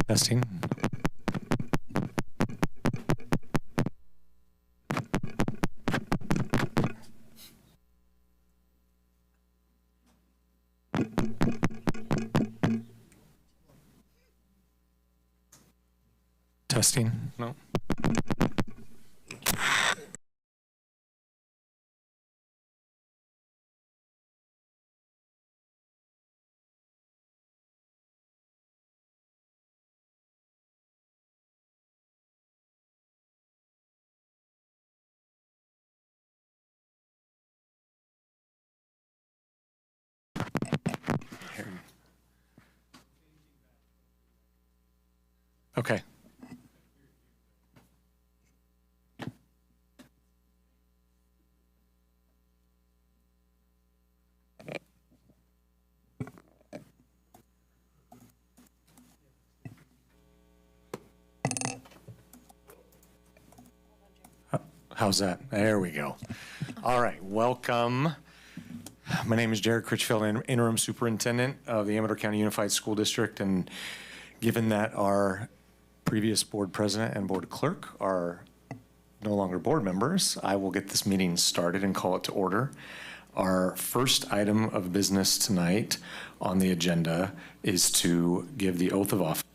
Testing. Testing. No. Okay. How's that? There we go. All right, welcome. My name is Jared Critchfield, Interim Superintendent of the Amador County Unified School District, and given that our previous board president and board clerk are no longer board members, I will get this meeting started and call it to order. Our first item of business tonight on the agenda is to give the oath of office to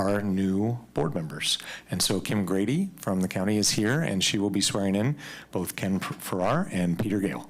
our new board members. And so Kim Grady from the county is here, and she will be swearing in both Ken Farrar and Peter Gale.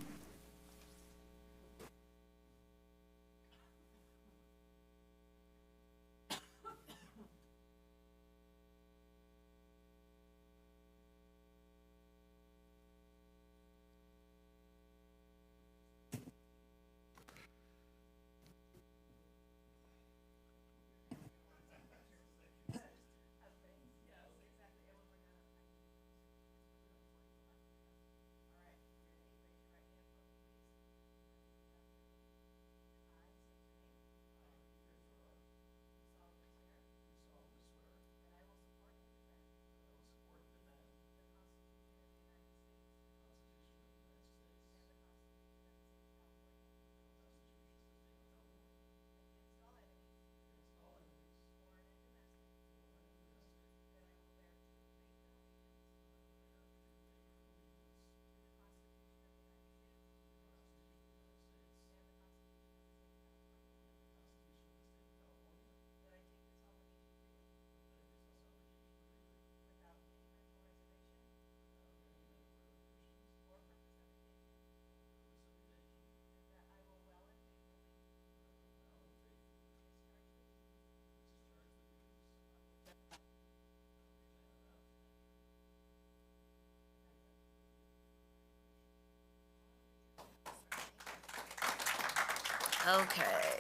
Okay.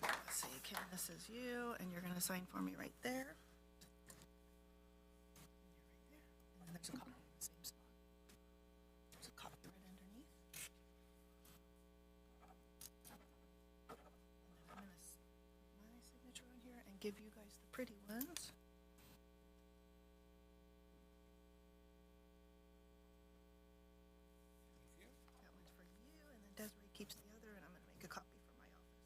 Let's see, Kim, this is you, and you're going to sign for me right there. And then there's a copy in the same spot. There's a copy right underneath. And then I'm going to put my signature on here and give you guys the pretty ones. That one's for you, and then Desiree keeps the other, and I'm going to make a copy for my office.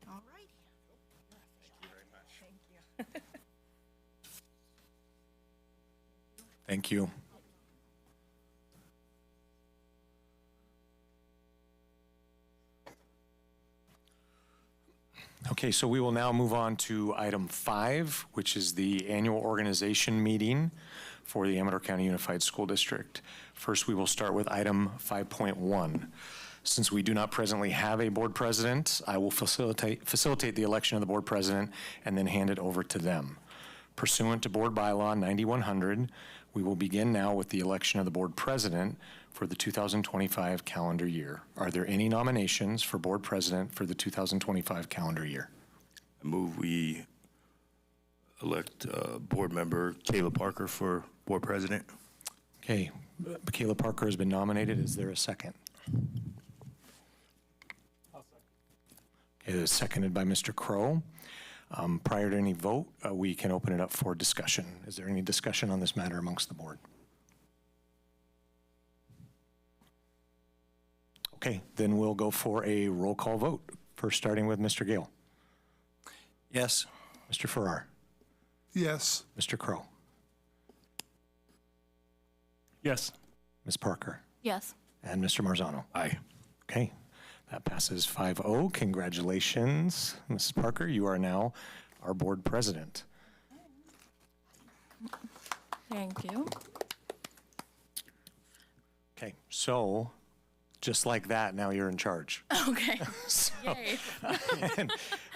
All righty. Thank you very much. Thank you. Thank you. Okay, so we will now move on to item 5, which is the annual organization meeting for the Amador County Unified School District. First, we will start with item 5.1. Since we do not presently have a board president, I will facilitate the election of the board president and then hand it over to them. Pursuant to Board Bylaw 9100, we will begin now with the election of the board president for the 2025 calendar year. Are there any nominations for board president for the 2025 calendar year? I move we elect board member Kayla Parker for board president. Okay, Kayla Parker has been nominated. Is there a second? I'll second. Okay, it is seconded by Mr. Crow. Prior to any vote, we can open it up for discussion. Is there any discussion on this matter amongst the board? Okay, then we'll go for a roll call vote. First, starting with Mr. Gale. Yes. Mr. Farrar. Yes. Mr. Crow. Yes. Ms. Parker. Yes. And Mr. Marzano. Aye. Okay, that passes 5-0. Congratulations, Mrs. Parker. You are now our board president. Thank you. Okay, so just like that, now you're in charge. Okay. Yay.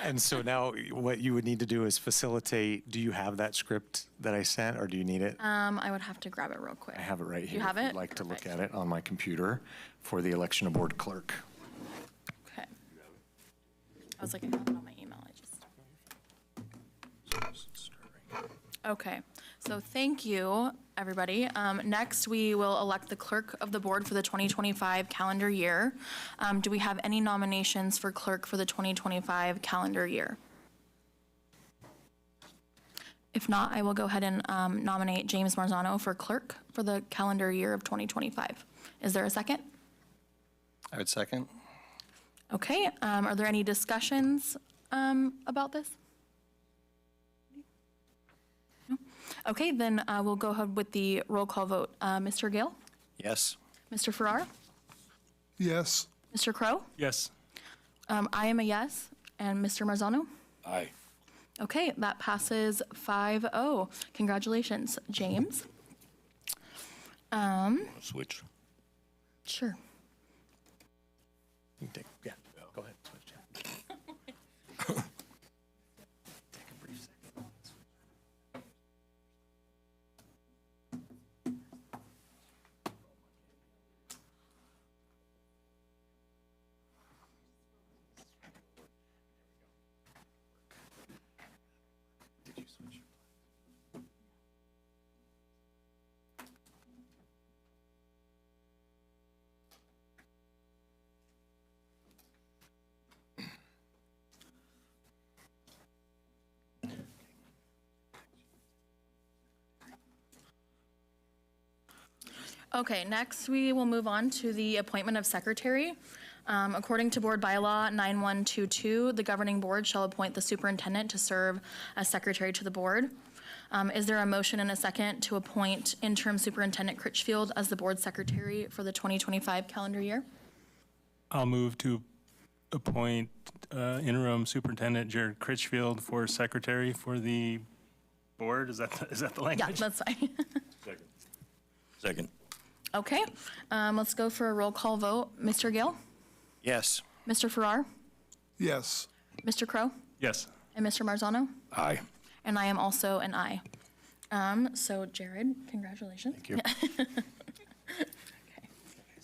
And so now what you would need to do is facilitate, do you have that script that I sent or do you need it? I would have to grab it real quick. I have it right here. have If it? you'd like to look Perfect. at it on my computer for the election of board clerk. Okay. I was like, I have it on my email. Okay. So thank you, everybody. Next, we will elect the clerk of the board for the 2025 calendar year. Do we have any nominations for clerk for the 2025 calendar year? If not, I will go ahead and nominate James Marzano for clerk for the calendar year of 2025. Is there a second? I would second. Okay. Are there any discussions about this? No? Okay, then we'll go ahead with the roll call vote. Mr. Gale? Yes. Mr. Farrar? Yes. Mr. Crow? Yes. I am a yes. And Mr. Marzano? Aye. Okay, that passes 5-0. Congratulations, James. Switch. Sure. You can take, yeah, go ahead. Switch. Take a brief second. Did you switch? Okay, next we will move on to the appointment of secretary. According to Board Bylaw 9122, the governing board shall appoint the superintendent to serve as secretary to the board. Is there a motion and a second to appoint interim superintendent Critchfield as the board secretary for the 2025 calendar year? I'll move to appoint interim superintendent Jared Critchfield for secretary for the board. Is that the Yeah, language? that's fine. Second. Okay, let's go for a roll call vote. Mr. Gale? Yes. Mr. Farrar? Yes. Mr. Crow? Yes. And Mr. Marzano? Aye. And I am also an aye. So Jared, congratulations. Thank you. Okay.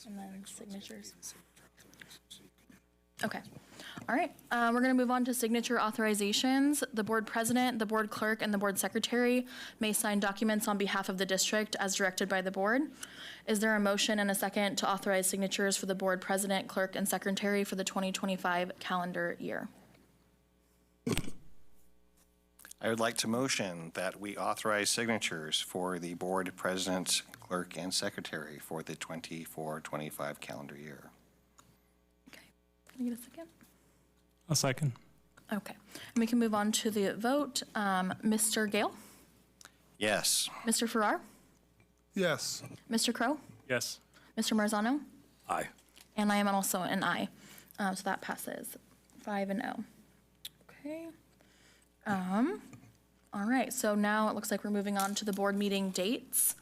And then signatures. Okay. All right. We're going to move on to signature authorizations. The board president, the board clerk, and the board secretary may sign documents on behalf of the district as directed by the board. Is there a motion and a second to authorize signatures for the board president, clerk, and secretary for the 2025 calendar year? I would like to motion that we authorize signatures for the board president, clerk, and secretary for the 24-25 calendar year. Okay. Can I get a second? A second. Okay. And we can move on to the vote. Mr. Gale? Yes. Mr. Farrar? Yes. Mr. Crow? Yes. Mr. Marzano? Aye. And I am also an aye. So that passes 5-0. Okay. All right, so now it looks like we're moving on to the board meeting dates.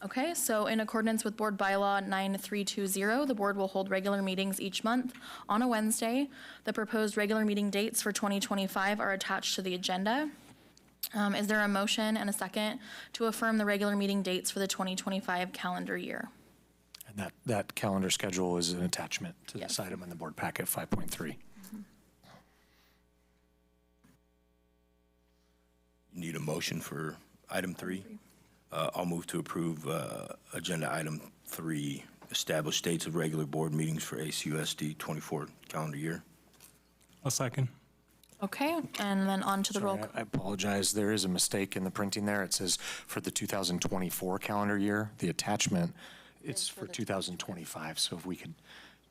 Okay, so in accordance with Board Bylaw 9320, the board will hold regular meetings each month on a Wednesday. The proposed regular meeting dates for 2025 are attached to the agenda. Is there a motion and a second to affirm the regular meeting dates for the 2025 calendar year? And that calendar schedule is an attachment to Yes. this item in the board packet 5.3. You need a motion for item 3? I'll move to approve agenda item 3, establish dates of regular board meetings for ACUSD 24 calendar year. A second. Okay, and then on to the roll. Sorry, I apologize. There is a mistake in the printing there. It says for the 2024 calendar year. The attachment, it's for 2025. So if we could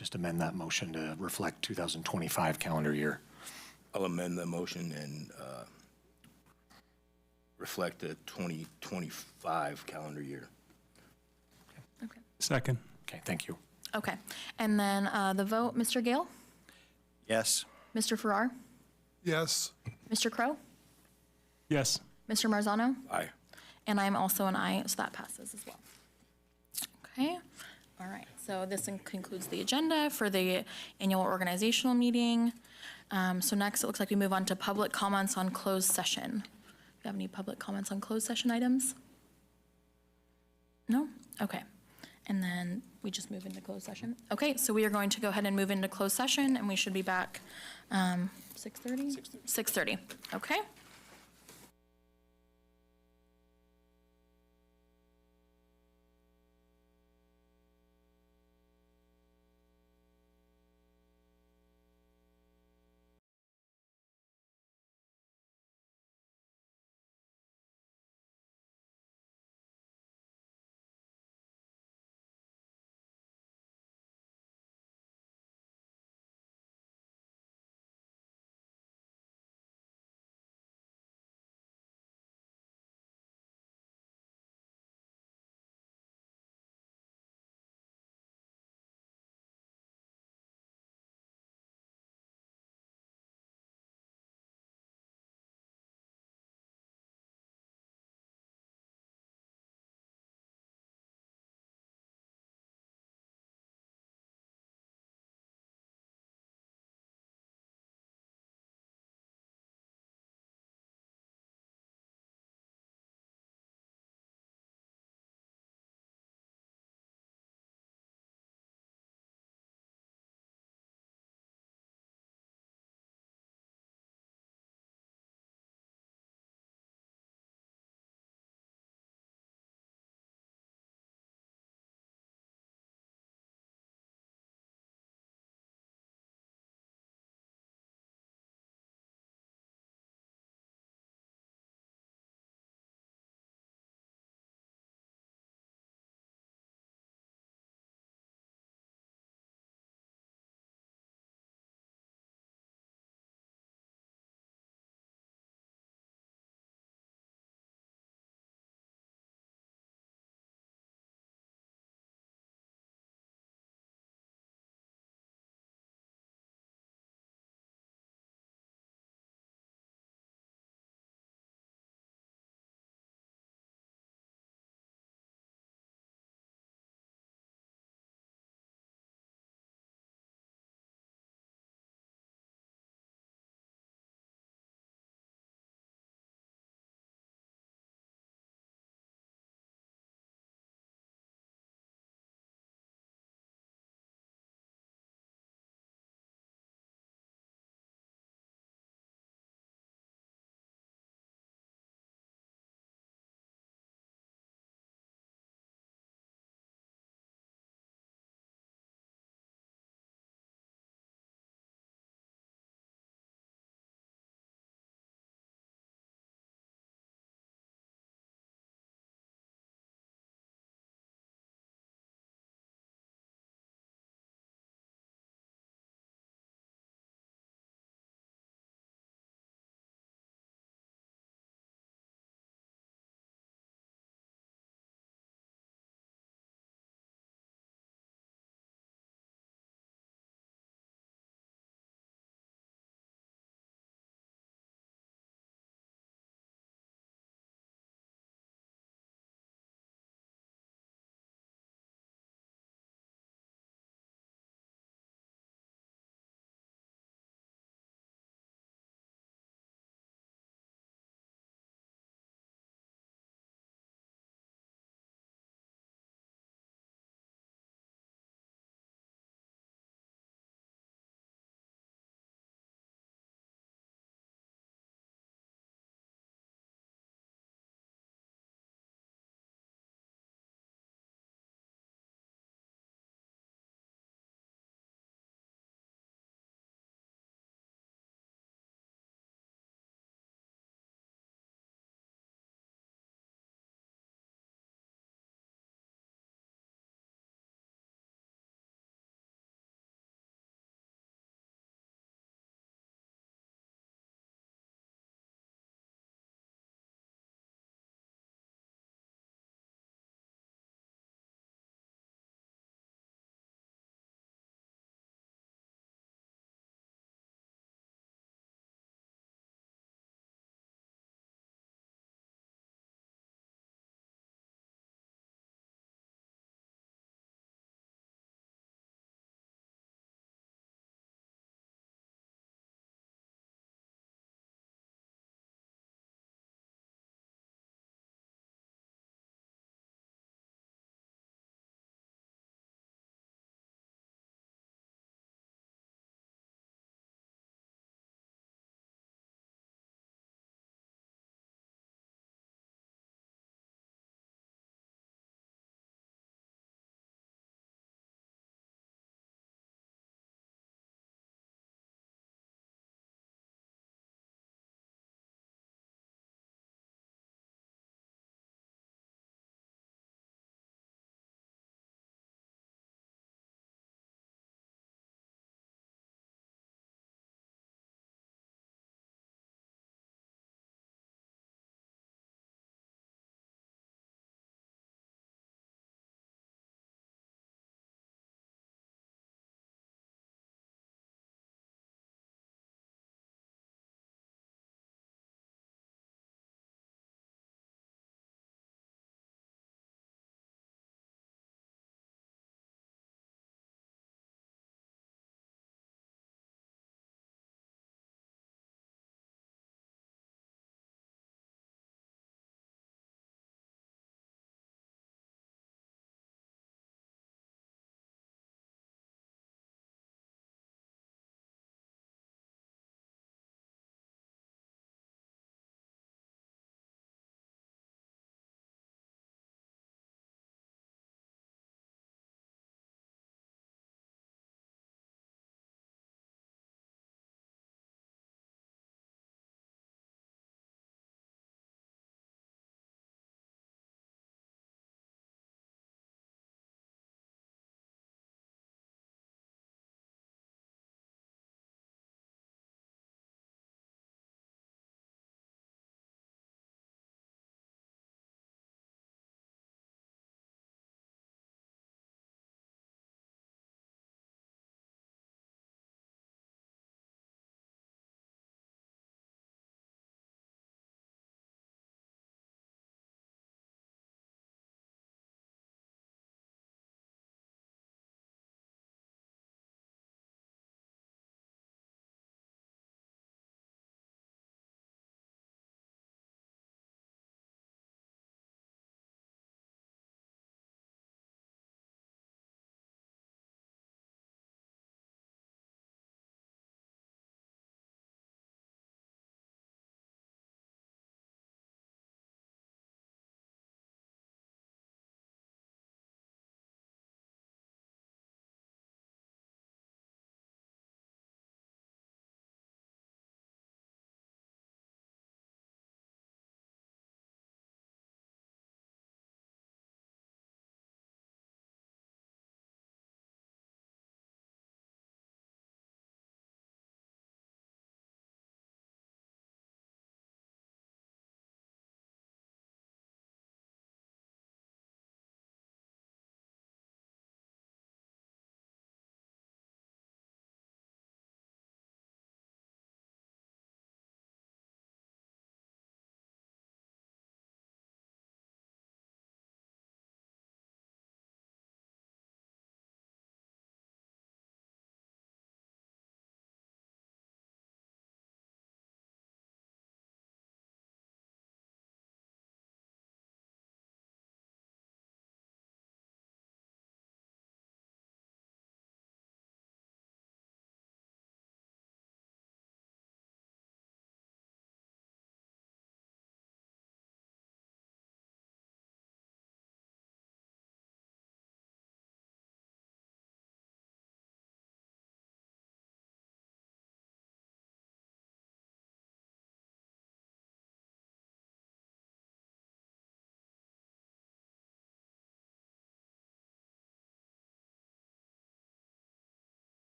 just amend that motion to reflect 2025 calendar year. I'll amend the motion and reflect the 2025 calendar year. Okay. Second. Okay, thank you. Okay. And then the vote, Mr. Gale, Yes. Mr. Farrar, Yes. Mr. Crow, Yes. Mr. Marzano, Aye. and I'm also an aye, so that passes as well. Okay. All right. So this concludes the agenda for the annual organizational meeting. So next, it looks like we move on to public comments on closed session. Do you have any public comments on closed session items? No? Okay. And then we just move into closed session. Okay, so we are going to go ahead and move into closed session, and we should be back 6:30? 6:30. Okay.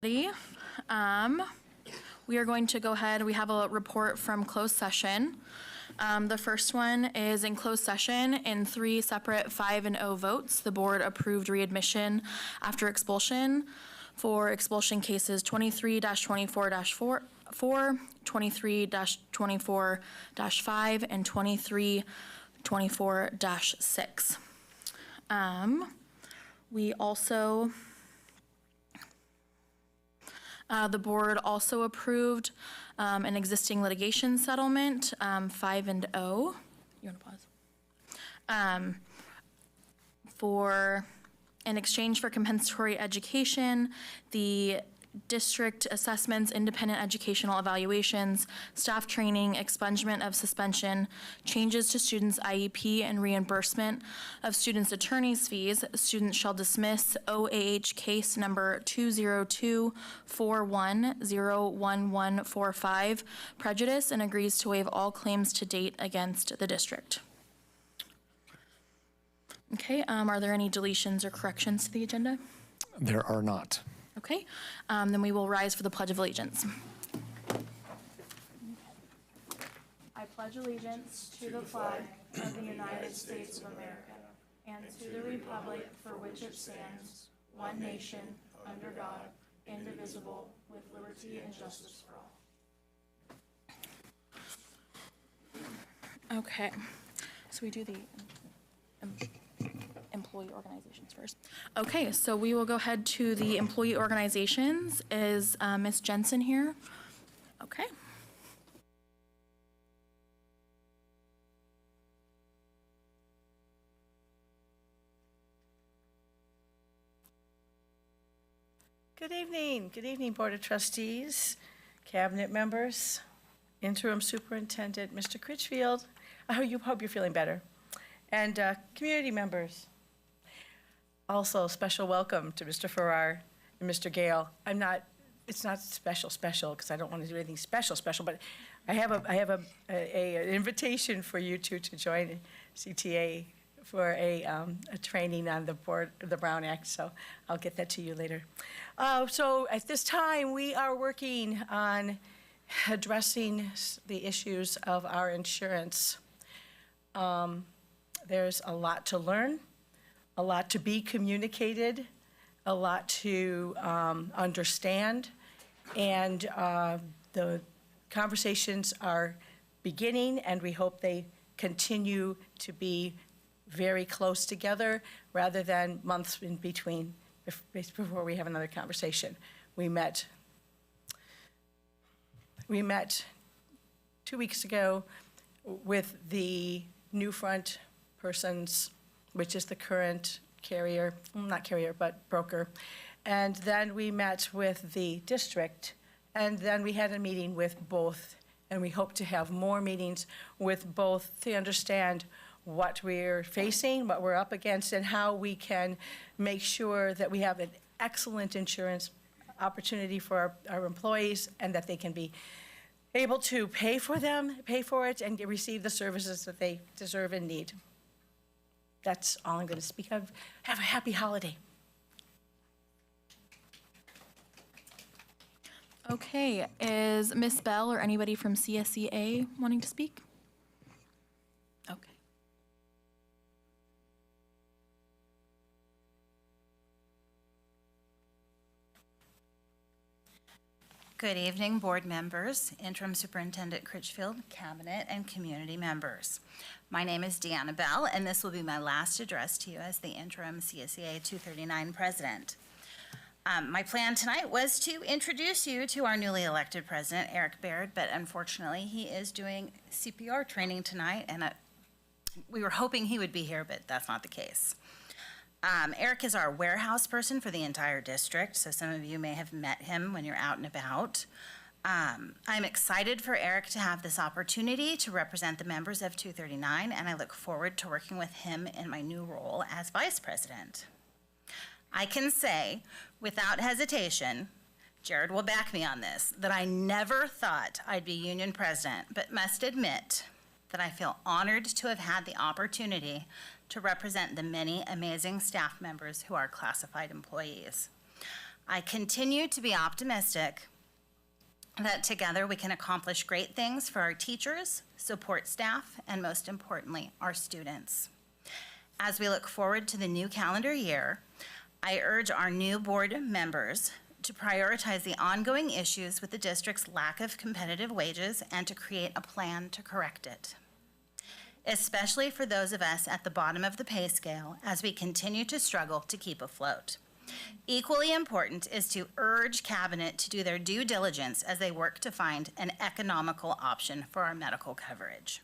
We are going to go ahead, we have a report from closed session. The first one is in closed session in 3 separate 5 and 0 votes. The board approved readmission after expulsion for expulsion cases 23-24-4, 23-24-5, and 23-24-6. We also, the board also approved an existing litigation settlement, 5 and 0. You want to pause? For, in exchange for compensatory education, the district assessments, independent educational evaluations, staff training, expungement of suspension, changes to students' IEP, and reimbursement of students' attorney's fees, students shall dismiss OAH case number 20241011145 prejudice and agrees to waive all claims to date against the district. Okay, are there any deletions or corrections to the agenda? There are not. Okay, then we will rise for the Pledge of Allegiance. I pledge allegiance to the flag of the United States of America and to the republic for which it stands, one nation, under God, indivisible, with liberty and justice for all. Okay, so we do the employee organizations first. Okay, so we will go ahead to the employee organizations. Is Ms. Jensen here? Okay. Good evening, Board of Trustees, Cabinet members, Interim Superintendent, Mr. Critchfield. I hope you're feeling better. And community members. Also, special welcome to Mr. Farrar and Mr. Gale. It's not special because I don't want to do anything special, but I have an invitation for you two to join CTA for a training on the board, the Brown Act, so I'll get that to you later. So at this time, we are working on addressing the issues of our insurance. There's a lot to learn, a lot to be communicated, a lot to understand, and the conversations are beginning, and we hope they continue to be very close together rather than months in between before we have another conversation. We met 2 weeks ago with the New Front persons, which is the current carrier, not carrier, but broker. And then we met with the district, and then we had a meeting with both, and we hope to have more meetings with both to understand what we're facing, what we're up against, and how we can make sure that we have an excellent insurance opportunity for our employees, and that they can be able to pay for it, and receive the services that they deserve and need. That's all I'm going to speak of. Have a happy holiday. Okay, is Ms. Bell or anybody from CSEA wanting to speak? Okay. Good evening, board members, Interim Superintendent Critchfield, Cabinet, and community members. My name is Deanna Bell, and this will be my last address to you as the interim CSEA 239 president. My plan tonight was to introduce you to our newly elected president, Eric Baird, but unfortunately he is doing CPR training tonight, and we were hoping he would be here, but that's not the case. Eric is our warehouse person for the entire district, so some of you may have met him when you're out and about. I'm excited for Eric to have this opportunity to represent the members of 239, and I look forward to working with him in my new role as vice president. I can say, without hesitation, Jared will back me on this, that I never thought I'd be union president, but must admit that I feel honored to have had the opportunity to represent the many amazing staff members who are classified employees. I continue to be optimistic that together we can accomplish great things for our teachers, support staff, and most importantly, our students. As we look forward to the new calendar year, I urge our new board members to prioritize the ongoing issues with the district's lack of competitive wages and to create a plan to correct it, especially for those of us at the bottom of the pay scale as we continue to struggle to keep afloat. Equally important is to urge Cabinet to do their due diligence as they work to find an economical option for our medical coverage.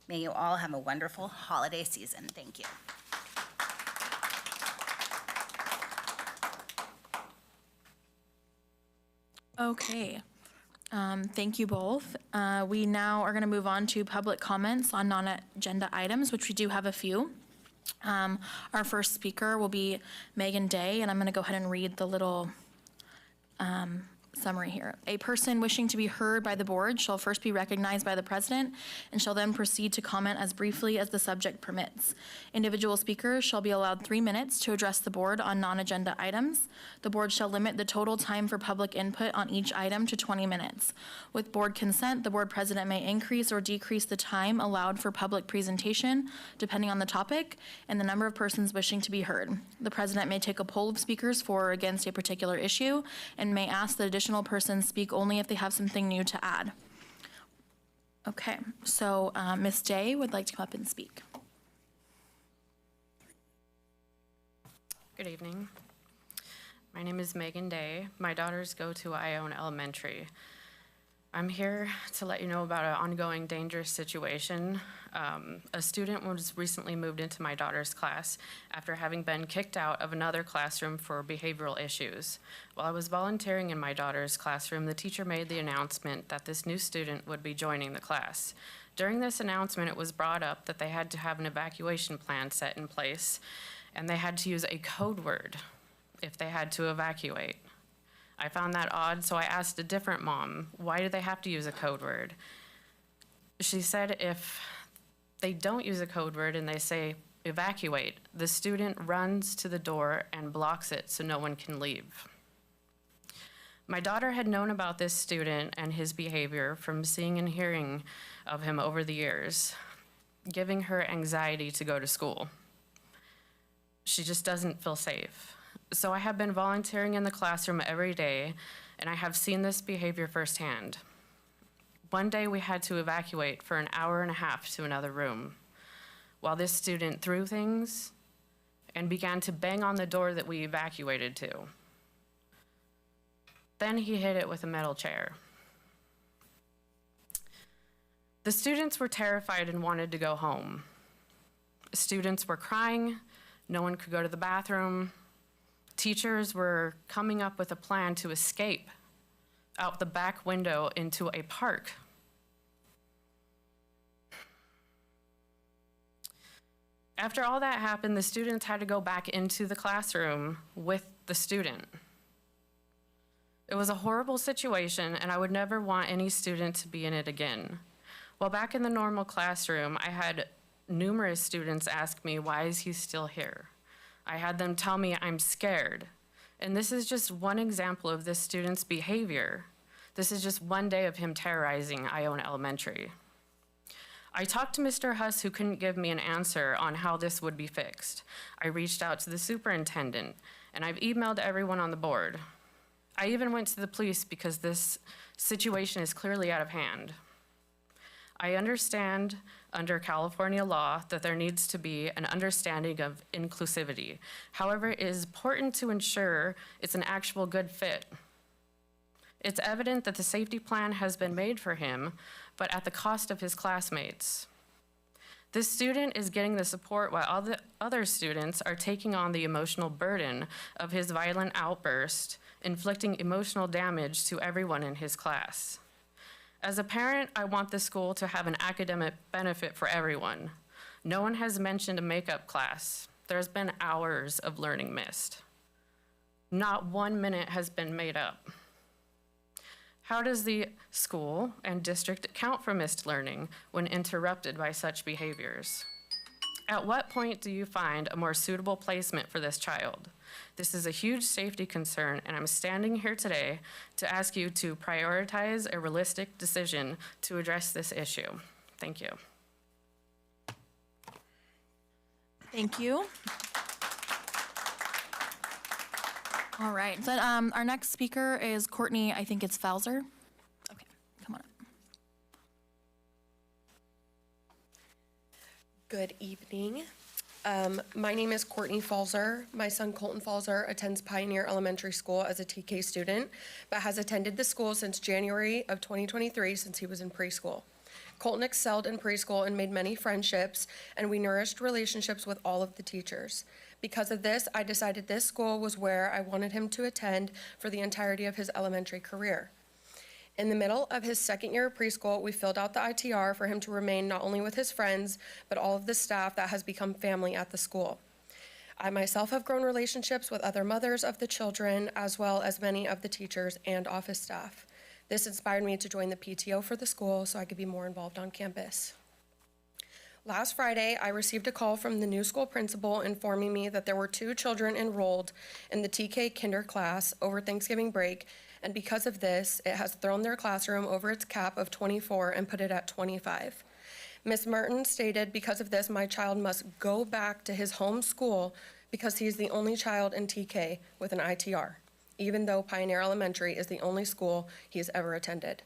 May you all have a wonderful holiday season. Thank you. Okay. Thank you both. We now are going to move on to public comments on non-agenda items, which we do have a few. Our first speaker will be Megan Day, and I'm going to go ahead and read the little summary here. A person wishing to be heard by the board shall first be recognized by the president and shall then proceed to comment as briefly as the subject permits. Individual speakers shall be allowed 3 minutes to address the board on non-agenda items. The board shall limit the total time for public input on each item to 20 minutes. With board consent, the board president may increase or decrease the time allowed for public presentation depending on the topic and the number of persons wishing to be heard. The president may take a poll of speakers for or against a particular issue and may ask that additional persons speak only if they have something new to add. Okay, so Ms. Day would like to come up and speak. Good evening. My name is Megan Day. My daughters go to Ione Elementary. I'm here to let you know about an ongoing dangerous situation. A student was recently moved into my daughter's class after having been kicked out of another classroom for behavioral issues. While I was volunteering in my daughter's classroom, the teacher made the announcement that this new student would be joining the class. During this announcement, it was brought up that they had to have an evacuation plan set in place, and they had to use a code word if they had to evacuate. I found that odd, so I asked a different mom, why do they have to use a code word? She said if they don't use a code word and they say evacuate, the student runs to the door and blocks it so no one can leave. My daughter had known about this student and his behavior from seeing and hearing of him over the years, giving her anxiety to go to school. She just doesn't feel safe. So I have been volunteering in the classroom every day, and I have seen this behavior firsthand. One day we had to evacuate for an hour and a half to another room, while this student threw things and began to bang on the door that we evacuated to. Then he hit it with a metal chair. The students were terrified and wanted to go home. Students were crying, no one could go to the bathroom. Teachers were coming up with a plan to escape out the back window into a park. After all that happened, the students had to go back into the classroom with the student. It was a horrible situation, and I would never want any student to be in it again. While back in the normal classroom, I had numerous students ask me, why is he still here? I had them tell me I'm scared. And this is just one example of this student's behavior. This is just one day of him terrorizing Ione Elementary. I talked to Mr. Huss, who couldn't give me an answer on how this would be fixed. I reached out to the superintendent, and I've emailed everyone on the board. I even went to the police because this situation is clearly out of hand. I understand under California law that there needs to be an understanding of inclusivity. However, it is important to ensure it's an actual good fit. It's evident that the safety plan has been made for him, but at the cost of his classmates. This student is getting the support while all the other students are taking on the emotional burden of his violent outburst, inflicting emotional damage to everyone in his class. As a parent, I want the school to have an academic benefit for everyone. No one has mentioned a makeup class. There's been hours of learning missed. Not 1 minute has been made up. How does the school and district account for missed learning when interrupted by such behaviors? At what point do you find a more suitable placement for this child? This is a huge safety concern, and I'm standing here today to ask you to prioritize a realistic decision to address this issue. Thank you. Thank you. All right, so our next speaker is Courtney, I think it's Fowler. Okay, come on up. Good evening. My name is Courtney Falzer. My son Colton Falzer attends Pioneer Elementary School as a TK student, but has attended the school since January of 2023 since he was in preschool. Colton excelled in preschool and made many friendships, and we nourished relationships with all of the teachers. Because of this, I decided this school was where I wanted him to attend for the entirety of his elementary career. In the middle of his second year of preschool, we filled out the ITR for him to remain not only with his friends, but all of the staff that has become family at the school. I myself have grown relationships with other mothers of the children, as well as many of the teachers and office staff. This inspired me to join the PTO for the school so I could be more involved on campus. Last Friday, I received a call from the new school principal informing me that there were 2 children enrolled in the TK Kinder class over Thanksgiving break, and because of this, it has thrown their classroom over its cap of 24 and put it at 25. Ms. Merton stated, because of this, my child must go back to his home school because he is the only child in TK with an ITR, even though Pioneer Elementary is the only school he has ever attended.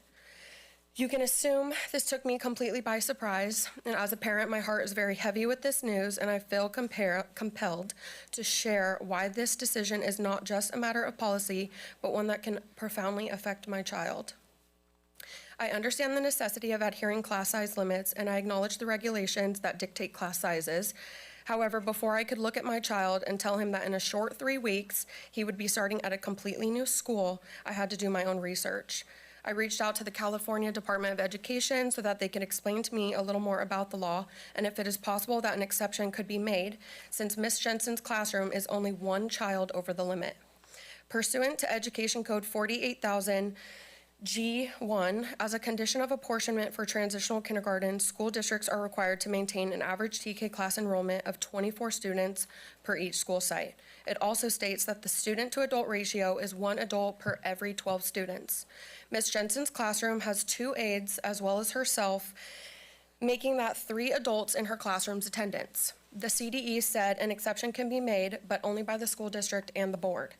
You can assume this took me completely by surprise, and as a parent, my heart is very heavy with this news, and I feel compelled to share why this decision is not just a matter of policy, but one that can profoundly affect my child. I understand the necessity of adhering class size limits, and I acknowledge the regulations that dictate class sizes. However, before I could look at my child and tell him that in a short 3 weeks, he would be starting at a completely new school, I had to do my own research. I reached out to the California Department of Education so that they could explain to me a little more about the law and if it is possible that an exception could be made since Ms. Jensen's classroom is only 1 child over the limit. Pursuant to Education Code 48,000 G1, as a condition of apportionment for transitional kindergarten, school districts are required to maintain an average TK class enrollment of 24 students per each school site. It also states that the student-to-adult ratio is 1 adult per every 12 students. Ms. Jensen's classroom has 2 aides as well as herself, making that 3 adults in her classroom's attendance. The CDE said an exception can be made, but only by the school district and the board.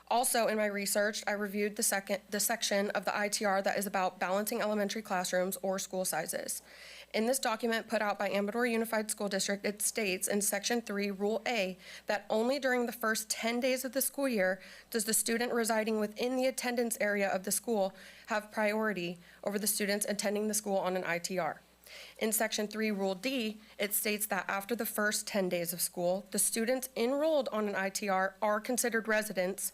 Also, in my research, I reviewed the section of the ITR that is about balancing elementary classrooms or school sizes. In this document put out by Amador Unified School District, it states in Section 3, Rule A, that only during the first 10 days of the school year does the student residing within the attendance area of the school have priority over the students attending the school on an ITR. In Section 3, Rule D, it states that after the first 10 days of school, the students enrolled on an ITR are considered residents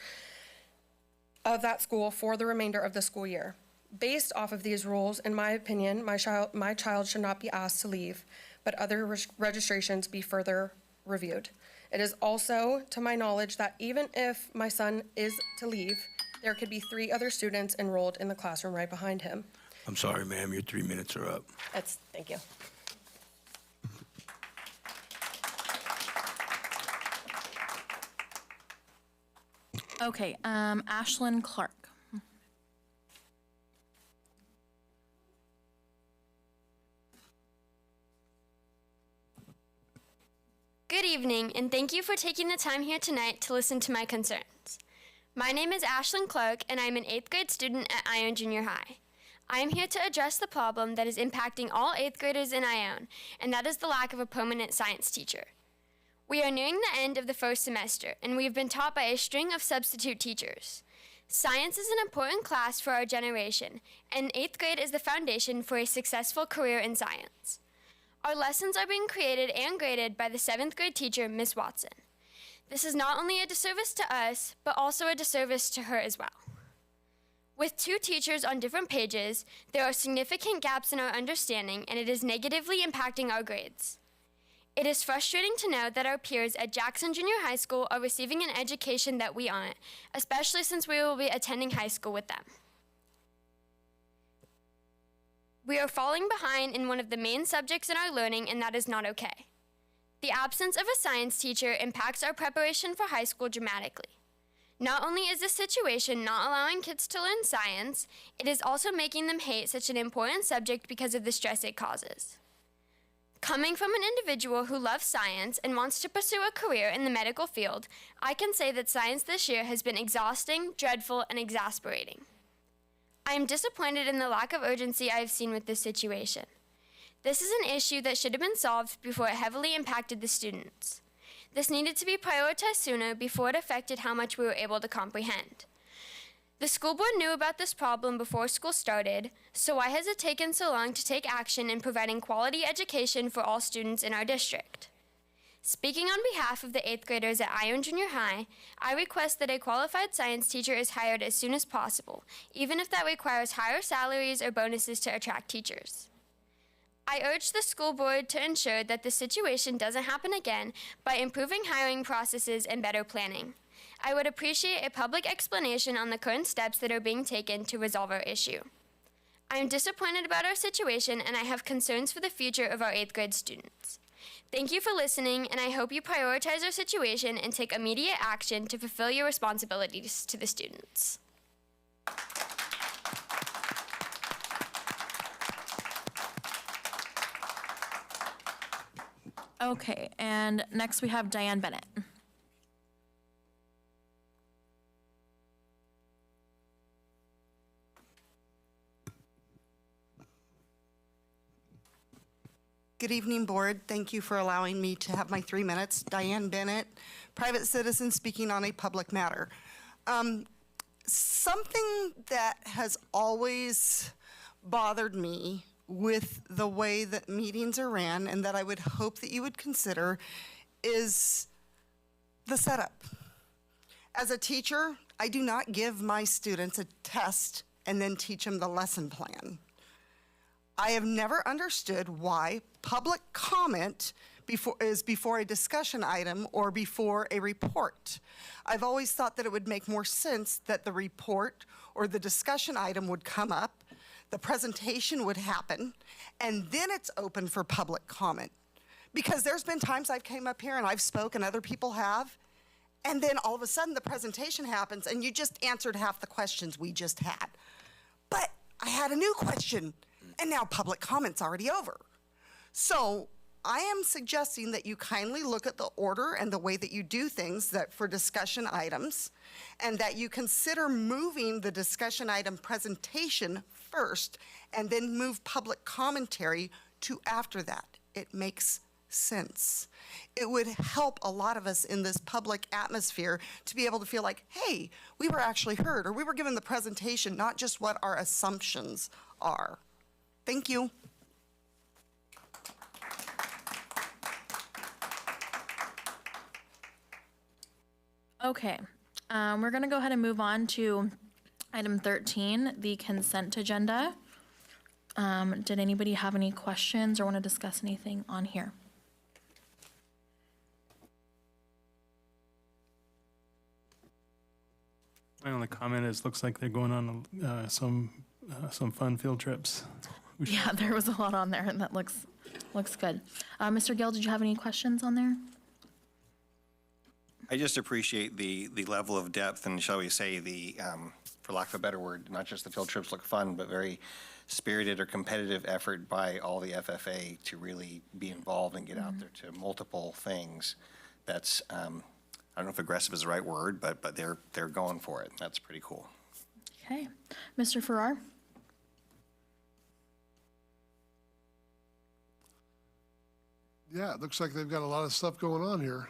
of that school for the remainder of the school year. Based off of these rules, in my opinion, my child should not be asked to leave, but other registrations be further reviewed. It is also to my knowledge that even if my son is to leave, there could be 3 other students enrolled in the classroom right behind him. I'm sorry, ma'am, your 3 minutes are up. Thank you. Okay, Ashlyn Clark. Good evening, and thank you for taking the time here tonight to listen to my concerns. My name is Ashlyn Clark, and I'm an 8th grade student at Ione Junior High. I am here to address the problem that is impacting all 8th graders in Ione, and that is the lack of a permanent science teacher. We are nearing the end of the first semester, and we have been taught by a string of substitute teachers. Science is an important class for our generation, and 8th grade is the foundation for a successful career in science. Our lessons are being created and graded by the 7th grade teacher, Ms. Watson. This is not only a disservice to us, but also a disservice to her as well. With 2 teachers on different pages, there are significant gaps in our understanding, and it is negatively impacting our grades. It is frustrating to know that our peers at Jackson Junior High School are receiving an education that we aren't, especially since we will be attending high school with them. We are falling behind in one of the main subjects in our learning, and that is not okay. The absence of a science teacher impacts our preparation for high school dramatically. Not only is this situation not allowing kids to learn science, it is also making them hate such an important subject because of the stress it causes. Coming from an individual who loves science and wants to pursue a career in the medical field, I can say that science this year has been exhausting, dreadful, and exasperating. I am disappointed in the lack of urgency I have seen with this situation. This is an issue that should have been solved before it heavily impacted the students. This needed to be prioritized sooner before it affected how much we were able to comprehend. The school board knew about this problem before school started, so why has it taken so long to take action in providing quality education for all students in our district? Speaking on behalf of the 8th graders at Iron Junior High, I request that a qualified science teacher is hired as soon as possible, even if that requires higher salaries or bonuses to attract teachers. I urge the school board to ensure that this situation doesn't happen again by improving hiring processes and better planning. I would appreciate a public explanation on the current steps that are being taken to resolve our issue. I am disappointed about our situation, and I have concerns for the future of our 8th grade students. Thank you for listening, and I hope you prioritize our situation and take immediate action to fulfill your responsibilities to the students. Okay, and next we have Diane Bennett. Good evening, board. Thank you for allowing me to have my 3 minutes. Diane Bennett, private citizen speaking on a public matter. Something that has always bothered me with the way that meetings are ran, and that I would hope that you would consider, is the setup. As a teacher, I do not give my students a test and then teach them the lesson plan. I have never understood why public comment is before a discussion item or before a report. I've always thought that it would make more sense that the report or the discussion item would come up, the presentation would happen, and then it's open for public comment. Because there's been times I've came up here and I've spoken, other people have, and then all of a sudden the presentation happens and you just answered half the questions we just had. But I had a new question, and now public comment's already over. So I am suggesting that you kindly look at the order and the way that you do things that for discussion items, and that you consider moving the discussion item presentation first and then move public commentary to after that. It makes sense. It would help a lot of us in this public atmosphere to be able to feel like, hey, we were actually heard, or we were given the presentation, not just what our assumptions are. Thank you. Okay, we're gonna go ahead and move on to item 13, the consent agenda. Did anybody have any questions or want to discuss anything on here? My only comment is, looks like they're going on some fun field trips. Yeah, there was a lot on there, and that looks good. Mr. Gill, did you have any questions on there? I just appreciate the level of depth and, shall we say, the, for lack of a better word, not just the field trips look fun, but very spirited or competitive effort by all the FFA to really be involved and get out there to multiple things. That's, I don't know if aggressive is the right word, but they're going for it. That's pretty cool. Okay, Mr. Farrar? Yeah, it looks like they've got a lot of stuff going on here.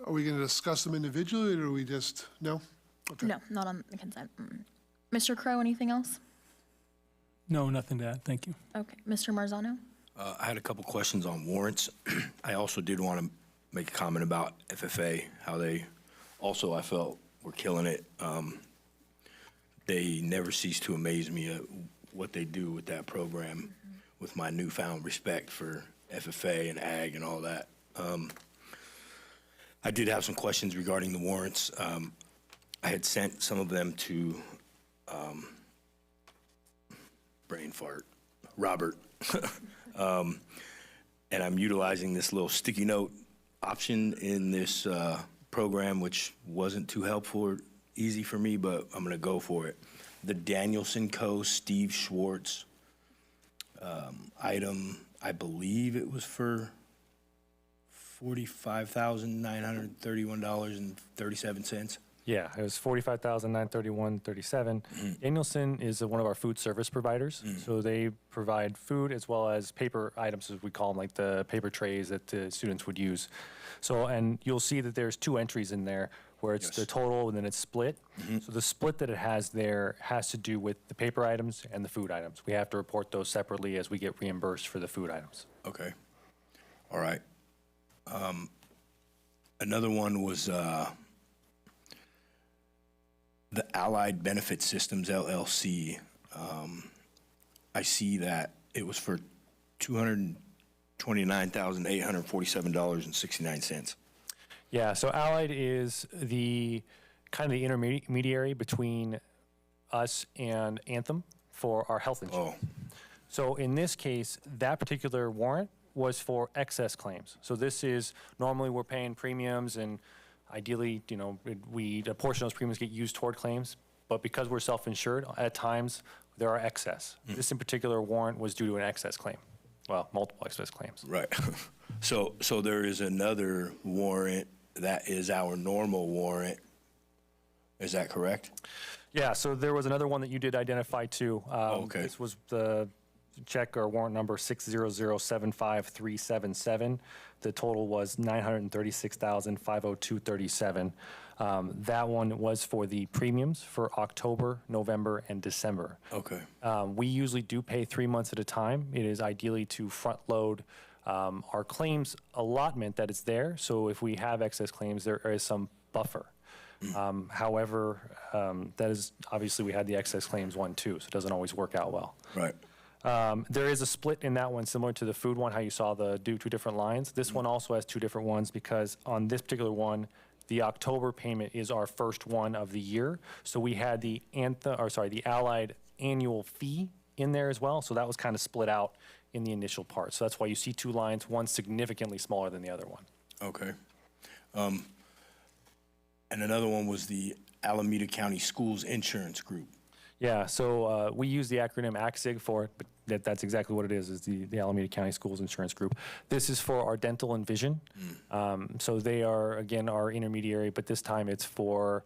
Are we going to discuss them individually, or are we just, no? Okay. No, not on the consent. Mr. Crow, anything else? No, nothing to add. Thank you. Okay, Mr. Marzano? I had a couple questions on warrants. I also did want to make a comment about FFA, how they also, I felt, were killing it. They never cease to amaze me at what they do with that program, with my newfound respect for FFA and ag and all that. I did have some questions regarding the warrants. I had sent some of them to brain fart, Robert. And I'm utilizing this little sticky note option in this program, which wasn't too helpful or easy for me, but I'm going to go for it. The Danielson Co. Steve Schwartz item, I believe it was for $45,931.37. Yeah, it was $45,931.37. Danielson is one of our food service providers, so they provide food as well as paper items, as we call them, like the paper trays that the students would use. So, and you'll see that there's two entries in there where it's the total and then it's split. So the split that it has there has to do with the paper items and the food items. We have to report those separately as we get reimbursed for the food items. Okay. All right. Another one was the Allied Benefit Systems LLC. I see that it was for $229,847.69. Yeah, so Allied is the kind of the intermediary between us and Anthem for our health insurance. So in this case, that particular warrant was for excess claims. So this is, normally we're paying premiums and ideally, you know, a portion of those premiums get used toward claims, but because we're self-insured, at times there are excess. This in particular warrant was due to an excess claim. Well, multiple excess claims. Right. So there is another warrant that is our normal warrant. Is that correct? Yeah, so there was another one that you did identify too. Okay. This was the check or warrant number 600-75377. The total was $936,502.37. That one was for the premiums for October, November, and December. Okay. We usually do pay 3 months at a time. It is ideally to front load our claims allotment that is there. So if we have excess claims, there is some buffer. However, that is obviously we had the excess claims one too, so it doesn't always work out well. Right. There is a split in that one, similar to the food one, how you saw the two different lines. This one also has two different ones because on this particular one, the October payment is our first one of the year. So we had the Allied annual fee in there as well. So that was kind of split out in the initial part. So that's why you see two lines, one significantly smaller than the other one. Okay. And another one was the Alameda County Schools Insurance Group. Yeah, so we use the acronym ACUSD for it, but that's exactly what it is the Alameda County Schools Insurance Group. This is for our dental and vision. So they are, again, our intermediary, but this time it's for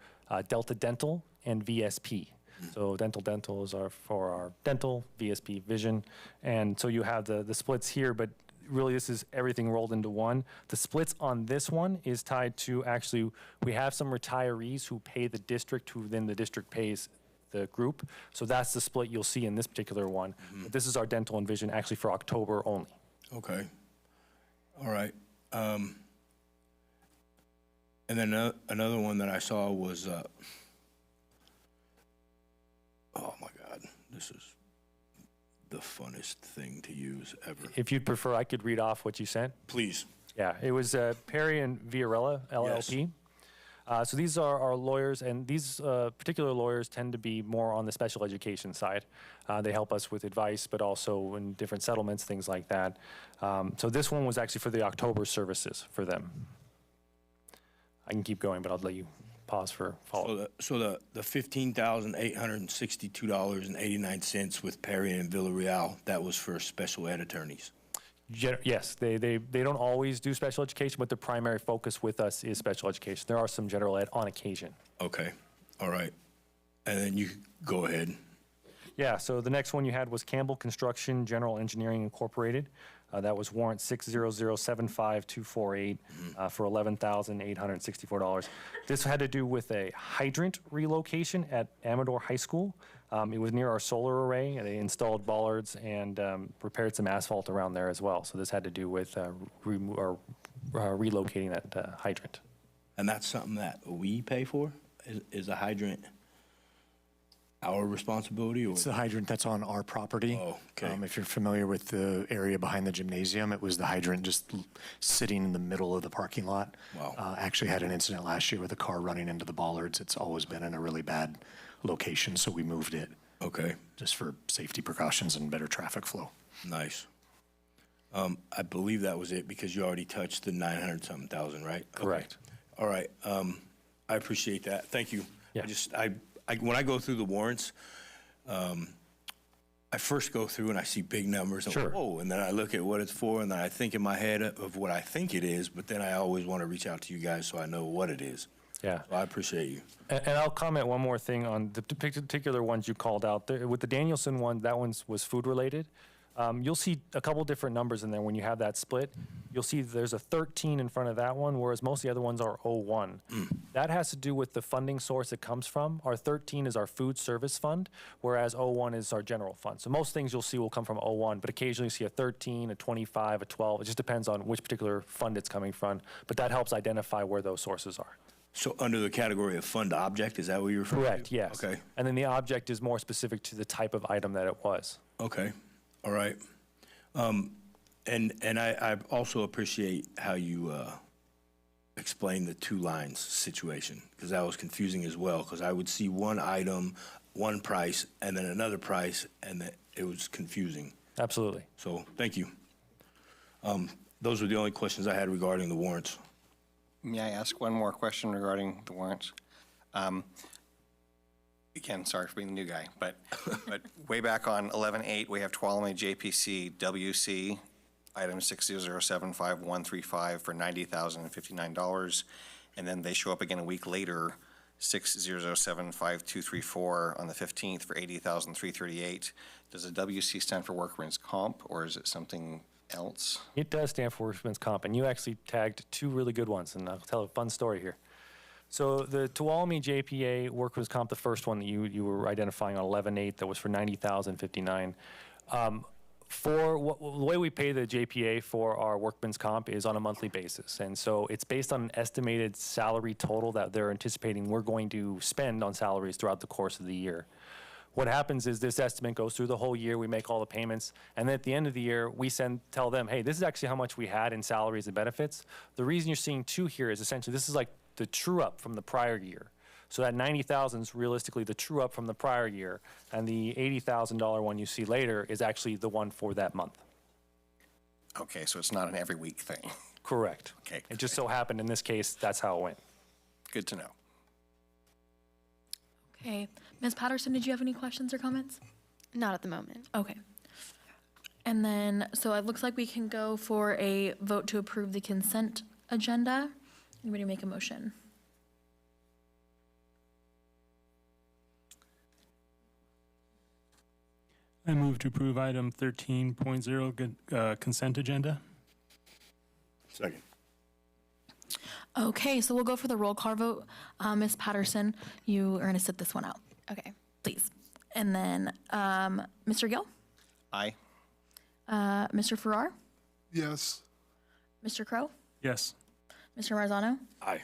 Delta Dental and VSP. So dental is for our dental, VSP vision. And so you have the splits here, but really this is everything rolled into one. The splits on this one is tied to actually, we have some retirees who pay the district, who then the district pays the group. So that's the split you'll see in this particular one. But this is our dental and vision actually for October only. Okay. All right. And then another one that I saw was, oh my God, this is the funnest thing to use ever. If you'd prefer, I could read off what you sent. Please. Yeah, it was Perry and Viorella, LLP. Yes. So these are our lawyers, and these particular lawyers tend to be more on the special education side. They help us with advice, but also in different settlements, things like that. So this one was actually for the October services for them. I can keep going, but I'll let you pause for follow-up. So the $15,862.89 with Perry and Villarreal, that was for special ed attorneys. Yes, they don't always do special education, but the primary focus with us is special education. There are some general ed on occasion. Okay, all right. And then you go ahead. Yeah, so the next one you had was Campbell Construction General Engineering Incorporated. That was warrant 600-75248 for $11,864. This had to do with a hydrant relocation at Amador High School. It was near our solar array, and they installed bollards and repaired some asphalt around there as well. So this had to do with relocating that hydrant. And that's something that we pay for? Is a hydrant our responsibility? Or? It's the hydrant that's on our property. Oh, okay. If you're familiar with the area behind the gymnasium, it was the hydrant just sitting in the middle of the parking lot. Wow. Actually had an incident last year with a car running into the bollards. It's always been in a really bad location, so we moved it. Okay, just for safety precautions and better traffic flow. nice. I believe that was it because you already touched the 900-something thousand, right? Okay. Correct. All right, I appreciate that. Thank you. Yeah. When I go through the warrants, I first go through and I see big numbers. And Sure. whoa, and then I look at what it's for, and then I think in my head of what I think it is, but then I always want to reach out to you guys so I know what it is. Yeah. So I appreciate you. And I'll comment one more thing on the particular ones you called out. With the Danielson one, that one was food related. You'll see a couple different numbers in there when you have that split. You'll see there's a 13 in front of that one, whereas most of the other ones are 01. That has to do with the funding source it comes from. Our 13 is our food service fund, whereas 01 is our general fund. So most things you'll see will come from 01, but occasionally you see a 13, a 25, a 12. It just depends on which particular fund it's coming from, but that helps identify where those sources are. So under the category of fund object, is that what you're referring to? Correct, yes. Okay. And then the object is more specific to the type of item that it was. Okay, all right. And I also appreciate how you explain the two lines situation, because that was confusing as well, because I would see one item, one price, and then another price, and it was confusing. Absolutely. So, thank you. Those were the only questions I had regarding the warrants. May I ask one more question regarding the warrants? Again, sorry for being the new guy, but way back on 11/8, we have Tuolumne JPC WC, item 60075-135 for $90,059. And then they show up again a week later, 60075-234 on the 15th for $80,338. Does the WC stand for workman's comp, or is it something else? It does stand for workman's comp, and you actually tagged two really good ones, and I'll tell a fun story here. So the Tuolumne JPA workman's comp, the first one that you were identifying on 11/8, that was for $90,059. The way we pay the JPA for our workman's comp is on a monthly basis, and so it's based on an estimated salary total that they're anticipating we're going to spend on salaries throughout the course of the year. What happens is this estimate goes through the whole year, we make all the payments, and then at the end of the year, we tell them, hey, this is actually how much we had in salaries and benefits. The reason you're seeing two here is essentially this is like the true up from the prior year. So that 90,000 is realistically the true up from the prior year, and the $80,000 one you see later is actually the one for that month. Okay, so it's not an every week thing. Correct. Okay. It just so happened in this case, that's how it went. Good to know. Okay. Ms. Patterson, did you have any questions or comments? Not at the moment. Okay. And then, so it looks like we can go for a vote to approve the consent agenda. Anybody make a motion? I move to approve item 13.0 consent agenda. Second. Okay, so we'll go for the roll call vote. Ms. Patterson, you are going to sit this one out. Okay. Please. And then Mr. Gill, Aye. Mr. Farrar, Yes. Mr. Crow, Yes. Mr. Marzano, Aye.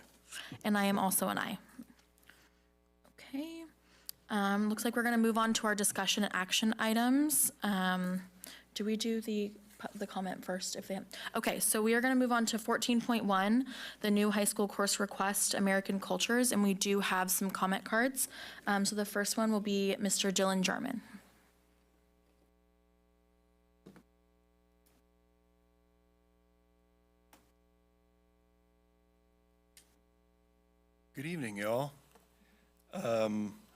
and I am also an aye. Okay. Looks like we're going to move on to our discussion and action items. Do we do the comment first? If they have? Okay, so we are going to move on to 14.1, the new high school course request, American Cultures, and we do have some comment cards. So the first one will be Mr. Dylan Jarman. Good evening, y'all.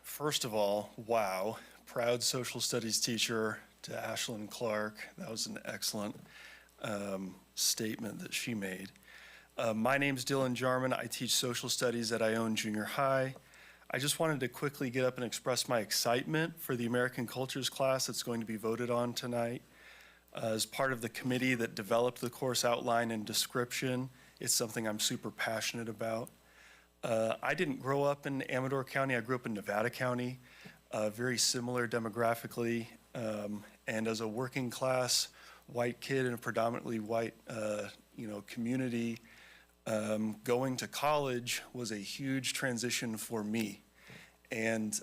First of all, wow, proud social studies teacher to Ashlyn Clark. That was an excellent statement that she made. My name's Dylan Jarman. I teach social studies at Ione Junior High. I just wanted to quickly get up and express my excitement for the American Cultures class that's going to be voted on tonight. As part of the committee that developed the course outline and description, it's something I'm super passionate about. I didn't grow up in Amador County. I grew up in Nevada County, very similar demographically. And as a working class white kid in a predominantly white, community, going to college was a huge transition for me. And,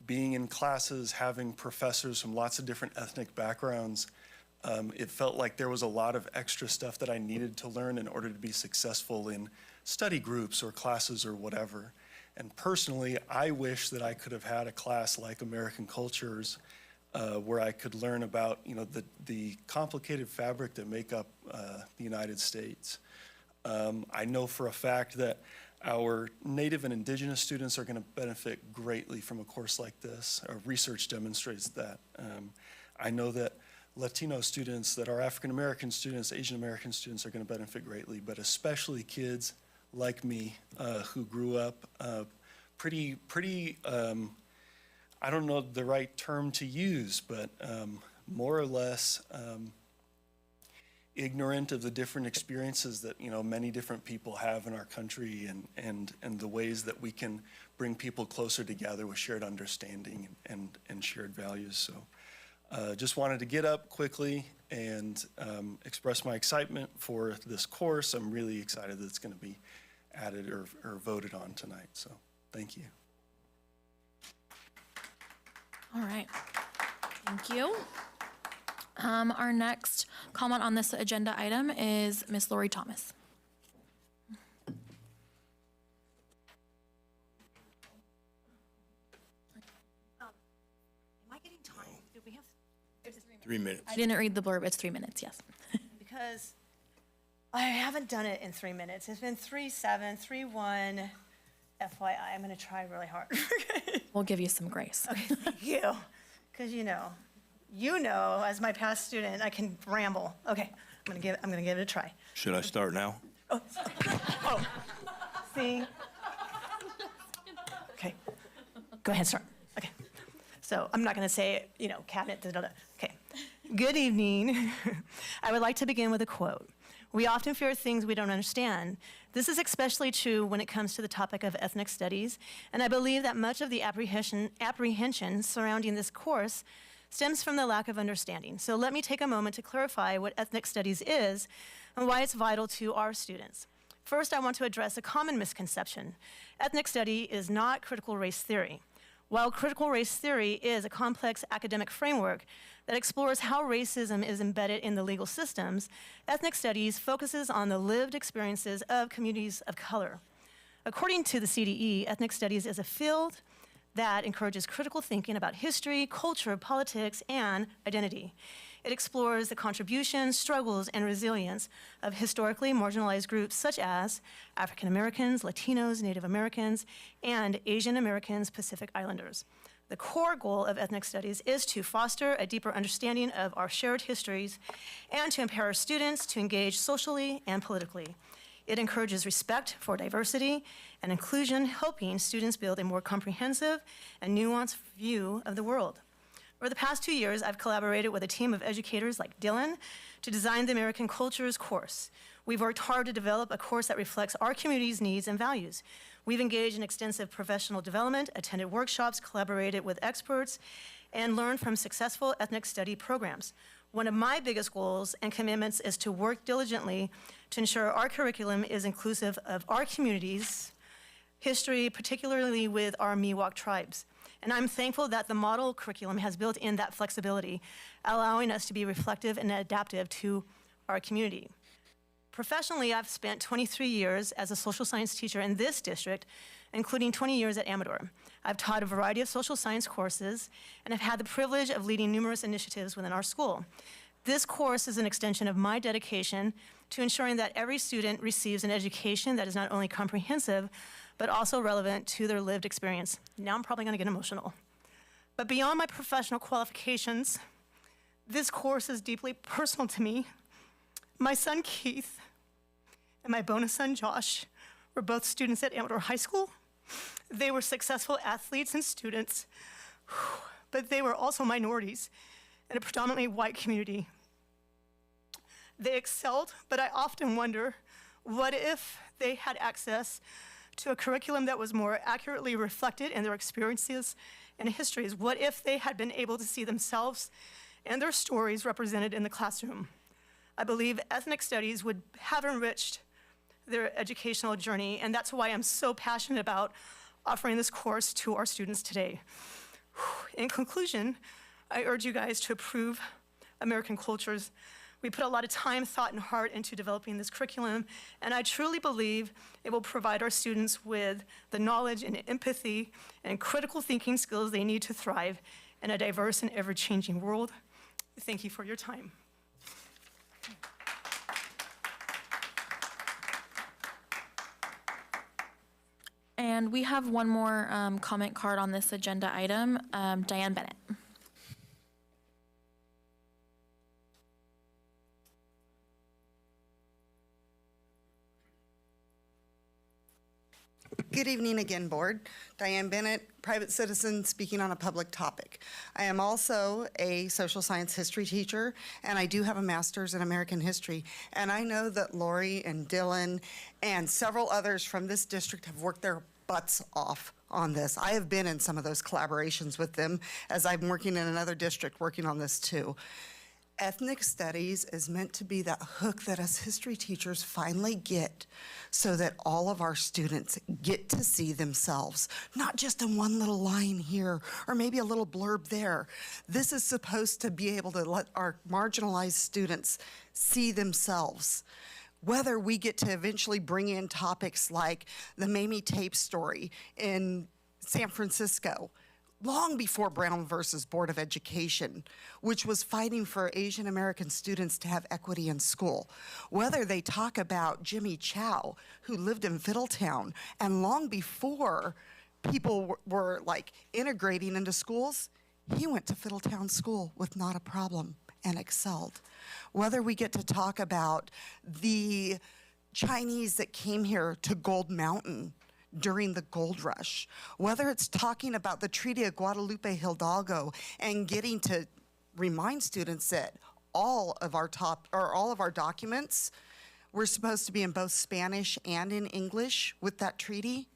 being in classes, having professors from lots of different ethnic backgrounds, it felt like there was a lot of extra stuff that I needed to learn in order to be successful in study groups or classes or whatever. And personally, I wish that I could have had a class like American Cultures where I could learn about, the complicated fabric that make up the United States. I know for a fact that our Native and Indigenous students are going to benefit greatly from a course like this. Our research demonstrates that. I know that Latino students, that our African American students, Asian American students are going to benefit greatly, but especially kids like me who grew up pretty, I don't know the right term to use, but more or less ignorant of the different experiences that many different people have in our country, and the ways that we can bring people closer together with shared understanding and shared values. So just wanted to get up quickly and express my excitement for this course. I'm really excited that it's going to be added or voted on tonight. So thank you. All right. Thank you. Our next comment on this agenda item is Ms. Lori Thomas. Am I getting time? Do we have? 3 minutes. I didn't read the blurb. It's 3 minutes, yes. Because I haven't done it in 3 minutes. It's been 3-7, 3-1. FYI, I'm going to try really hard. We'll give you some grace. Okay, thank you. Because as my past student, I can ramble. Okay, I'm going to give it a try. Should I start now? Oh, see? Okay, go ahead, start. Okay, so I'm not going to say, cabinet, Okay, good evening. I would like to begin with a quote. We often fear things we don't understand. This is especially true when it comes to the topic of ethnic studies, and I believe that much of the apprehension surrounding this course stems from the lack of understanding. So let me take a moment to clarify what ethnic studies is and why it's vital to our students. First, I want to address a common misconception. Ethnic study is not critical race theory. While critical race theory is a complex academic framework that explores how racism is embedded in the legal systems, ethnic studies focuses on the lived experiences of communities of color. According to the CDE, ethnic studies is a field that encourages critical thinking about history, culture, politics, and identity. It explores the contributions, struggles, and resilience of historically marginalized groups such as African Americans, Latinos, Native Americans, and Asian Americans, Pacific Islanders. The core goal of ethnic studies is to foster a deeper understanding of our shared histories and to empower students to engage socially and politically. It encourages respect for diversity and inclusion, helping students build a more comprehensive and nuanced view of the world. Over the past 2 years, I've collaborated with a team of educators like Dylan to design the American Cultures course. We've worked hard to develop a course that reflects our community's needs and values. We've engaged in extensive professional development, attended workshops, collaborated with experts, and learned from successful ethnic study programs. One of my biggest goals and commitments is to work diligently to ensure our curriculum is inclusive of our community's history, particularly with our Miwok tribes. And I'm thankful that the model curriculum has built in that flexibility, allowing us to be reflective and adaptive to our community. Professionally, I've spent 23 years as a social science teacher in this district, including 20 years at Amador. I've taught a variety of social science courses, and I've had the privilege of leading numerous initiatives within our school. This course is an extension of my dedication to ensuring that every student receives an education that is not only comprehensive, but also relevant to their lived experience. Now I'm probably going to get emotional. But beyond my professional qualifications, this course is deeply personal to me. My son Keith and my bonus son Josh were both students at Amador High School. They were successful athletes and students, but they were also minorities in a predominantly white community. They excelled, but I often wonder, what if they had access to a curriculum that was more accurately reflected in their experiences and histories? What if they had been able to see themselves and their stories represented in the classroom? I believe ethnic studies would have enriched their educational journey, and that's why I'm so passionate about offering this course to our students today. In conclusion, I urge you guys to approve American Cultures We put a lot of time, thought, and heart into developing this curriculum, and I truly believe it will provide our students with the knowledge and empathy and critical thinking skills they need to thrive in a diverse and ever-changing world. Thank you for your time. And we have one more comment card on this agenda item. Diane Bennett. Good evening again, Board. Diane Bennett, private citizen speaking on a public topic. I am also a social science history teacher, and I do have a master's in American history. And I know that Lori and Dylan and several others from this district have worked their butts off on this. I have been in some of those collaborations with them as I'm working in another district working on this too. Ethnic studies is meant to be that hook that us history teachers finally get so that all of our students get to see themselves, not just in one little line here or maybe a little blurb there. This is supposed to be able to let our marginalized students see themselves. Whether we get to eventually bring in topics like the Mamie Tape story in San Francisco, long before Brown versus Board of Education, which was fighting for Asian American students to have equity in school. Whether they talk about Jimmy Chow, who lived in Fiddletown, and long before people were like integrating into schools, he went to Fiddletown School with not a problem and excelled. Whether we get to talk about the Chinese that came here to Gold Mountain during the gold rush, whether it's talking about the Treaty of Guadalupe Hidalgo and getting to remind students that all of our documents were supposed to be in both Spanish and in English with that treaty.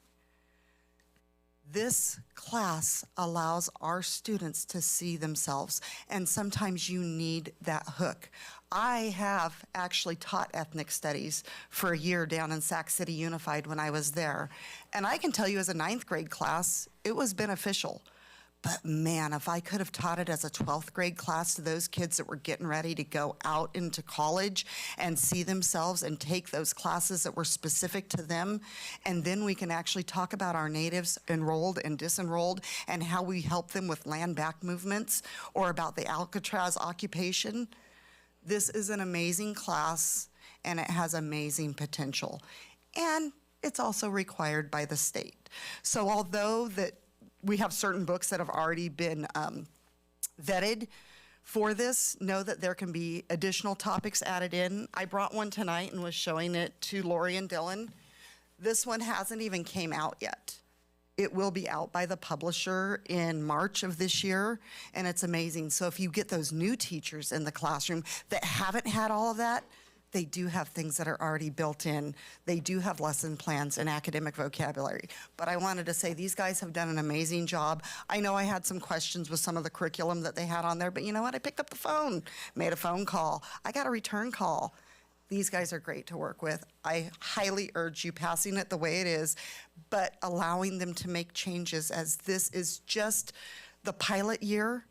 This class allows our students to see themselves, and sometimes you need that hook. I have actually taught ethnic studies for a year down in Sac City Unified when I was there, and I can tell you as a 9th grade class, it was beneficial. But man, if I could have taught it as a 12th grade class to those kids that were getting ready to go out into college and see themselves and take those classes that were specific to them, and then we can actually talk about our natives enrolled and disenrolled and how we help them with land back movements or about the Alcatraz occupation. This is an amazing class and it has amazing potential. And it's also required by the state. So although that we have certain books that have already been vetted for this, know that there can be additional topics added in. I brought one tonight and was showing it to Lori and Dylan. This one hasn't even came out yet. It will be out by the publisher in March of this year, and it's amazing. So if you get those new teachers in the classroom that haven't had all of that, they do have things that are already built in. They do have lesson plans and academic vocabulary. But I wanted to say these guys have done an amazing job. I know I had some questions with some of the curriculum that they had on there, but you know what? I picked up the phone, made a phone call. I got a return call. These guys are great to work with. I highly urge you passing it the way it is, but allowing them to make changes, as this is just the pilot year.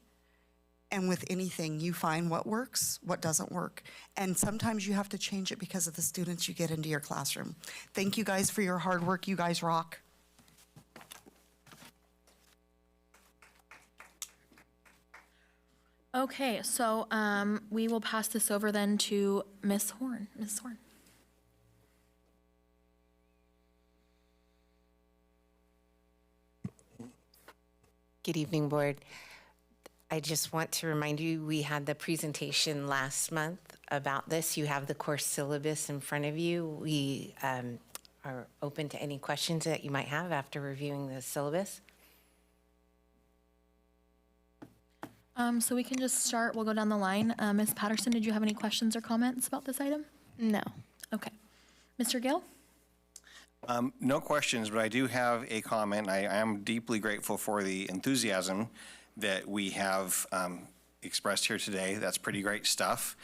And with anything, you find what works, what doesn't work. And sometimes you have to change it because of the students you get into your classroom. Thank you guys for your hard work. You guys rock. Okay, so we will pass this over then to Ms. Horn. Ms. Horn. Good evening, Board. I just want to remind you, we had the presentation last month about this. You have the course syllabus in front of you. We are open to any questions that you might have after reviewing the syllabus. So we can just start, we'll go down the line. Ms. Patterson, did you have any questions or comments about this item? No. Okay. Mr. Gill? No questions, but I do have a comment. I am deeply grateful for the enthusiasm that we have expressed here today. That's pretty great stuff.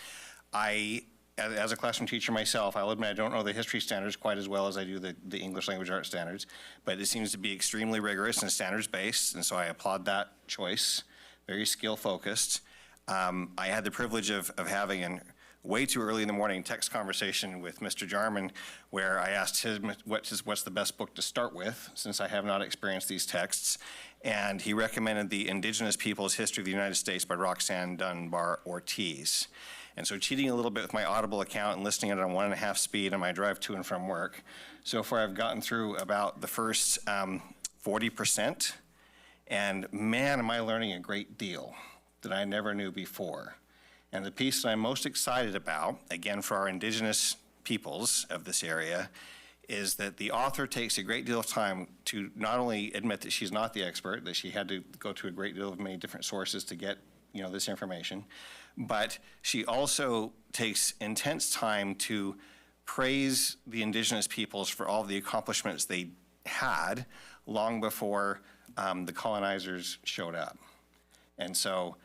As a classroom teacher myself, I'll admit I don't know the history standards quite as well as I do the English language arts standards, but it seems to be extremely rigorous and standards-based, and so I applaud that choice, very skill-focused. I had the privilege of having, and way too early in the morning text conversation with Mr. Jarman where I asked him what's the best book to start with, since I have not experienced these texts. And he recommended The Indigenous Peoples' History of the United States by Roxanne Dunbar Ortiz. And so cheating a little bit with my Audible account and listening it on 1.5 speed on my drive to and from work, so far I've gotten through about the first 40%. And man, am I learning a great deal that I never knew before. And the piece that I'm most excited about, again for our indigenous peoples of this area, is that the author takes a great deal of time to not only admit that she's not the expert, that she had to go to a great deal of many different sources to get this information, but she also takes intense time to praise the indigenous peoples for all the accomplishments they had long before the colonizers showed up. And so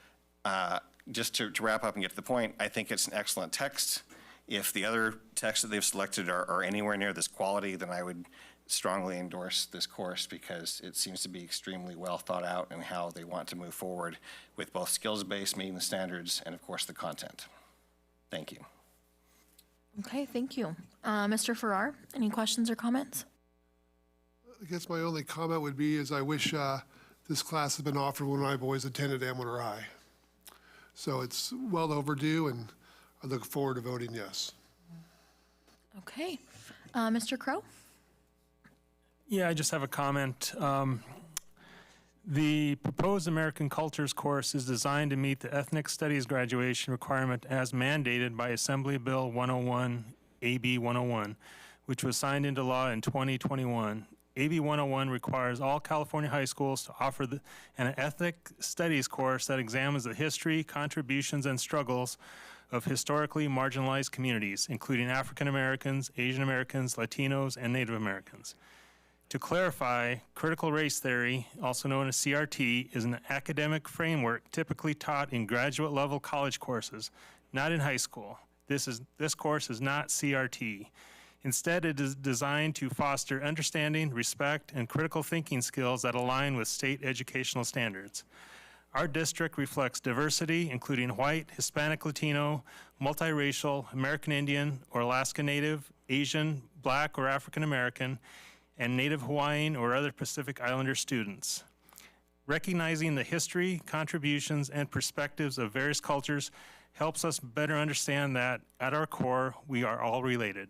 just to wrap up and get to the point, I think it's an excellent text. If the other texts that they've selected are anywhere near this quality, then I would strongly endorse this course because it seems to be extremely well thought out in how they want to move forward with both skills-based, meeting the standards, and of course the content. Thank you. Okay, thank you. Mr. Farrar, any questions or comments? I guess my only comment would be is I wish this class had been offered when my boys attended Amador High. So it's well overdue, and I look forward to voting yes. Okay. Mr. Crow? Yeah, I just have a comment. The proposed American Cultures course is designed to meet the Ethnic Studies graduation requirement as mandated by Assembly Bill 101, AB 101, which was signed into law in 2021. AB 101 requires all California high schools to offer an ethnic studies course that examines the history, contributions, and struggles of historically marginalized communities, including African Americans, Asian Americans, Latinos, and Native Americans. To clarify, critical race theory, also known as CRT, is an academic framework typically taught in graduate-level college courses, not in high school. This course is not CRT. Instead, it is designed to foster understanding, respect, and critical thinking skills that align with state educational standards. Our district reflects diversity, including white, Hispanic, Latino, multiracial, American Indian or Alaska Native, Asian, Black or African American, and Native Hawaiian or other Pacific Islander students. Recognizing the history, contributions, and perspectives of various cultures helps us better understand that, at our core, we are all related.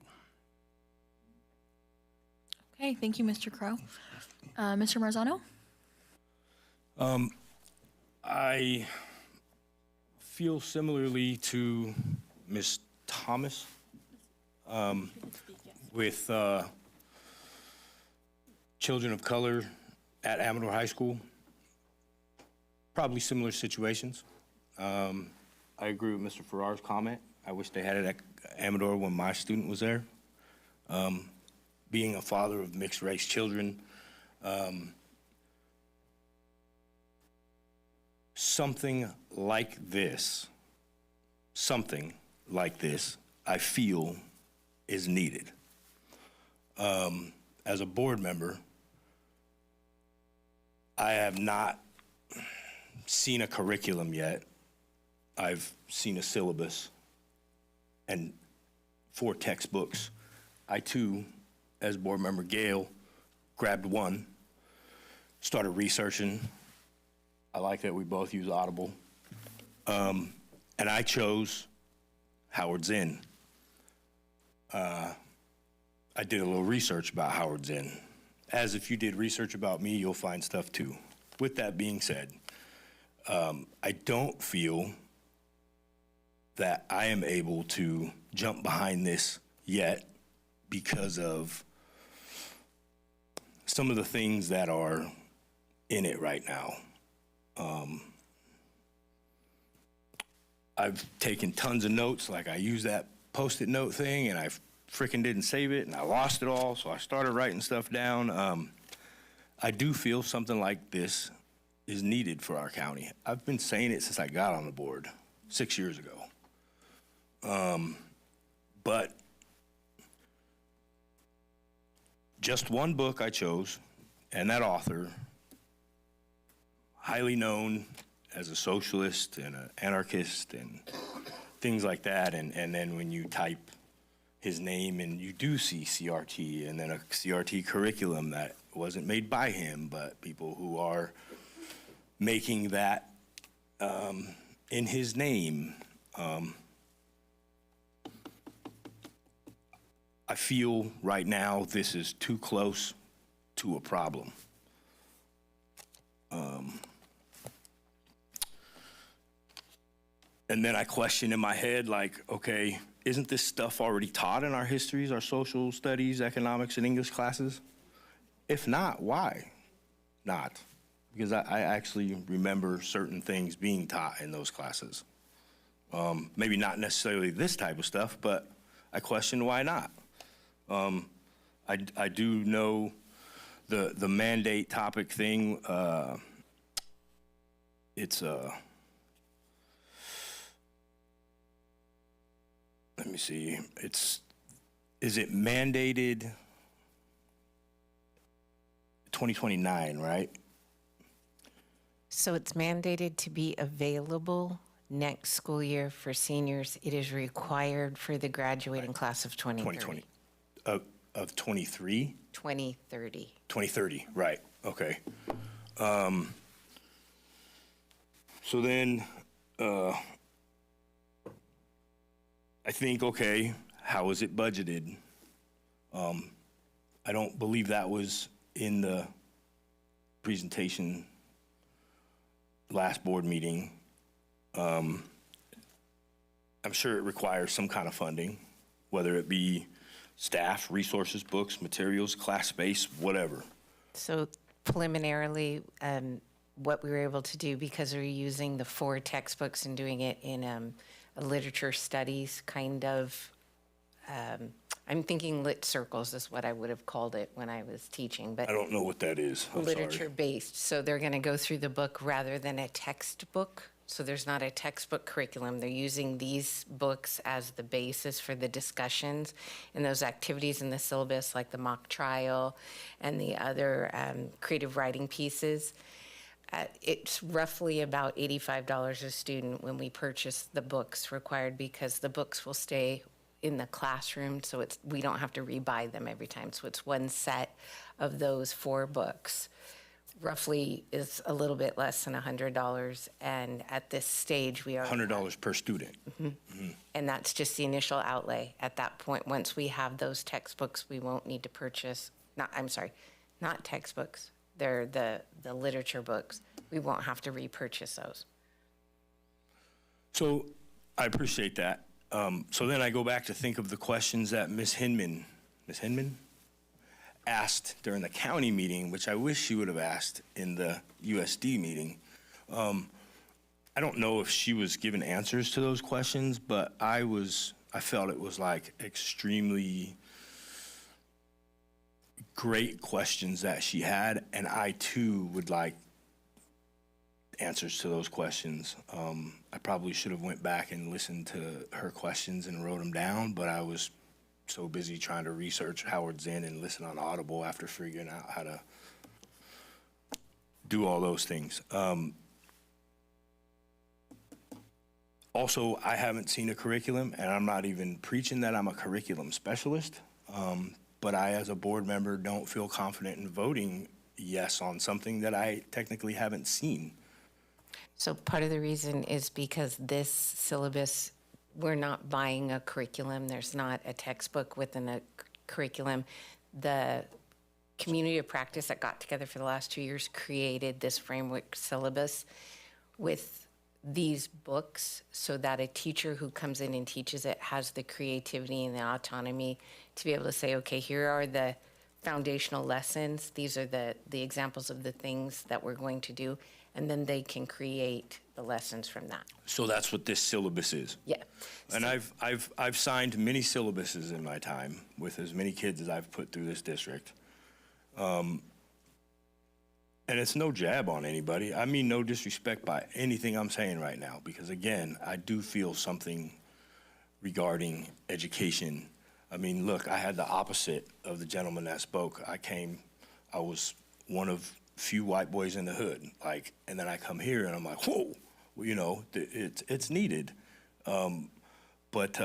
Okay, thank you, Mr. Crow. Mr. Marzano? I feel similarly to Ms. Thomas with children of color at Amador High School. Probably similar situations. I agree with Mr. Farrar's comment. I wish they had it at Amador when my student was there. Being a father of mixed race children, something like this, I feel is needed. As a board member, I have not seen a curriculum yet. I've seen a syllabus and 4 textbooks. I too, as board member Gale, grabbed one, started researching. I like that we both use Audible. And I chose Howard Zinn. I did a little research about Howard Zinn. As if you did research about me, you'll find stuff too. With that being said, I don't feel that I am able to jump behind this yet because of some of the things that are in it right now. I've taken tons of notes, like I used that Post-it note thing and I freaking didn't save it and I lost it all, so I started writing stuff down. I do feel something like this is needed for our county. I've been saying it since I got on the board 6 years ago. But just one book I chose, and that author, highly known as a socialist and an anarchist and things like that. And then when you type his name and you do see CRT, and then a CRT curriculum that wasn't made by him, but people who are making that in his name. I feel right now this is too close to a problem. And then I question in my head, like, okay, isn't this stuff already taught in our histories, our social studies, economics, and English classes? If not, why not? Because I actually remember certain things being taught in those classes. Maybe not necessarily this type of stuff, but I question why not. I do know the mandate topic thing. It's let me see. Is it mandated 2029, right? So it's mandated to be available next school year for seniors. It is required for the graduating class of 2030. 2020. Of 23? 2030. 2030, right, okay. So then, I think, okay, how is it budgeted? I don't believe that was in the presentation last board meeting. I'm sure it requires some kind of funding, whether it be staff, resources, books, materials, class space, whatever. So preliminarily, what we were able to do, because we're using the 4 textbooks and doing it in a literature studies kind of, I'm thinking lit circles is what I would have called it when I was teaching, but I don't know what that is. I'm literature sorry. based. So they're going to go through the book rather than a textbook. So there's not a textbook curriculum. They're using these books as the basis for the discussions and those activities in the syllabus, like the mock trial and the other creative writing pieces. It's roughly about $85 a student when we purchase the books required, because the books will stay in the classroom, so we don't have to rebuy them every time. So it's one set of those 4 books. Roughly is a little bit less than $100, and at this stage we are $100 per student. And that's just the initial outlay. At that point, once we have those textbooks, we won't need to purchase, not textbooks. They're the literature books. We won't have to repurchase those. So I appreciate that. So then I go back to think of the questions that Ms. Hinman asked during the county meeting, which I wish she would have asked in the USD meeting. I don't know if she was given answers to those questions, but I felt it was like extremely great questions that she had, and I too would like answers to those questions. I probably should have went back and listened to her questions and wrote them down, but I was so busy trying to research Howard Zinn and listen on Audible after figuring out how to do all those things. Also, I haven't seen a curriculum, and I'm not even preaching that I'm a curriculum specialist, but I, as a board member, don't feel confident in voting yes on something that I technically haven't seen. So part of the reason is because this syllabus, we're not buying a curriculum. There's not a textbook within a curriculum. The community of practice that got together for the last 2 years created this framework syllabus with these books so that a teacher who comes in and teaches it has the creativity and the autonomy to be able to say, okay, here are the foundational lessons. These are the examples of the things that we're going to do. And then they can create the lessons from that. So that's what this syllabus is? Yeah. And I've signed many syllabuses in my time with as many kids as I've put through this district. And it's no jab on anybody. I mean no disrespect by anything I'm saying right now, because again, I do feel something regarding education. I mean, look, I had the opposite of the gentleman that spoke. I was one of few white boys in the hood, and then I come here and I'm like, whoa, well, you know, it's needed. But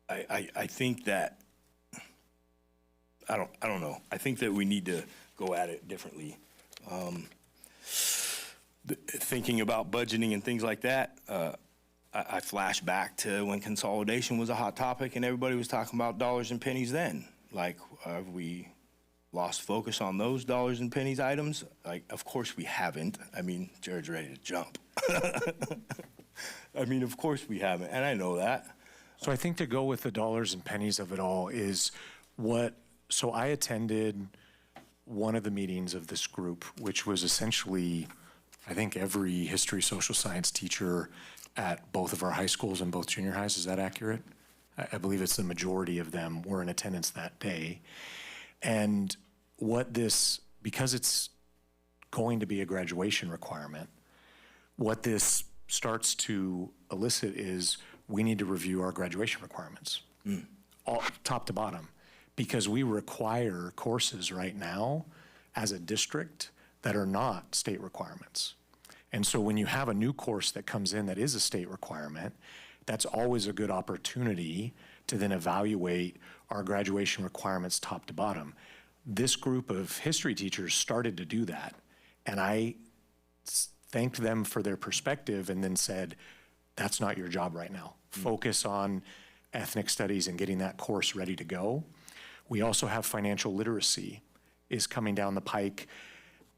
I think that, I don't know. I think that we need to go at it differently. Thinking about budgeting and things like that, I flash back to when consolidation was a hot topic and everybody was talking about dollars and pennies then. Like, have we lost focus on those dollars and pennies items? Like, of course we haven't. I mean, Jared's ready to jump. I mean, of course we haven't, and I know that. So I think to go with the dollars and pennies of it all is so I attended one of the meetings of this group, which was essentially, I think, every history, social science teacher at both of our high schools and both junior highs. Is that accurate? I believe it's the majority of them were in attendance that day. And because it's going to be a graduation requirement, what this starts to elicit is we need to review our graduation requirements, all, top to bottom, because we require courses right now as a district that are not state requirements. And so when you have a new course that comes in that is a state requirement, that's always a good opportunity to then evaluate our graduation requirements top to bottom. This group of history teachers started to do that, and I thanked them for their perspective and then said, that's not your job right now. Focus on ethnic studies and getting that course ready to go. We also have financial literacy is coming down the pike,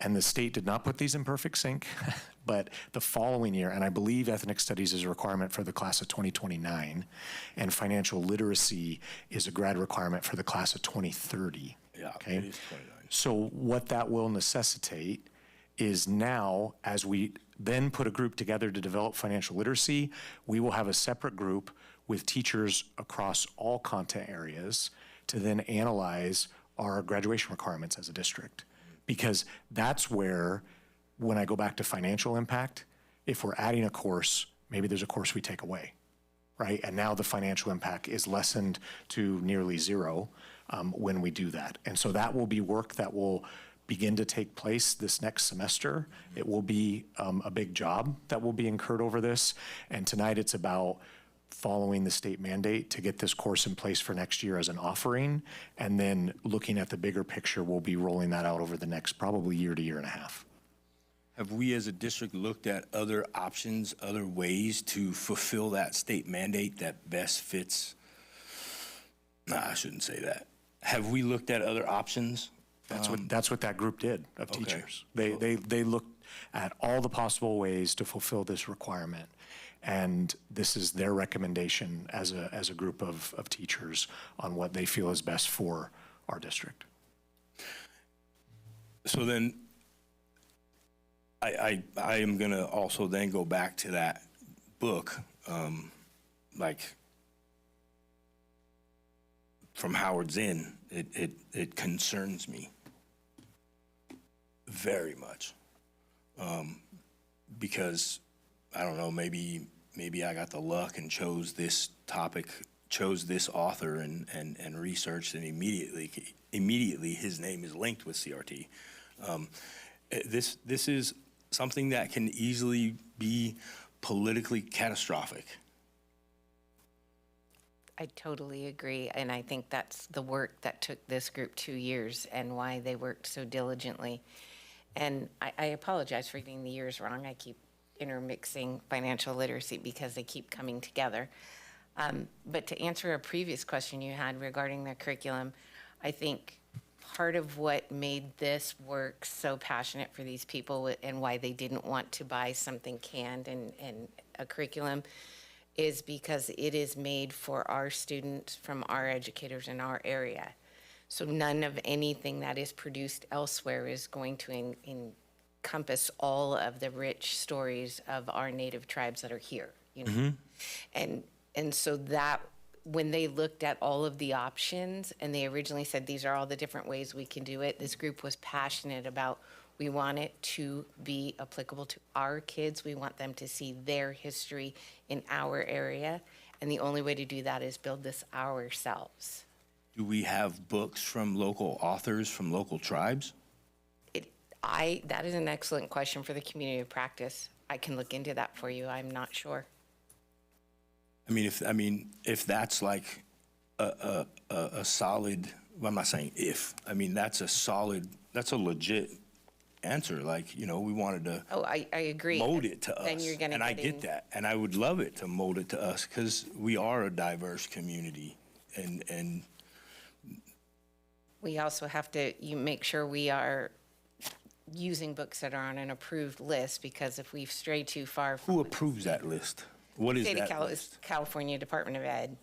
and the state did not put these in perfect sync, but the following year, and I believe ethnic studies is a requirement for the class of 2029, and financial literacy is a grad requirement for the class of 2030. Yeah, okay? it is 29. So what that will necessitate is now, as we then put a group together to develop financial literacy, we will have a separate group with teachers across all content areas to then analyze our graduation requirements as a district. Because that's where, when I go back to financial impact, if we're adding a course, maybe there's a course we take away, right? And now the financial impact is lessened to nearly zero when we do that. And so that will be work that will begin to take place this next semester. It will be a big job that will be incurred over this. And tonight it's about following the state mandate to get this course in place for next year as an offering. And then looking at the bigger picture, we'll be rolling that out over the next probably year to year and a half. Have we as a district looked at other options, other ways to fulfill that state mandate that best fits? I shouldn't say that. Have we looked at other options? That's what that group did of teachers. They looked at all the possible ways to fulfill this requirement. And this is their recommendation as a group of teachers on what they feel is best for our district. So then I am going to also then go back to that book, like from Howard Zinn. It concerns me very much because I don't know, maybe I got the luck and chose this topic, chose this author and researched, and immediately his name is linked with CRT. This is something that can easily be politically catastrophic. I totally agree, and I think that's the work that took this group 2 years and why they worked so diligently. And I apologize for getting the years wrong. I keep intermixing financial literacy because they keep coming together. But to answer a previous question you had regarding the curriculum, I think part of what made this work so passionate for these people and why they didn't want to buy something canned and a curriculum is because it is made for our students from our educators in our area. So none of anything that is produced elsewhere is going to encompass all of the rich stories of our native tribes that are here, you know? And so that, when they looked at all of the options and they originally said, these are all the different ways we can do it, this group was passionate about, we want it to be applicable to our kids. We want them to see their history in our area. And the only way to do that is build this ourselves. Do we have books from local authors from local tribes? That is an excellent question for the community of practice. I can look into that for you. I'm not sure. If that's like a solid, well, I'm not saying if, that's a legit answer. Like, we wanted to Oh, I agree. mold it to Then us. you're gonna And I get get in- that. And I would love it to mold it to us because we are a diverse community. And We also have to, make sure we are using books that are on an approved list, because if we've strayed too far from. who approves that list? What is State of that list? California Department of Ed.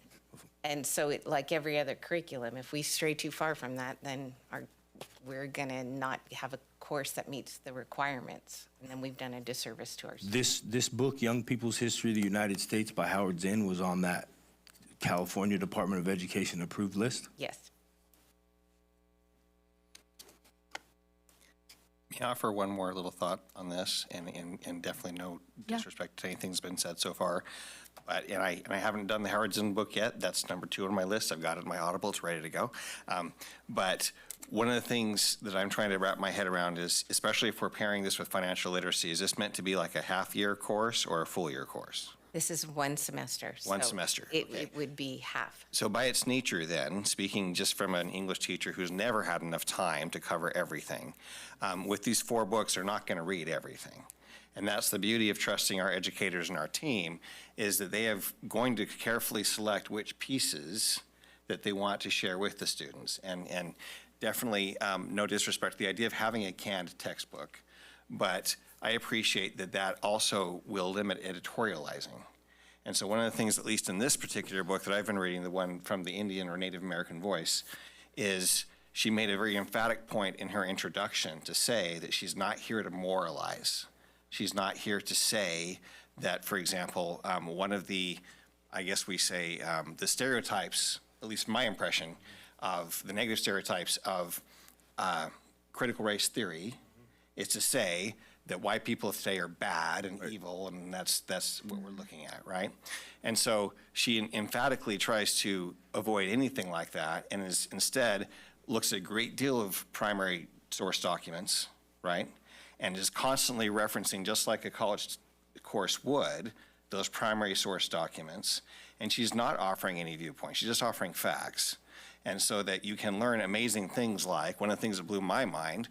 And so like every other curriculum, if we stray too far from that, then we're gonna not have a course that meets the requirements. And then we've done a disservice to our students. This book, Young People's History of the United States by Howard Zinn, was on that California Department of Education approved list? Yes. May I offer one more little thought on this, and definitely no disrespect to anything that's been said so far. But, and I haven't done the Howard Zinn book yet. That's number 2 on my list. I've got it in my Audible. It's ready to go. But one of the things that I'm trying to wrap my head around is, especially if we're pairing this with financial literacy, is this meant to be like a half-year course or a full-year course? This is one semester. One so semester, It would be half. So by its nature then, speaking just from an English teacher who's never had enough time to cover everything, with these 4 books, they're not going to read everything. And that's the beauty of trusting our educators and our team, is that they are going to carefully select which pieces that they want to share with the students. And definitely, no disrespect to the idea of having a canned textbook, but I appreciate that that also will limit editorializing. And so one of the things, at least in this particular book that I've been reading, the one from the Indian or Native American voice, is she made a very emphatic point in her introduction to say that she's not here to moralize. She's not here to say that, for example, one of the, I guess we say, the stereotypes, at least my impression of the negative stereotypes of critical race theory, is to say that white people today are bad and evil, and that's what we're looking at, right? And so she emphatically tries to avoid anything like that, and instead looks at a great deal of primary source documents, right? And is constantly referencing, just like a college course would, those primary source documents. And she's not offering any viewpoints, she's just offering facts. And so that you can learn amazing things like, one of the things that blew my mind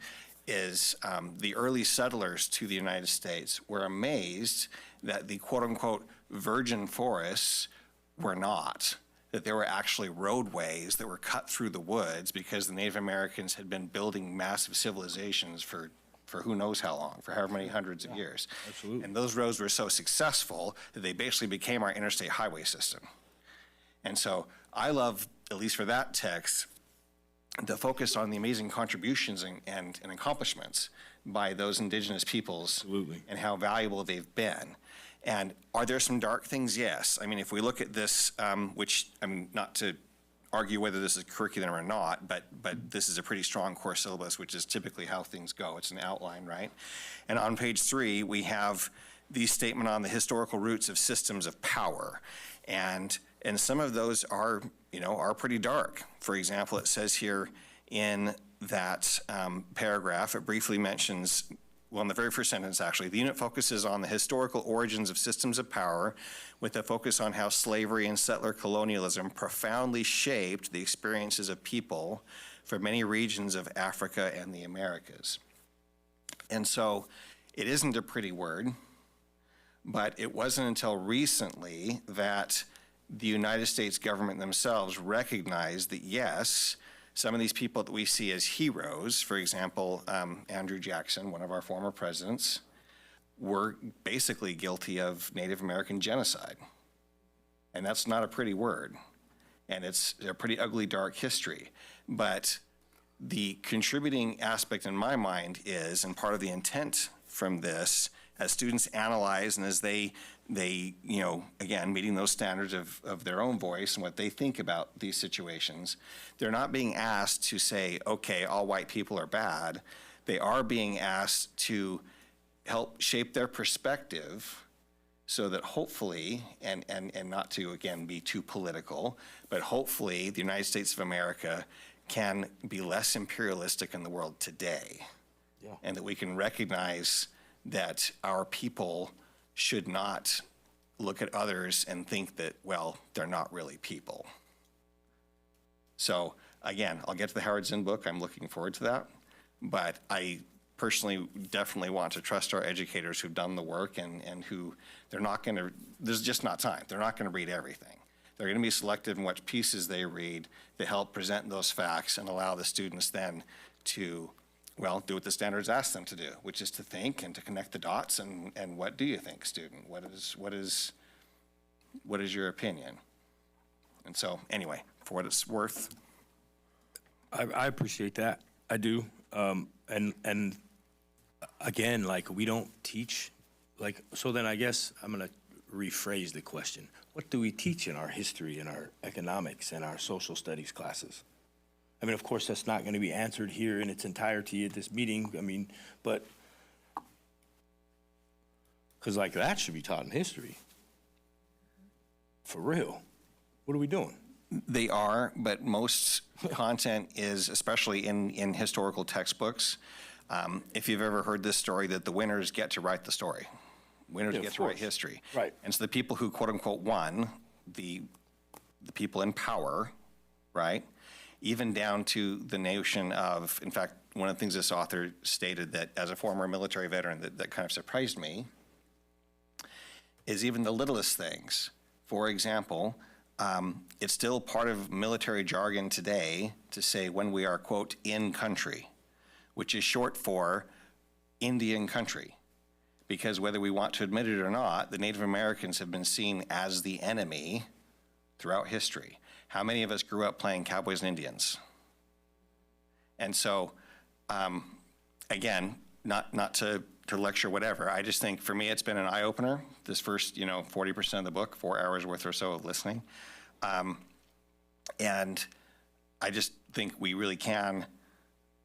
is the early settlers to the United States were amazed that the quote-unquote virgin forests were not, that there were actually roadways that were cut through the woods because the Native Americans had been building massive civilizations for who knows how long, for however many hundreds of years. Absolutely. And those roads were so successful that they basically became our interstate highway system. And so I love, at least for that text, the focus on the amazing contributions and accomplishments by those indigenous peoples. Absolutely. And how valuable they've been. And are there some dark things? Yes. I mean, if we look at this, which I'm not to argue whether this is curriculum or not, but this is a pretty strong course syllabus, which is typically how things go. It's an outline, right? And on page 3, we have the statement on the historical roots of systems of power. And some of those are pretty dark. For example, it says here in that paragraph, it briefly mentions, well, in the very first sentence, actually, the unit focuses on the historical origins of systems of power with a focus on how slavery and settler colonialism profoundly shaped the experiences of people for many regions of Africa and the Americas. And so it isn't a pretty word, but it wasn't until recently that the United States government themselves recognized that, yes, some of these people that we see as heroes, for example, Andrew Jackson, one of our former presidents, were basically guilty of Native American genocide. And that's not a pretty word. And it's a pretty ugly, dark history. But the contributing aspect in my mind is, and part of the intent from this, as students analyze and as they again, meeting those standards of their own voice and what they think about these situations, they're not being asked to say, okay, all white people are bad. They are being asked to help shape their perspective so that hopefully, and not to, again, be too political, but hopefully the United States of America can be less imperialistic in the world today. Yeah. And that we can recognize that our people should not look at others and think that, well, they're not really people. So again, I'll get to the Howard Zinn book. I'm looking forward to that. But I personally definitely want to trust our educators who've done the work and who they're not going to, there's just not time. They're not going to read everything. They're going to be selective in what pieces they read to help present those facts and allow the students then to, well, do what the standards ask them to do, which is to think and to connect the dots. And what do you think, student? What is your opinion? And so, anyway, for what it's worth. I appreciate that. I do. And again, like, we don't teach, like, so then I guess I'm going to rephrase the question. What do we teach in our history, in our economics, and our social studies classes? I mean, of course, that's not going to be answered here in its entirety at this meeting. I mean, but, because, like, that should be taught in history. For real. What are we doing? They are, but most content is, especially in historical textbooks, if you've ever heard this story, that the winners get to write the story. Winners Yeah, get of to write course. history. Right. And so the people who quote unquote won, the people in power, right? Even down to the notion of, in fact, one of the things this author stated that as a former military veteran that kind of surprised me is even the littlest things. For example, it's still part of military jargon today to say when we are, quote, in country, which is short for Indian country. Because whether we want to admit it or not, the Native Americans have been seen as the enemy throughout history. How many of us grew up playing cowboys and Indians? And so, again, not to lecture whatever, I just think for me it's been an eye-opener, this first 40% of the book, 4 hours worth or so of listening. And I just think we really can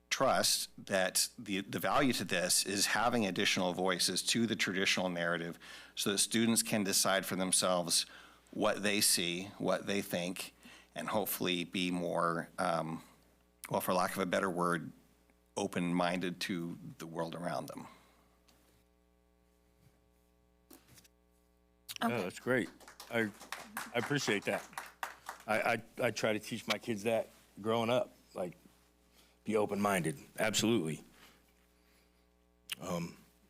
trust that the value to this is having additional voices to the traditional narrative so that students can decide for themselves what they see, what they think, and hopefully be more, well, for lack of a better word, open-minded to the world around them. Okay. Yeah, that's great. I appreciate that. I try to teach my kids that growing up, like, be open-minded, absolutely.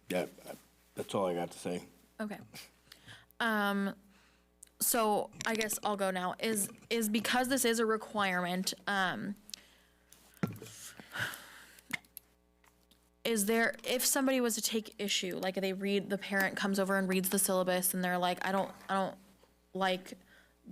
Yeah, that's all I got to say. Okay. So I guess I'll go now. Is because this is a requirement, is there, if somebody was to take issue, like the parent comes over and reads the syllabus and they're like, I don't like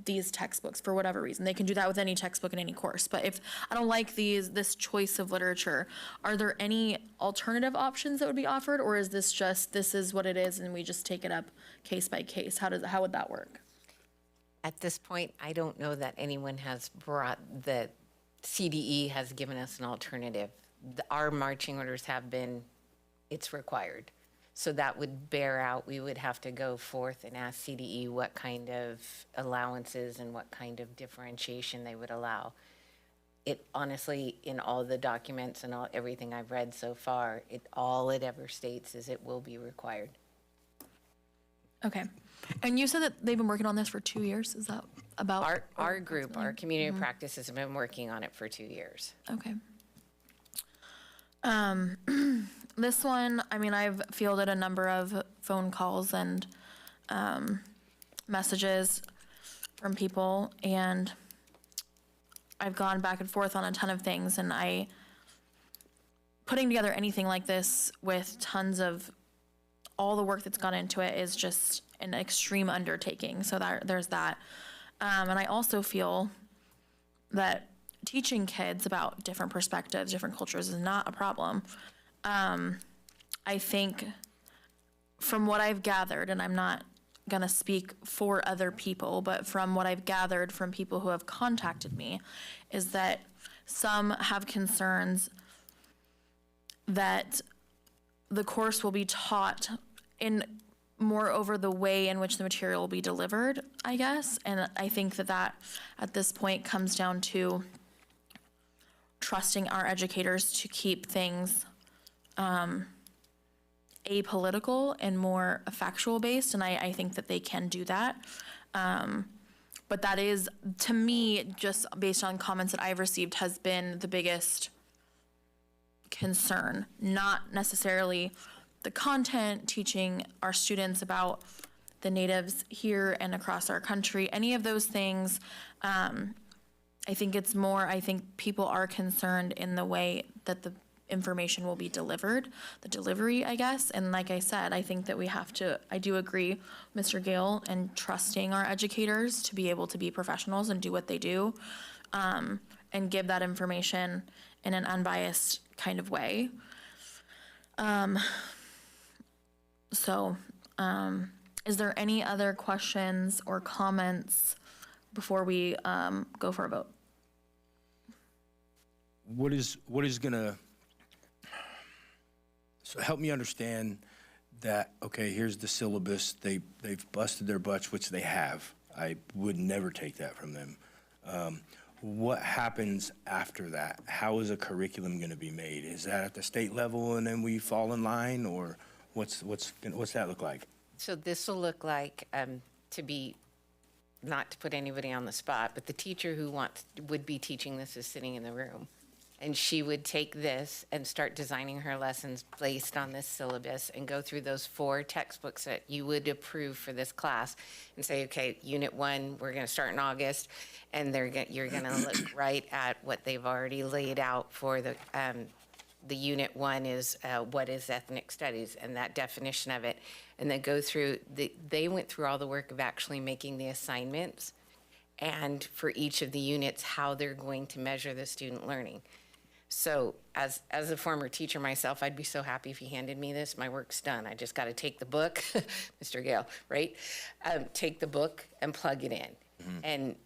these textbooks for whatever reason. They can do that with any textbook in any course. But if I don't like this choice of literature, are there any alternative options that would be offered? Or is this just, this is what it is and we just take it up case by case? How would that work? At this point, I don't know that anyone has that CDE has given us an alternative. Our marching orders have been, it's required. So that would bear out, we would have to go forth and ask CDE what kind of allowances and what kind of differentiation they would allow. It honestly, in all the documents and everything I've read so far, all it ever states is it will be required. Okay. And you said that they've been working on this for 2 years. Is that about? Our group, our community practices have been working on it for 2 years. Okay. This one, I mean, I've fielded a number of phone calls and messages from people, and I've gone back and forth on a ton of things, and putting together anything like this with tons of all the work that's gone into it is just an extreme undertaking. So there's that. And I also feel that teaching kids about different perspectives, different cultures is not a problem. I think from what I've gathered, and I'm not going to speak for other people, but from what I've gathered from people who have contacted me, is that some have concerns that the course will be taught in more over the way in which the material will be delivered, I guess. And I think that at this point comes down to trusting our educators to keep things apolitical and more factual based, and I think that they can do that. But that is, to me, just based on comments that I've received, has been the biggest concern, not necessarily the content, teaching our students about the natives here and across our country, any of those things. I think it's more, I think people are concerned in the way that the information will be delivered, the delivery, I guess. And like I said, I think that we have to, I do agree, Mr. Gale, and trusting our educators to be able to be professionals and do what they do, and give that information in an unbiased kind of way. Is there any other questions or comments before we go for a vote? What is gonna, so help me understand that, okay, here's the syllabus, they've busted their butts, which they have. I would never take that from them. What happens after that? How is a curriculum gonna be made? Is that at the state level and then we fall in line, or what's that look like? So this will look like, not to put anybody on the spot, but the teacher who would be teaching this is sitting in the room. And she would take this and start designing her lessons based on this syllabus and go through those 4 textbooks that you would approve for this class and say, okay, Unit 1, we're going to start in August, and you're going to look right at what they've already laid out for the Unit 1 is what is ethnic studies and that definition of it. And then go through, they went through all the work of actually making the assignments and for each of the units, how they're going to measure the student learning. So as a former teacher myself, I'd be so happy if you handed me this. My work's done. I just got to take the book, Mr. Gale, right? Take the book and plug it in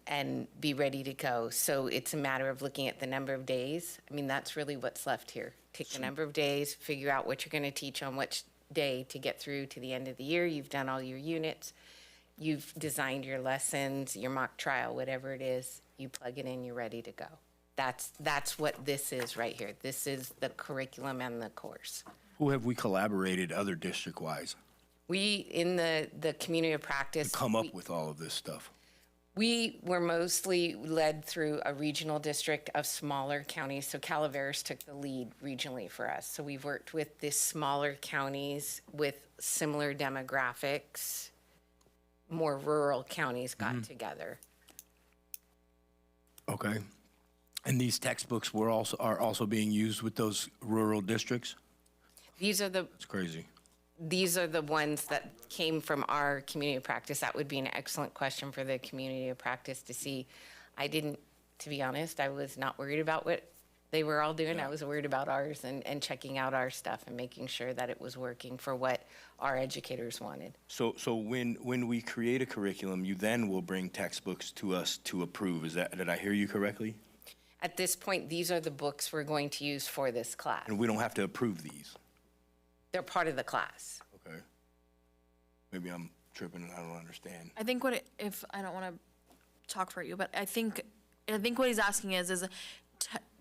and be ready to go. So it's a matter of looking at the number of days. I mean, that's really what's left here. Take the number of days, figure out what you're going to teach on which day to get through to the end of the year. You've done all your units. You've designed your lessons, your mock trial, whatever it is. You plug it in, you're ready to go. That's what this is right here. This is the curriculum and the course. Who have we collaborated other district-wise? We, in the community of practice. To come up with all of this stuff. We were mostly led through a regional district of smaller counties. So Calaveras took the lead regionally for us. So we've worked with the smaller counties with similar demographics. More rural counties got together. Okay. And these textbooks are also being used with those rural districts? It's crazy. These are the ones that came from our community of practice. That would be an excellent question for the community of practice to see. To be honest, I was not worried about what they were all doing. I was worried about ours and checking out our stuff and making sure that it was working for what our educators wanted. So when we create a curriculum, you then will bring textbooks to us to approve. Did I hear you correctly? At this point, these are the books we're going to use for this class. And we don't have to approve these? They're part of the class. Okay. Maybe I'm tripping and I don't understand. I think if I don't want to talk for you, but I think what he's asking is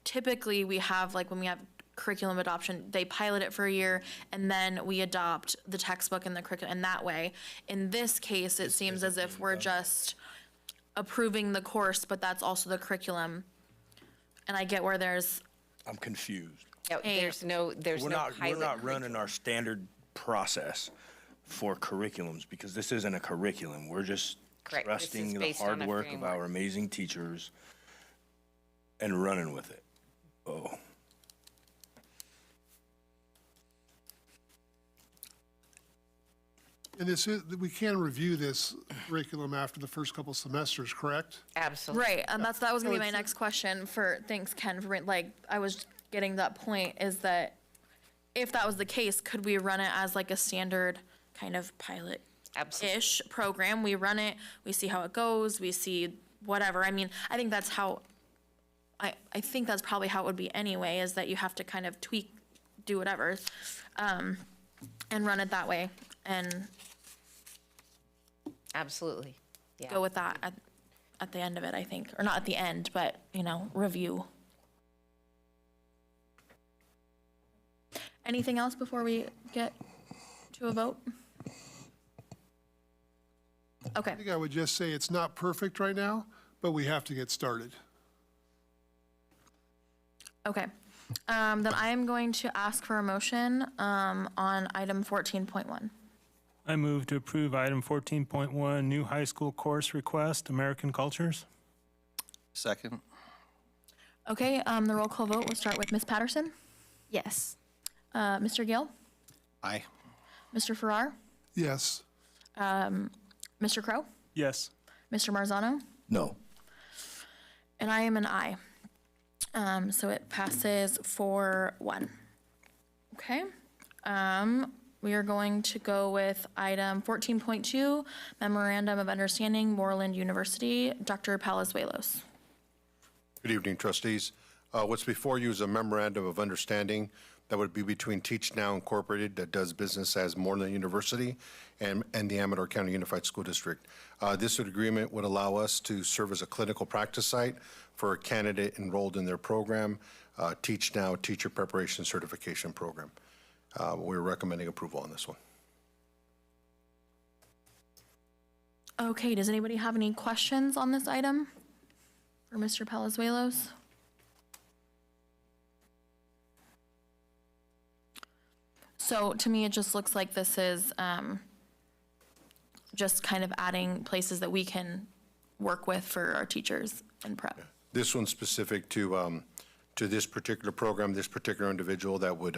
typically we have, like when we have curriculum adoption, they pilot it for a year and then we adopt the textbook and the curriculum in that way. In this case, it seems as if we're just approving the course, but that's also the curriculum. And I get where I'm confused. Yeah, there's no pilot. We're not running our standard process for curriculums because this isn't a curriculum. We're just trusting the hard work of our amazing teachers and running with it. Oh. And we can review this curriculum after the first couple semesters, correct? Absolutely. Right, and that was gonna be my next question thanks, Ken, I was getting that point, is that if that was the case, could we run it as like a standard kind of pilot-ish program? We run it, we see how it goes, we see whatever. I mean, I think that's probably how it would be anyway, is that you have to kind of tweak, do whatever, and run it that way, and absolutely, yeah. Go with that at the end of it, I think, or not at the end, but review. Anything else before we get to a vote? Okay. I think I would just say it's not perfect right now, but we have to get started. Okay. Then I am going to ask for a motion on item 14.1. I move to approve item 14.1, new high school course request, American Cultures. Second. Okay, the roll call vote will start with Ms. Patterson. Yes. Mr. Gill, Aye. Mr. Farrar, Yes. Mr. Crow, Yes. Mr. Marzano, No. and I am an aye. So it passes 4-1. Okay. We are going to go with item 14.2, Memorandum of Understanding, Moreland University. Dr. Palazuelos. Good evening, trustees. What's before you is a memorandum of understanding that would be between Teach Now Incorporated, that does business as Moreland University, and the Amador County Unified School District. This agreement would allow us to serve as a clinical practice site for a candidate enrolled in their program, Teach Now Teacher Preparation Certification Program. We're recommending approval on this one. Okay, does anybody have any questions on this item for Mr. Palazuelos? So to me, it just looks like this is just kind of adding places that we can work with for our teachers in prep. This one's specific to this particular program, this particular individual that would,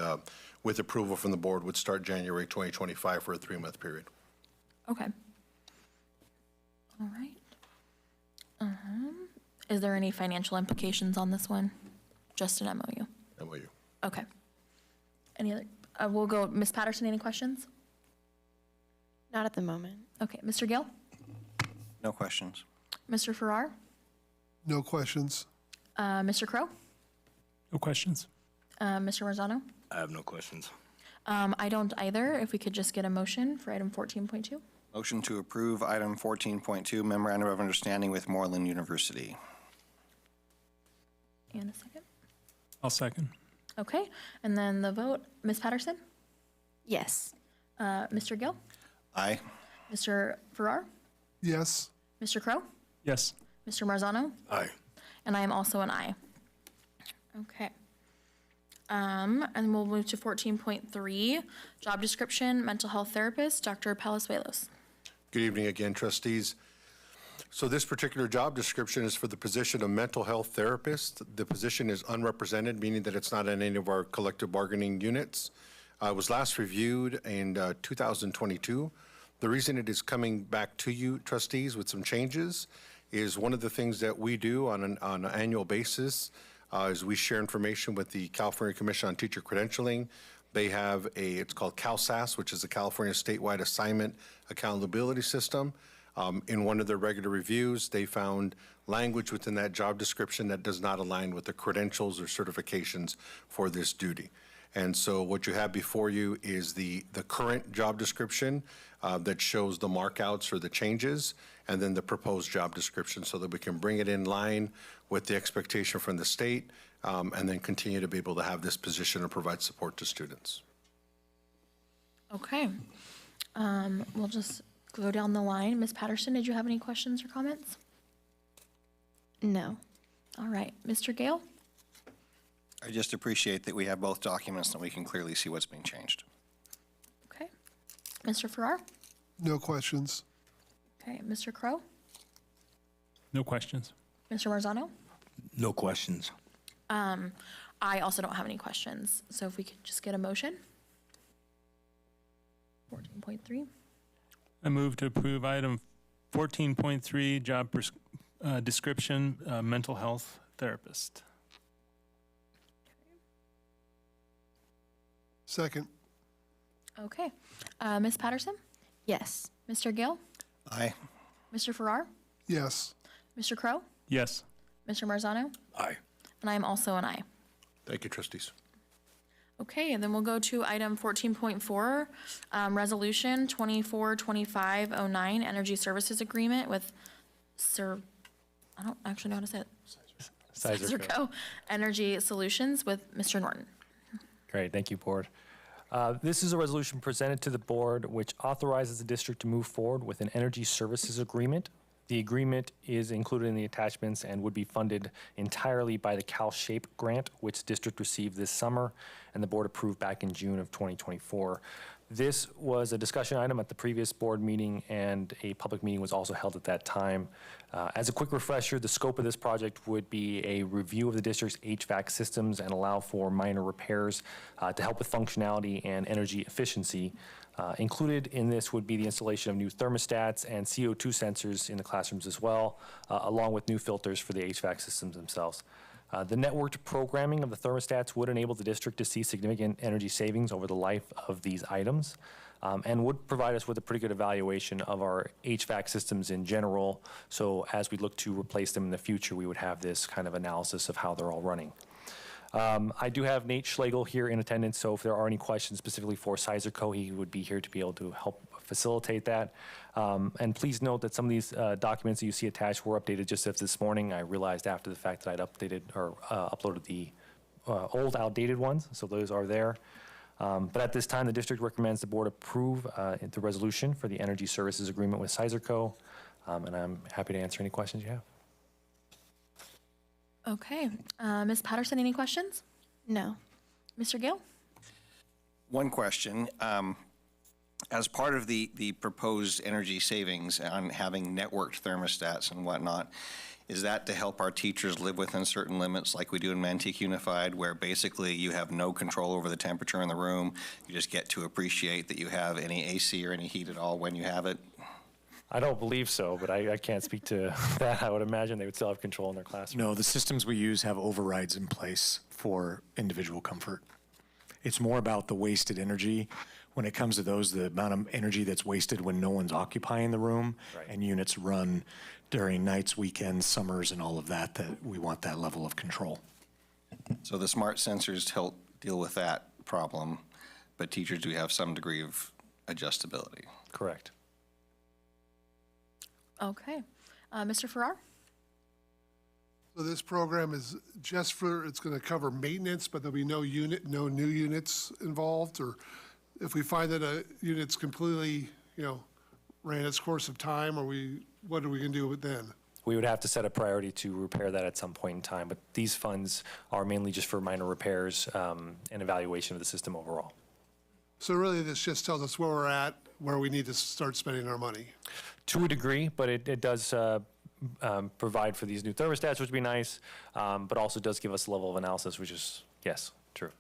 with approval from the board, would start January 2025 for a 3-month period. Okay. All right. Is there any financial implications on this one? Just an MOU? MOU. Okay. Any other, we'll go, Ms. Patterson, any questions? Not at the moment. Okay, Mr. Gill? No questions. Mr. Farrar? No questions. Mr. Crow? No questions. Mr. Marzano? I have no questions. I don't either. If we could just get a motion for item 14.2. Motion to approve item 14.2, Memorandum of Understanding with Moreland University. And a second. I'll second. Okay, and then the vote, Ms. Patterson? Yes. Mr. Gill? Aye. Mr. Farrar? Yes. Mr. Crow? Yes. Mr. Marzano? Aye. And I am also an aye. Okay. And we'll move to 14.3, job description, mental health therapist, Dr. Palazuelos. Good evening again, trustees. So this particular job description is for the position of mental health therapist. The position is unrepresented, meaning that it's not in any of our collective bargaining units. It was last reviewed in 2022. The reason it is coming back to you, trustees, with some changes is one of the things that we do on an annual basis is we share information with the California Commission on Teacher Credentialing. They have it's called CalSAS, which is the California Statewide Assignment Accountability System. In one of their regular reviews, they found language within that job description that does not align with the credentials or certifications for this duty. And so what you have before you is the current job description that shows the markouts or the changes, and then the proposed job description so that we can bring it in line with the expectation from the state, and then continue to be able to have this position and provide support to students. Okay. We'll just go down the line. Ms. Patterson, did you have any questions or comments? No. All right. Mr. Gale? I just appreciate that we have both documents and we can clearly see what's being changed. Okay. Mr. Farrar? No questions. Okay. Mr. Crow? No questions. Mr. Marzano? No questions. I also don't have any questions. So if we could just get a motion? 14.3. I move to approve item 14.3, job description, mental health therapist. Second. Okay. Ms. Patterson? Yes. Mr. Gill? Aye. Mr. Farrar? Yes. Mr. Crow? Yes. Mr. Marzano? Aye. And I am also an aye. Thank you, trustees. Okay, and then we'll go to item 14.4, resolution 242509, energy services agreement with I don't actually know how to say it. Sizerco. Energy Solutions with Mr. Norton. Great, thank you, board. This is a resolution presented to the board which authorizes the district to move forward with an energy services agreement. The agreement is included in the attachments and would be funded entirely by the CalShape grant, which the district received this summer and the board approved back in June of 2024. This was a discussion item at the previous board meeting, and a public meeting was also held at that time. As a quick refresher, the scope of this project would be a review of the district's HVAC systems and allow for minor repairs to help with functionality and energy efficiency. Included in this would be the installation of new thermostats and CO2 sensors in the classrooms as well, along with new filters for the HVAC systems themselves. The networked programming of the thermostats would enable the district to see significant energy savings over the life of these items, and would provide us with a pretty good evaluation of our HVAC systems in general. So as we look to replace them in the future, we would have this kind of analysis of how they're all running. I do have Nate Schlegel here in attendance, so if there are any questions specifically for Sizer COE, he would be here to be able to help facilitate that. And please note that some of these documents that you see attached were updated just as this morning. I realized after the fact that I'd updated or uploaded the old outdated ones, so those are there. But at this time, the district recommends the board approve the resolution for the energy services agreement with Sizer Co. And I'm happy to answer any questions you have. Okay. Ms. Patterson, any questions? No. Mr. Gale? One question. As part of the proposed energy savings on having networked thermostats and whatnot, is that to help our teachers live within certain limits like we do in Manteca Unified, where basically you have no control over the temperature in the room? You just get to appreciate that you have any AC or any heat at all when you have it? I don't believe so, but I can't speak to that. I would imagine they would still have control in their classroom. No, the systems we use have overrides in place for individual comfort. It's more about the wasted energy. When it comes to those, the amount of energy that's wasted when no one's occupying the room, Right. and units run during nights, weekends, summers, and all of that, that we want that level of control. So the smart sensors help deal with that problem, but teachers do have some degree of adjustability. Correct. Okay. Mr. Farrar? So this program is just for, it's going to cover maintenance, but there'll be no new units involved? Or if we find that a unit's completely, ran its course of time, what are we going to do with it then? We would have to set a priority to repair that at some point in time, but these funds are mainly just for minor repairs and evaluation of the system overall. So really, this just tells us where we're at, where we need to start spending our money. To a degree, but it does provide for these new thermostats, which would be nice, but also does give us a level of analysis, which is, yes, true.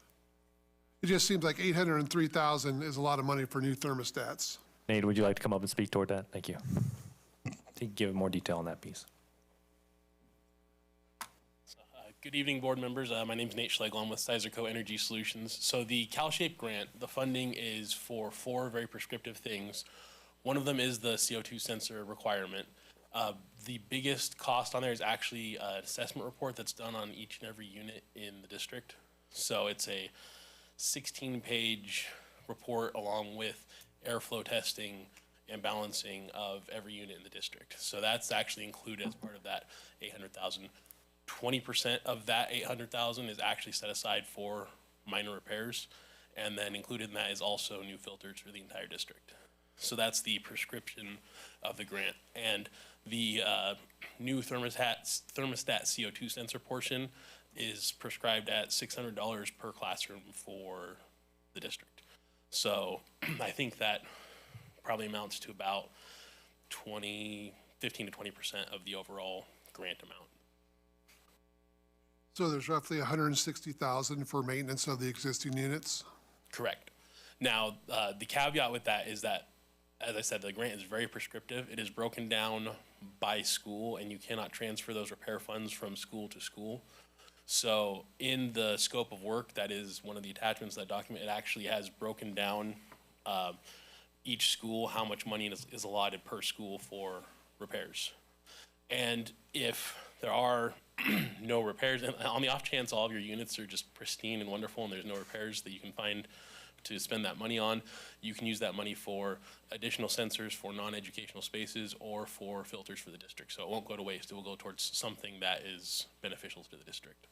It just seems like $803,000 is a lot of money for new thermostats. Nate, would you like to come up and speak toward that? Thank you. To give more detail on that piece. Good evening, board members. My name is Nate Schlegel. I'm with Sizer Co. Energy Solutions. So the CalShape grant, the funding is for 4 very prescriptive things. One of them is the CO2 sensor requirement. The biggest cost on there is actually an assessment report that's done on each and every unit in the district. So it's a 16-page report along with airflow testing and balancing of every unit in the district. So that's actually included as part of that $800,000. 20% of that $800,000 is actually set aside for minor repairs, and then included in that is also new filters for the entire district. So that's the prescription of the grant. And the new thermostat CO2 sensor portion is prescribed at $600 per classroom for the district. So I think that probably amounts to about 15 to 20% of the overall grant amount. So there's roughly $160,000 for maintenance of the existing units? Correct. Now, the caveat with that is that, as I said, the grant is very prescriptive. It is broken down by school, and you cannot transfer those repair funds from school to school. So in the scope of work, that is one of the attachments of that document, it actually has broken down each school, how much money is allotted per school for repairs. And if there are no repairs, and on the off chance all of your units are just pristine and wonderful and there's no repairs that you can find to spend that money on, you can use that money for additional sensors for non-educational spaces or for filters for the district. So it won't go to waste. It will go towards something that is beneficial to the district. 。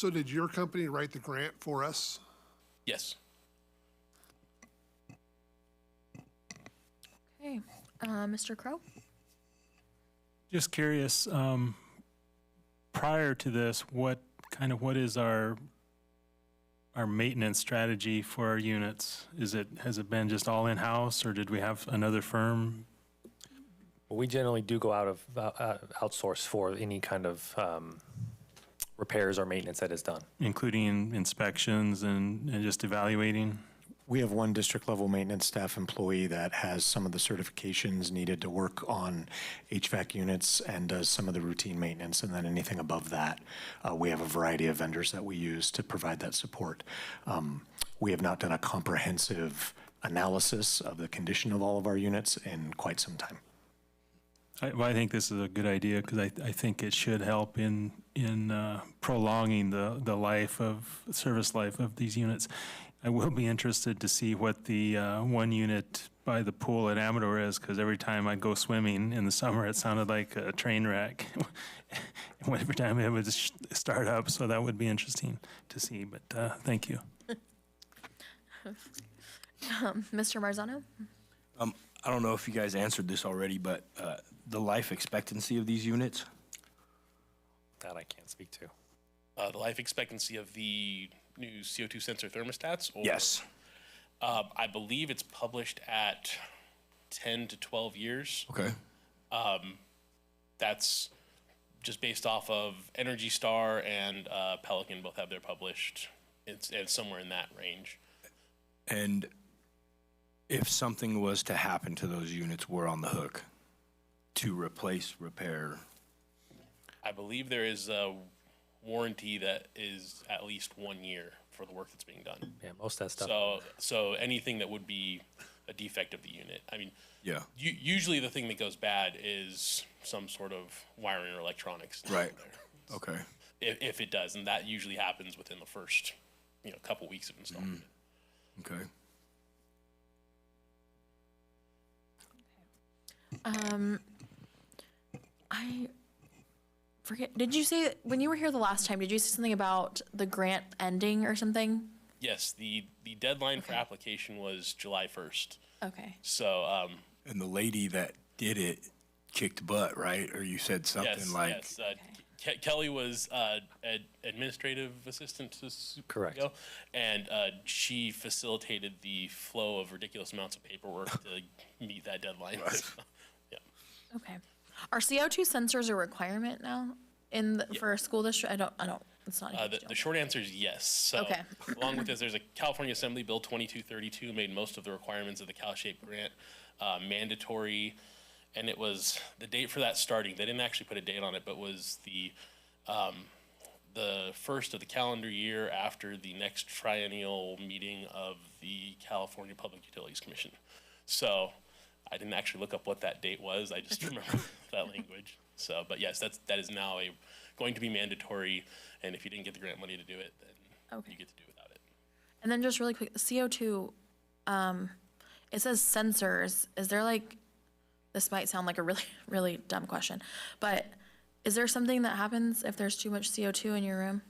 So did your company write the grant for us? Yes. Okay, Mr. Crow? Just curious, prior to this, what is our maintenance strategy for our units? Has it been just all in-house, or did we have another firm? Well, we generally do go out of outsource for any kind of repairs or maintenance that is done. Including inspections and just evaluating? We have one district-level maintenance staff employee that has some of the certifications needed to work on HVAC units and does some of the routine maintenance, and then anything above that, we have a variety of vendors that we use to provide that support. We have not done a comprehensive analysis of the condition of all of our units in quite some time. I think this is a good idea, because I think it should help in prolonging the service life of these units. I will be interested to see what the one unit by the pool at Amador is, because every time I go swimming in the summer, it sounded like a train wreck every time it would start up. So that would be interesting to see. But thank you. Mr. Marzano? I don't know if you guys answered this already, but the life expectancy of these units? That I can't speak to. The life expectancy of the new CO2 sensor thermostats? Or, Yes. I believe it's published at 10 to 12 years. Okay. That's just based off of Energy Star and Pelican both have their published. It's somewhere in that range. And if something was to happen to those units, we're on the hook to replace, repair. I believe there is a warranty that is at least 1 year for the work that's being done. Yeah, most of that stuff. So anything that would be a defect of the unit. I mean, yeah. Usually the thing that goes bad is some sort of wiring or electronics. Right. Okay. If it does, and that usually happens within the first, couple weeks of installing it. Okay. I forget, did you say, when you were here the last time, did you say something about the grant ending or something? Yes, the deadline for application was July 1st. Okay. So, and the lady that did it kicked butt, right? Or you said something yes. Kelly was administrative assistant to Correct. Supergo, and she facilitated the flow of ridiculous amounts of paperwork to meet that deadline. Yeah. Okay. Are CO2 sensors a requirement now for a school district? I don't, it's not. The short answer is yes. So, Okay. along with this, there's a California Assembly Bill 2232 made most of the requirements of the CalShape grant mandatory. And it was the date for that starting. They didn't actually put a date on it, but was the first of the calendar year after the next triennial meeting of the California Public Utilities Commission. So I didn't actually look up what that date was. I just remember that language. So, but yes, that is now going to be mandatory. And if you didn't get the grant money to do it, then you get to do without it. And then just really quick, CO2, it says sensors. Is there this might sound like a really, really dumb question, but is there something that happens if there's too much CO2 in your room?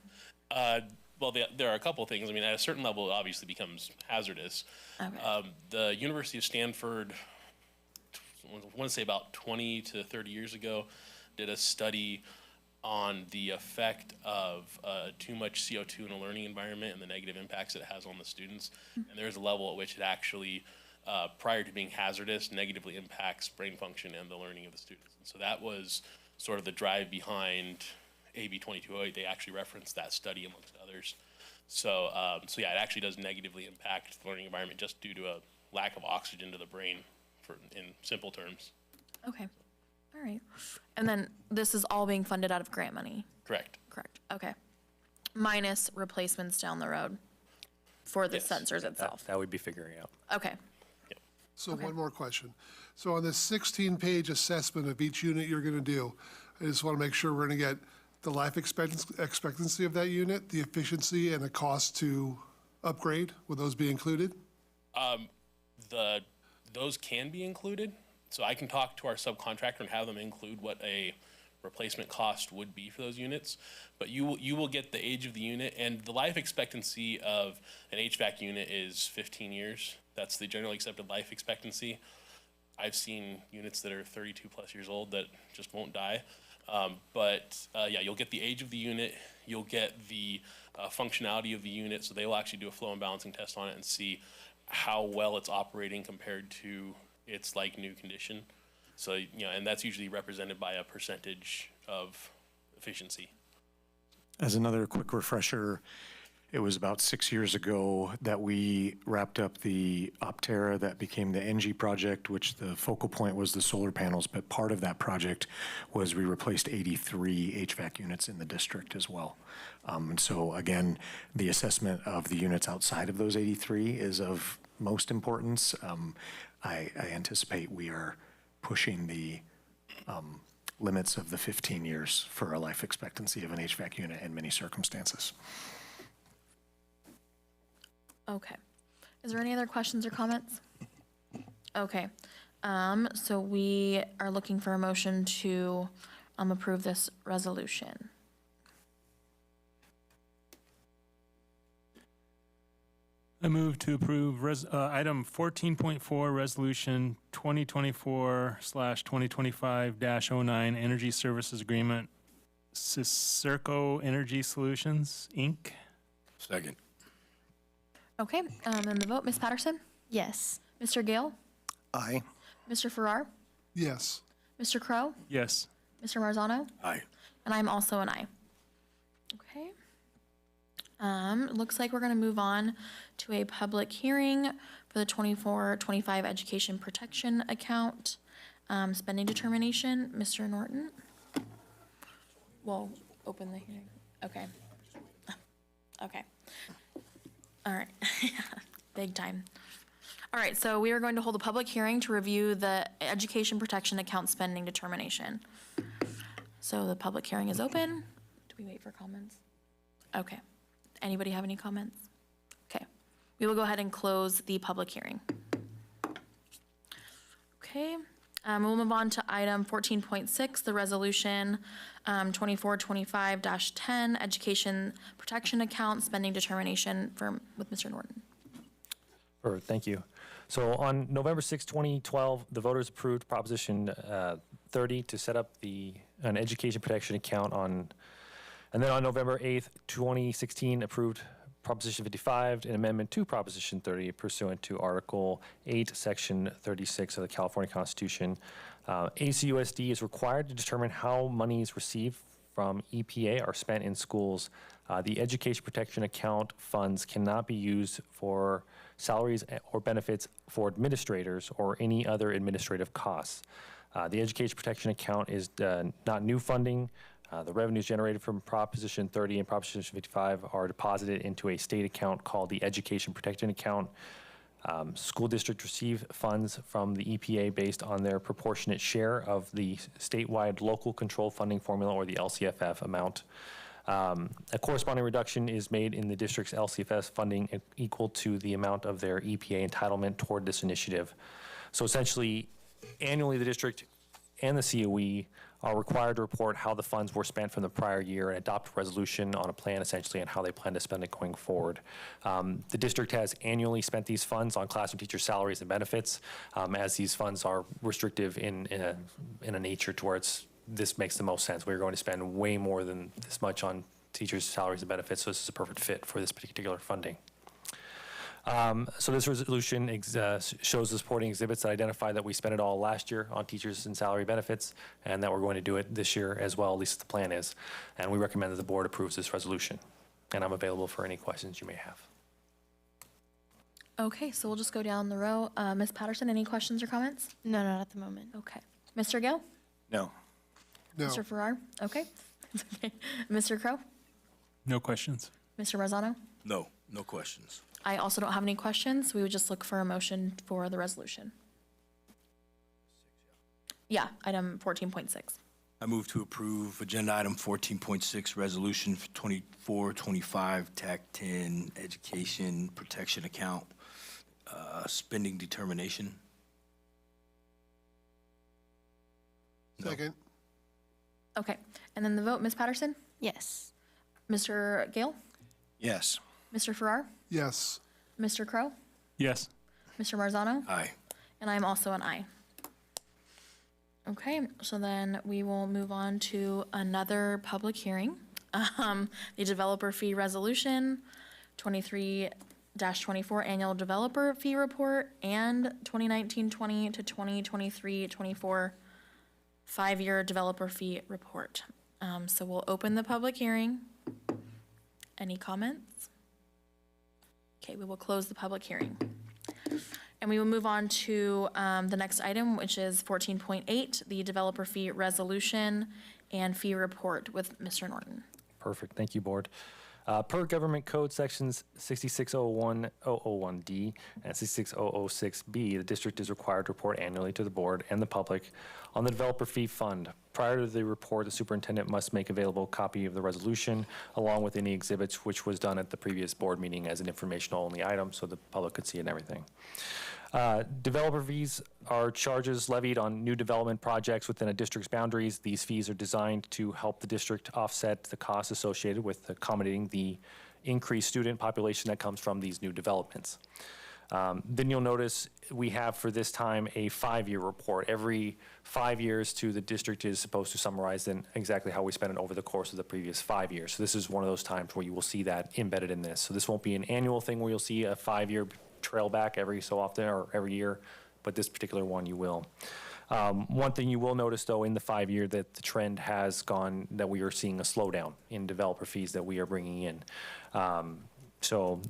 Well, there are a couple of things. I mean, at a certain level, it obviously becomes hazardous. Okay. The University of Stanford, I want to say about 20 to 30 years ago, did a study on the effect of too much CO2 in a learning environment and the negative impacts it has on the students. And there's a level at which it actually prior to being hazardous, negatively impacts brain function and the learning of the students. And so that was sort of the drive behind AB 2208. They actually referenced that study amongst others. So, yeah, it actually does negatively impact the learning environment just due to a lack of oxygen to the brain, in simple terms. Okay. All right. And then this is all being funded out of grant money? Correct. Correct. Okay. Minus replacements down the road for the sensors itself? That would be figuring out. Okay. So one more question. So on this 16-page assessment of each unit you're going to do, I just want to make sure we're going to get the life expectancy of that unit, the efficiency, and the cost to upgrade. Will those be included? Those can be included. So I can talk to our subcontractor and have them include what a replacement cost would be for those units, but you will get the age of the unit, and the life expectancy of an HVAC unit is 15 years. That's the generally accepted life expectancy. I've seen units that are 32 plus years old that just won't die. Yeah, you'll get the age of the unit, you'll get the functionality of the unit, so they will actually do a flow and balancing test on it and see how well it's operating compared to its like new condition. So, and that's usually represented by a percentage of efficiency. As another quick refresher, it was about 6 years ago that we wrapped up the Optera that became the NG project, which the focal point was the solar panels, but part of that project was we replaced 83 HVAC units in the district as well. And so again, the assessment of the units outside of those 83 is of most importance. I anticipate we are pushing the limits of the 15 years for a life expectancy of an HVAC unit in many circumstances. Okay. Is there any other questions or comments? Okay. So we are looking for a motion to approve this resolution. I move to approve item 14.4, resolution 2024/2025-09, Energy Services Agreement, Serco Energy Solutions, Inc. Second. Okay, and the vote, Ms. Patterson? Yes. Mr. Gale? Aye. Mr. Farrar? Yes. Mr. Crow? Yes. Mr. Marzano? Aye. And I'm also an aye. Okay. Looks like we're gonna move on to a public hearing for the 24-25 Education Protection Account, spending determination. Mr. Norton? We'll open the hearing. Okay. Okay. All right. Big time. All right, so we are going to hold a public hearing to review the Education Protection Account spending determination. So the public hearing is open. Do we wait for comments? Okay. Anybody have any comments? Okay. We will go ahead and close the public hearing. Okay. We'll move on to item 14.6, the resolution 2425-10, Education Protection Account spending determination with Mr. Norton. Thank you. So on November 6, 2012, the voters approved Proposition 30 to set up an education protection account and then on November 8th, 2016, approved Proposition 55, an amendment to Proposition 30 pursuant to Article 8, Section 36 of the California Constitution. ACUSD is required to determine how monies received from EPA are spent in schools. The Education Protection Account funds cannot be used for salaries or benefits for administrators or any other administrative costs. The Education Protection Account is not new funding. The revenues generated from Proposition 30 and Proposition 55 are deposited into a state account called the Education Protection Account. School districts receive funds from the EPA based on their proportionate share of the statewide local control funding formula, or the LCFF amount. A corresponding reduction is made in the district's LCFS funding equal to the amount of their EPA entitlement toward this initiative. So essentially, annually the district and the COE are required to report how the funds were spent from the prior year and adopt a resolution on a plan essentially on how they plan to spend it going forward. The district has annually spent these funds on classroom teacher salaries and benefits, as these funds are restrictive in a nature towards this makes the most sense. We're going to spend way more than this much on teachers' salaries and benefits, so this is a perfect fit for this particular funding. So this resolution shows the supporting exhibits that identify that we spent it all last year on teachers and salary benefits, and that we're going to do it this year as well, at least the plan is. And we recommend that the board approves this resolution. And I'm available for any questions you may have. Okay, so we'll just go down the row. Ms. Patterson, any questions or comments? No, not at the moment. Okay. Mr. Gill? No. No. Mr. Farrar? Okay. Okay. Mr. Crow? No questions. Mr. Marzano? No, no questions. I also don't have any questions. We would just look for a motion for the resolution. Yeah, item 14.6. I move to approve agenda item 14.6, resolution for 2425 TAC 10 education protection account spending determination. Second. Okay, and then the vote, Ms. Patterson? Yes. Mr. Gale? Yes. Mr. Farrar? Yes. Mr. Crow? Yes. Mr. Marzano? Aye. And I'm also an aye. Okay, so then we will move on to another public hearing. The developer fee resolution, 23-24 annual developer fee report, and 2019-20 to 2023-24 5-year developer fee report. So we'll open the public hearing. Any comments? Okay, we will close the public hearing. And we will move on to the next item, which is 14.8, the developer fee resolution and fee report with Mr. Norton. Perfect. Thank you, Board. Per Government Code Sections 6601001D and 66006B, the district is required to report annually to the Board and the public on the developer fee fund. Prior to the report, the superintendent must make available a copy of the resolution along with any exhibits, which was done at the previous board meeting as an informational-only item so the public could see it and everything. Developer fees are charges levied on new development projects within a district's boundaries. These fees are designed to help the district offset the costs associated with accommodating the increased student population that comes from these new developments. Then you'll notice we have for this time a 5-year report. Every 5 years the district is supposed to summarize then exactly how we spent it over the course of the previous 5 years. So this is one of those times where you will see that embedded in this. So this won't be an annual thing where you'll see a 5-year trail back every so often or every year, but this particular one you will. One thing you will notice though in the 5-year that the trend has gone, that we are seeing a slowdown in developer fees that we are bringing in. So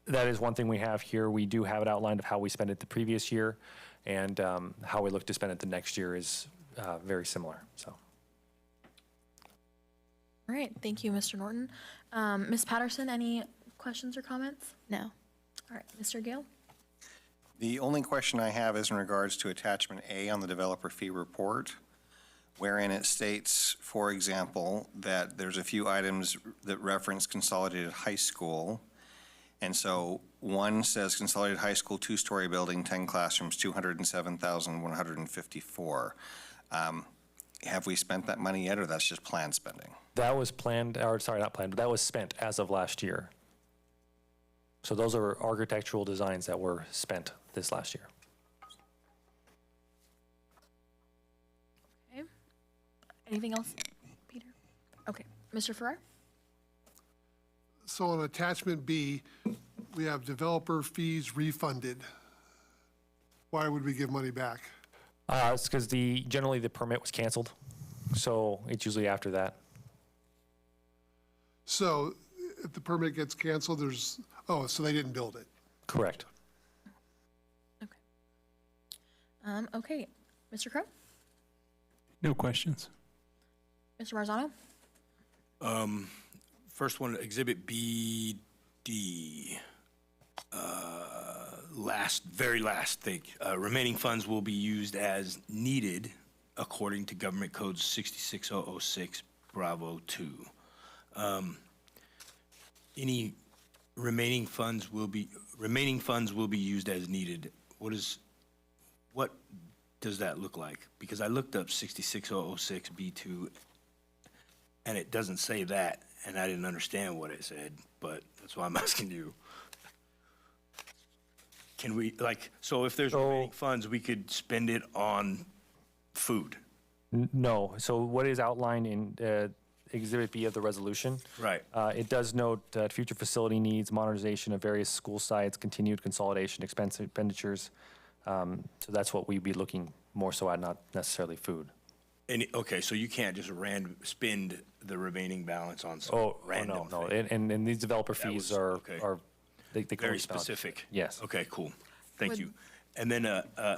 that is one thing we have here. We do have it outlined of how we spent it the previous year, and how we look to spend it the next year is very similar. So. All right, thank you, Mr. Norton. Ms. Patterson, any questions or comments? No. All right, Mr. Gale? The only question I have is in regards to attachment A on the developer fee report, wherein it states, for example, that there's a few items that reference consolidated high school. And so one says consolidated high school, 2-story building, 10 classrooms, $207,154. Have we spent that money yet, or that's just planned spending? That was planned, or sorry, not planned, but that was spent as of last year. So those are architectural designs that were spent this last year. Okay. Anything else, Peter? Okay, Mr. Farrar? So on attachment B, we have developer fees refunded. Why would we give money back? It's because generally the permit was canceled, so it's usually after that. So if the permit gets canceled, so they didn't build it. Correct. Okay, Mr. Crow? No questions. Mr. Marzano? First one, Exhibit BD. Very last thing. Remaining funds will be used as needed according to Government Code 66006 Bravo 2. Any remaining funds will be used as needed. What does that look like? Because I looked up 66006 B2 and it doesn't say that, and I didn't understand what it said, but that's why I'm asking you. Can we, so if there's remaining funds, we could spend it on food? No. So what is outlined in Exhibit B of the resolution? Right. It does note future facility needs, modernization of various school sites, continued consolidation expenditures. So that's what we'd be looking more so at, not necessarily food. Okay, so you can't just spend the remaining balance on some random no. thing. And these developer fees are they very specific. Yes. Okay, cool. Thank you. And then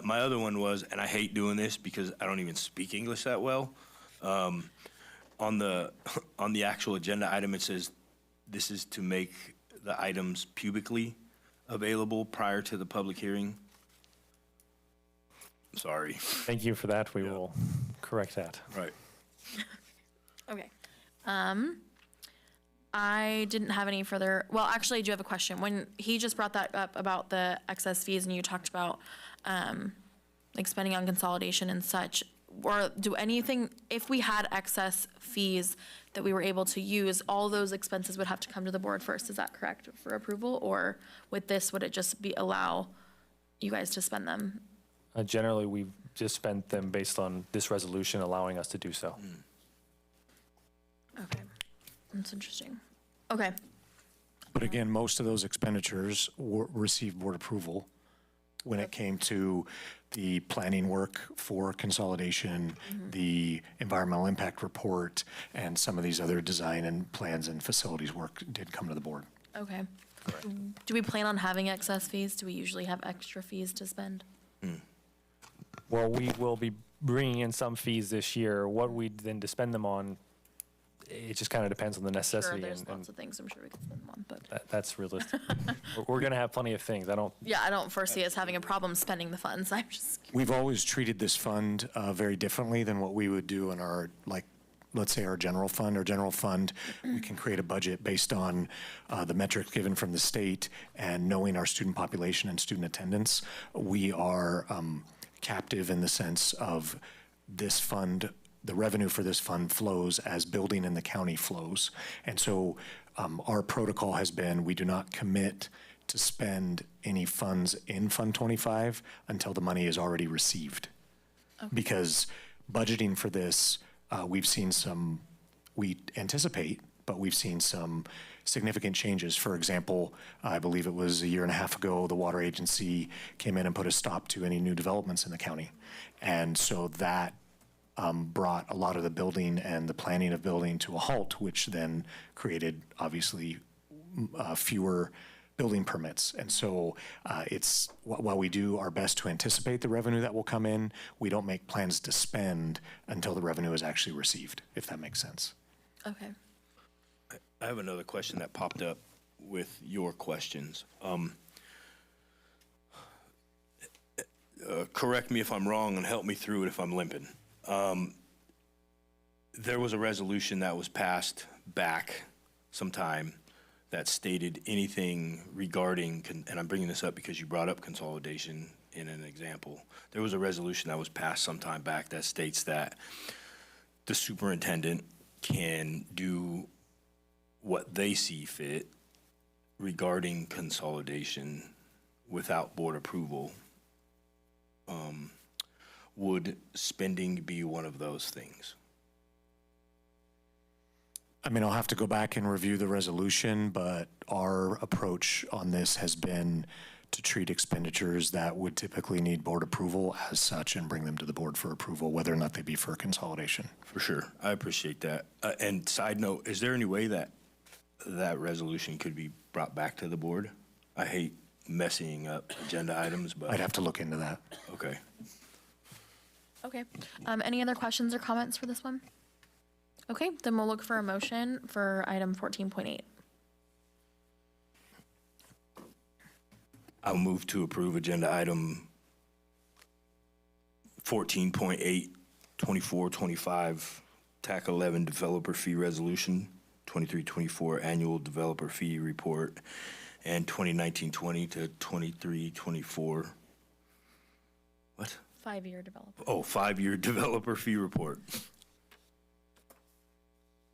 my other one was, and I hate doing this because I don't even speak English that well. On the actual agenda item, it says this is to make the items publicly available prior to the public hearing. Sorry. Thank you for that. We will correct that. Right. Okay. I didn't have any further, well, actually, I do have a question. When he just brought that up about the excess fees and you talked about like spending on consolidation and such, or do anything, if we had excess fees that we were able to use, all those expenses would have to come to the board first, is that correct, for approval? Or with this, would it just be allow you guys to spend them? Generally, we've just spent them based on this resolution allowing us to do so. Okay, that's interesting. Okay, But again, most of those expenditures received board approval when it came to the planning work for consolidation, the environmental impact report, and some of these other design and plans and facilities work did come to the board. okay. Do we plan on having excess fees? Do we usually have extra fees to spend? Well, we will be bringing in some fees this year. What we then to spend them on, it just kind of depends on the Sure, necessity. there's lots of things I'm sure we could spend them on, but. That's realistic. We're going to have plenty of things. Yeah, I don't foresee us having a problem spending the funds. I'm just, We've always treated this fund very differently than what we would do in our, like, let's say our general fund. Our general fund, we can create a budget based on the metrics given from the state and knowing our student population and student attendance. We are captive in the sense of this fund, the revenue for this fund flows as building in the county flows. And so our protocol has been, we do not commit to spend any funds in Fund 25 until the money is already received. Because budgeting for this, we've seen some, we anticipate, but we've seen some significant changes. For example, I believe it was a year and a half ago, the water agency came in and put a stop to any new developments in the county. And so that brought a lot of the building and the planning of building to a halt, which then created obviously fewer building permits. And so it's, while we do our best to anticipate the revenue that will come in, we don't make plans to spend until the revenue is actually received, if that makes sense. okay. I have another question that popped up with your questions. Correct me if I'm wrong and help me through it if I'm limping. There was a resolution that was passed back sometime that stated anything regarding, and I'm bringing this up because you brought up consolidation in an example. There was a resolution that was passed sometime back that states that the superintendent can do what they see fit regarding consolidation without board approval. Would spending be one of those things? I mean, I'll have to go back and review the resolution, but our approach on this has been to treat expenditures that would typically need board approval as such and bring them to the board for approval, whether or not they be for consolidation. For sure. I appreciate that. And side note, is there any way that that resolution could be brought back to the board? I hate messing up agenda items, but. I'd have to look into that. Okay. Okay. Any other questions or comments for this one? Okay, then we'll look for a motion for item 14.8. I'll move to approve agenda item 14.8, 24-25, TAC 11 developer fee resolution, 23-24 annual developer fee report, and 2019-20 to 23-24. What? 5-year developer. Oh, 5-year developer fee report.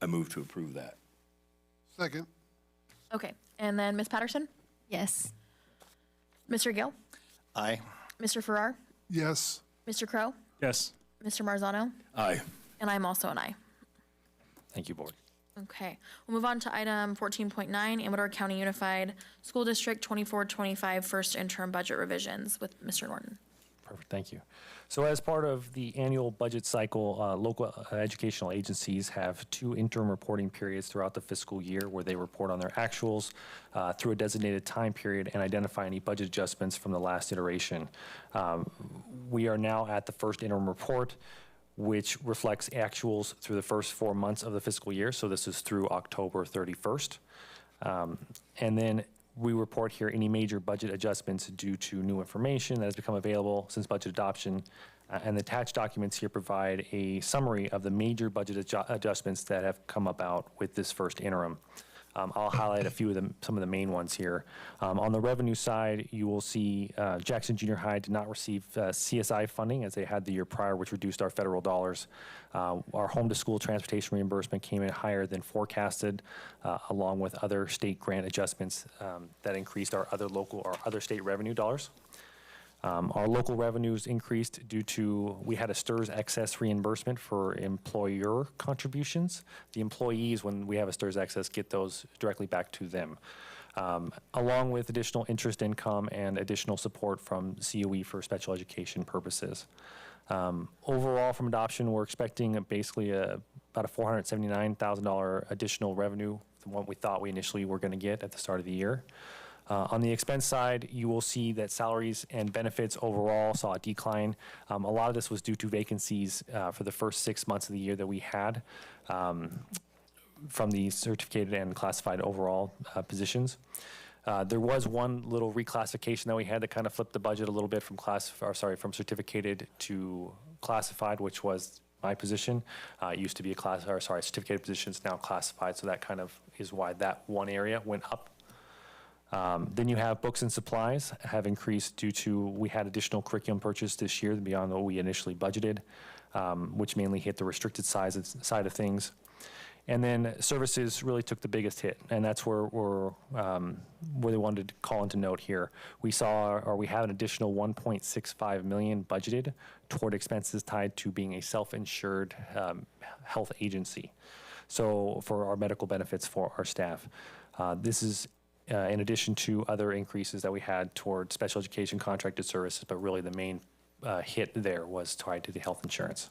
I move to approve that. Second. Okay, and then Ms. Patterson? Yes. Mr. Gill? Aye. Mr. Farrar? Yes. Mr. Crow? Yes. Mr. Marzano? Aye. And I'm also an aye. Thank you, board. Okay, we'll move on to item 14.9, Amador County Unified School District 24-25 first interim budget revisions with Mr. Norton. Perfect, thank you. So as part of the annual budget cycle, local educational agencies have 2 interim reporting periods throughout the fiscal year where they report on their actuals through a designated time period and identify any budget adjustments from the last iteration. We are now at the first interim report, which reflects actuals through the first 4 months of the fiscal year. So this is through October 31st. And then we report here any major budget adjustments due to new information that has become available since budget adoption. And the attached documents here provide a summary of the major budget adjustments that have come about with this first interim. I'll highlight a few of them, some of the main ones here. On the revenue side, you will see Jackson Junior High did not receive CSI funding as they had the year prior, which reduced our federal dollars. Our home-to-school transportation reimbursement came in higher than forecasted, along with other state grant adjustments that increased our other local or other state revenue dollars. Our local revenues increased due to, we had a STRS excess reimbursement for employer contributions. The employees, when we have a STRS excess, get those directly back to them, along with additional interest income and additional support from COE for special education purposes. Overall, from adoption, we're expecting basically about a $479,000 additional revenue from what we thought we initially were going to get at the start of the year. On the expense side, you will see that salaries and benefits overall saw a decline. A lot of this was due to vacancies for the first 6 months of the year that we had from the certificated and classified overall positions. There was one little reclassification that we had that kind of flipped the budget a little bit from from certificated to classified, which was my position. It used to be a certificated position, it's now classified, so that kind of is why that one area went up. Then you have books and supplies have increased due to, we had additional curriculum purchase this year beyond what we initially budgeted, which mainly hit the restricted side of things. And then services really took the biggest hit, and that's where we're really wanted to call into note here. We have an additional $1.65 million budgeted toward expenses tied to being a self-insured health agency. So for our medical benefits for our staff. This is in addition to other increases that we had toward special education contracted services, but really the main hit there was tied to the health insurance.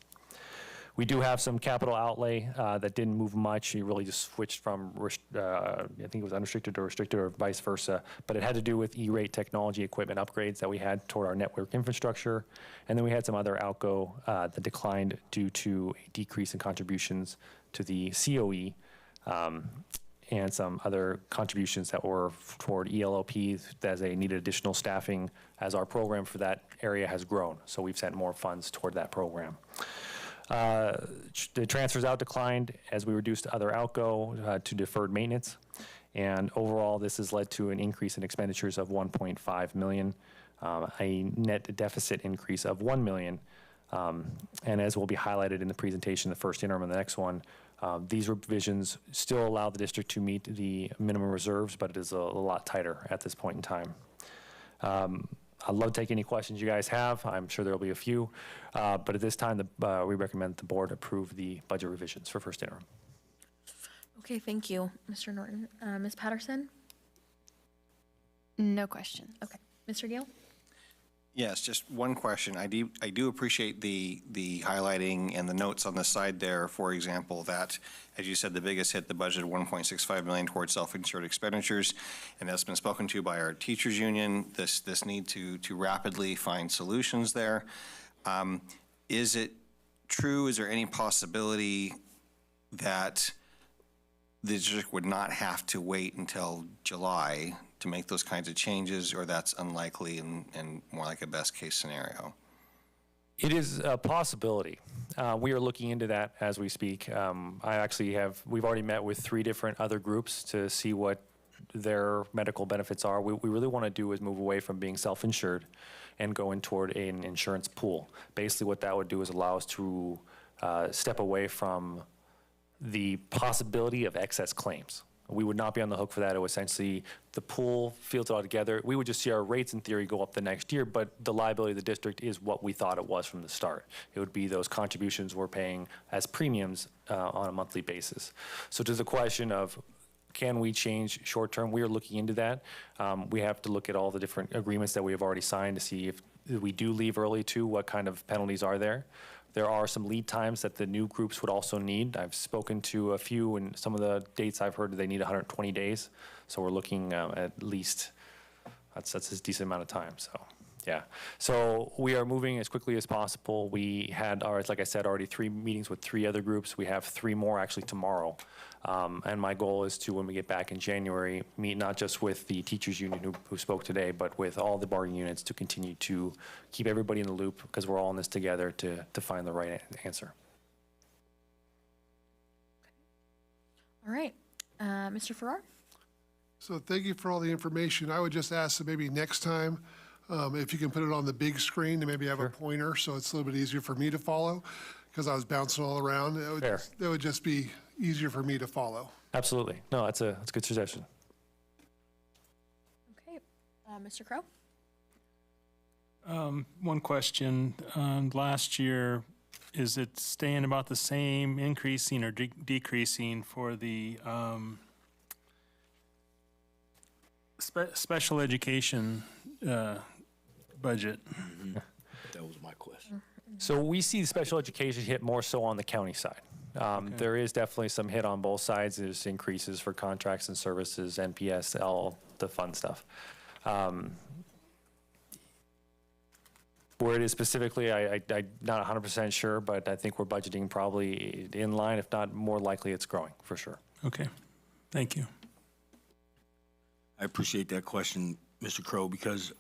We do have some capital outlay that didn't move much. It really just switched from, I think it was unrestricted to restricted or vice versa, but it had to do with E-rate technology equipment upgrades that we had toward our network infrastructure. And then we had some other outgo that declined due to a decrease in contributions to the COE, and some other contributions that were toward ELOP as they needed additional staffing as our program for that area has grown. So we've sent more funds toward that program. The transfers out declined as we reduced other outgo to deferred maintenance. And overall, this has led to an increase in expenditures of $1.5 million, a net deficit increase of $1 million. And as will be highlighted in the presentation, the first interim and the next one, these revisions still allow the district to meet the minimum reserves, but it is a lot tighter at this point in time. I'd love to take any questions you guys have. I'm sure there will be a few, but at this time, we recommend the board approve the budget revisions for first interim. Okay, thank you, Mr. Norton. Ms. Patterson? No questions. Okay. Mr. Gill? Yes, just one question. I do appreciate the highlighting and the notes on the side there, for example, that, as you said, the biggest hit the budget of $1.65 million towards self-insured expenditures, and that's been spoken to by our teachers union, this need to rapidly find solutions there. Is it true, is there any possibility that the district would not have to wait until July to make those kinds of changes, or that's unlikely and more like a best case scenario? It is a possibility. We are looking into that as we speak. We've already met with 3 different other groups to see what their medical benefits are. What we really want to do is move away from being self-insured and go in toward an insurance pool. Basically what that would do is allow us to step away from the possibility of excess claims. We would not be on the hook for that. It was essentially the pool fields it all together. We would just see our rates in theory go up the next year, but the liability of the district is what we thought it was from the start. It would be those contributions we're paying as premiums on a monthly basis. So to the question of can we change short term, we are looking into that. We have to look at all the different agreements that we have already signed to see if we do leave early too, what kind of penalties are there. There are some lead times that the new groups would also need. I've spoken to a few, and some of the dates I've heard they need 120 days. So we're looking at least, that's a decent amount of time. So yeah, so we are moving as quickly as possible. We had, like I said, already 3 meetings with 3 other groups. We have 3 more actually tomorrow. And my goal is to, when we get back in January, meet not just with the teachers union who spoke today, but with all the bargaining units to continue to keep everybody in the loop, because we're all in this together to find the right answer. All right. Mr. Farrar? So thank you for all the information. I would just ask that maybe next time, if you can put it on the big screen and maybe have a pointer so it's a little bit easier for me to follow, because I was bouncing all around. That would just be easier for me to follow. Absolutely. No, that's a good suggestion. Okay. Mr. Crow? One question. Last year, is it staying about the same, increasing or decreasing for the special education budget? That was my question. So we see special education hit more so on the county side. There is definitely some hit on both sides. There's increases for contracts and services, NPS, all the fun stuff. Where it is specifically, I'm not 100% sure, but I think we're budgeting probably in line, if not more likely it's growing, for sure. Okay, thank you. I appreciate that question, Mr. Crow, because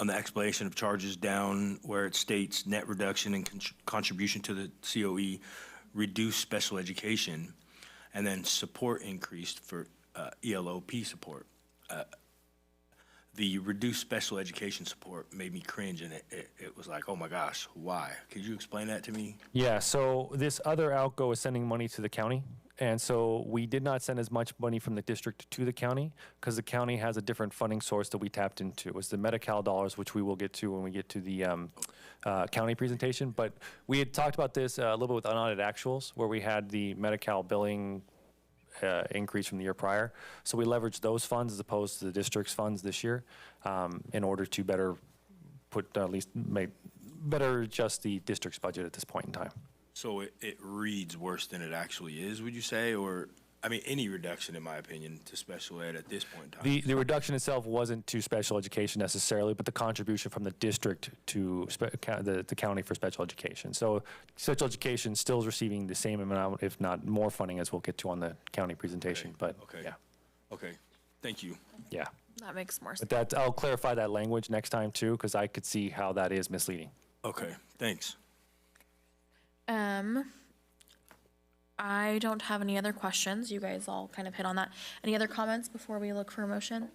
on the explanation of charges down where it states net reduction and contribution to the COE, reduced special education, and then support increased for ELOP support. The reduced special education support made me cringe, and it was like, oh my gosh, why? Could you explain that to me? Yeah, so this other outgo is sending money to the county. And so we did not send as much money from the district to the county because the county has a different funding source that we tapped into. It was the Medi-Cal dollars, which we will get to when we get to the county presentation. But we had talked about this a little bit with unaudited actuals, where we had the Medi-Cal billing increase from the year prior. So we leveraged those funds as opposed to the district's funds this year in order to better better adjust the district's budget at this point in time. So it reads worse than it actually is, would you say? Or, I mean, any reduction, in my opinion, to special ed at this point in time? The reduction itself wasn't to special education necessarily, but the contribution from the district to the county for special education. So special education still is receiving the same amount, if not more funding, as we'll get to on the county presentation. But yeah. Okay, thank you. Yeah. That makes more sense. But I'll clarify that language next time too, because I could see how that is misleading. Okay, thanks. I don't have any other questions. You guys all kind of hit on that. Any other comments before we look for a motion?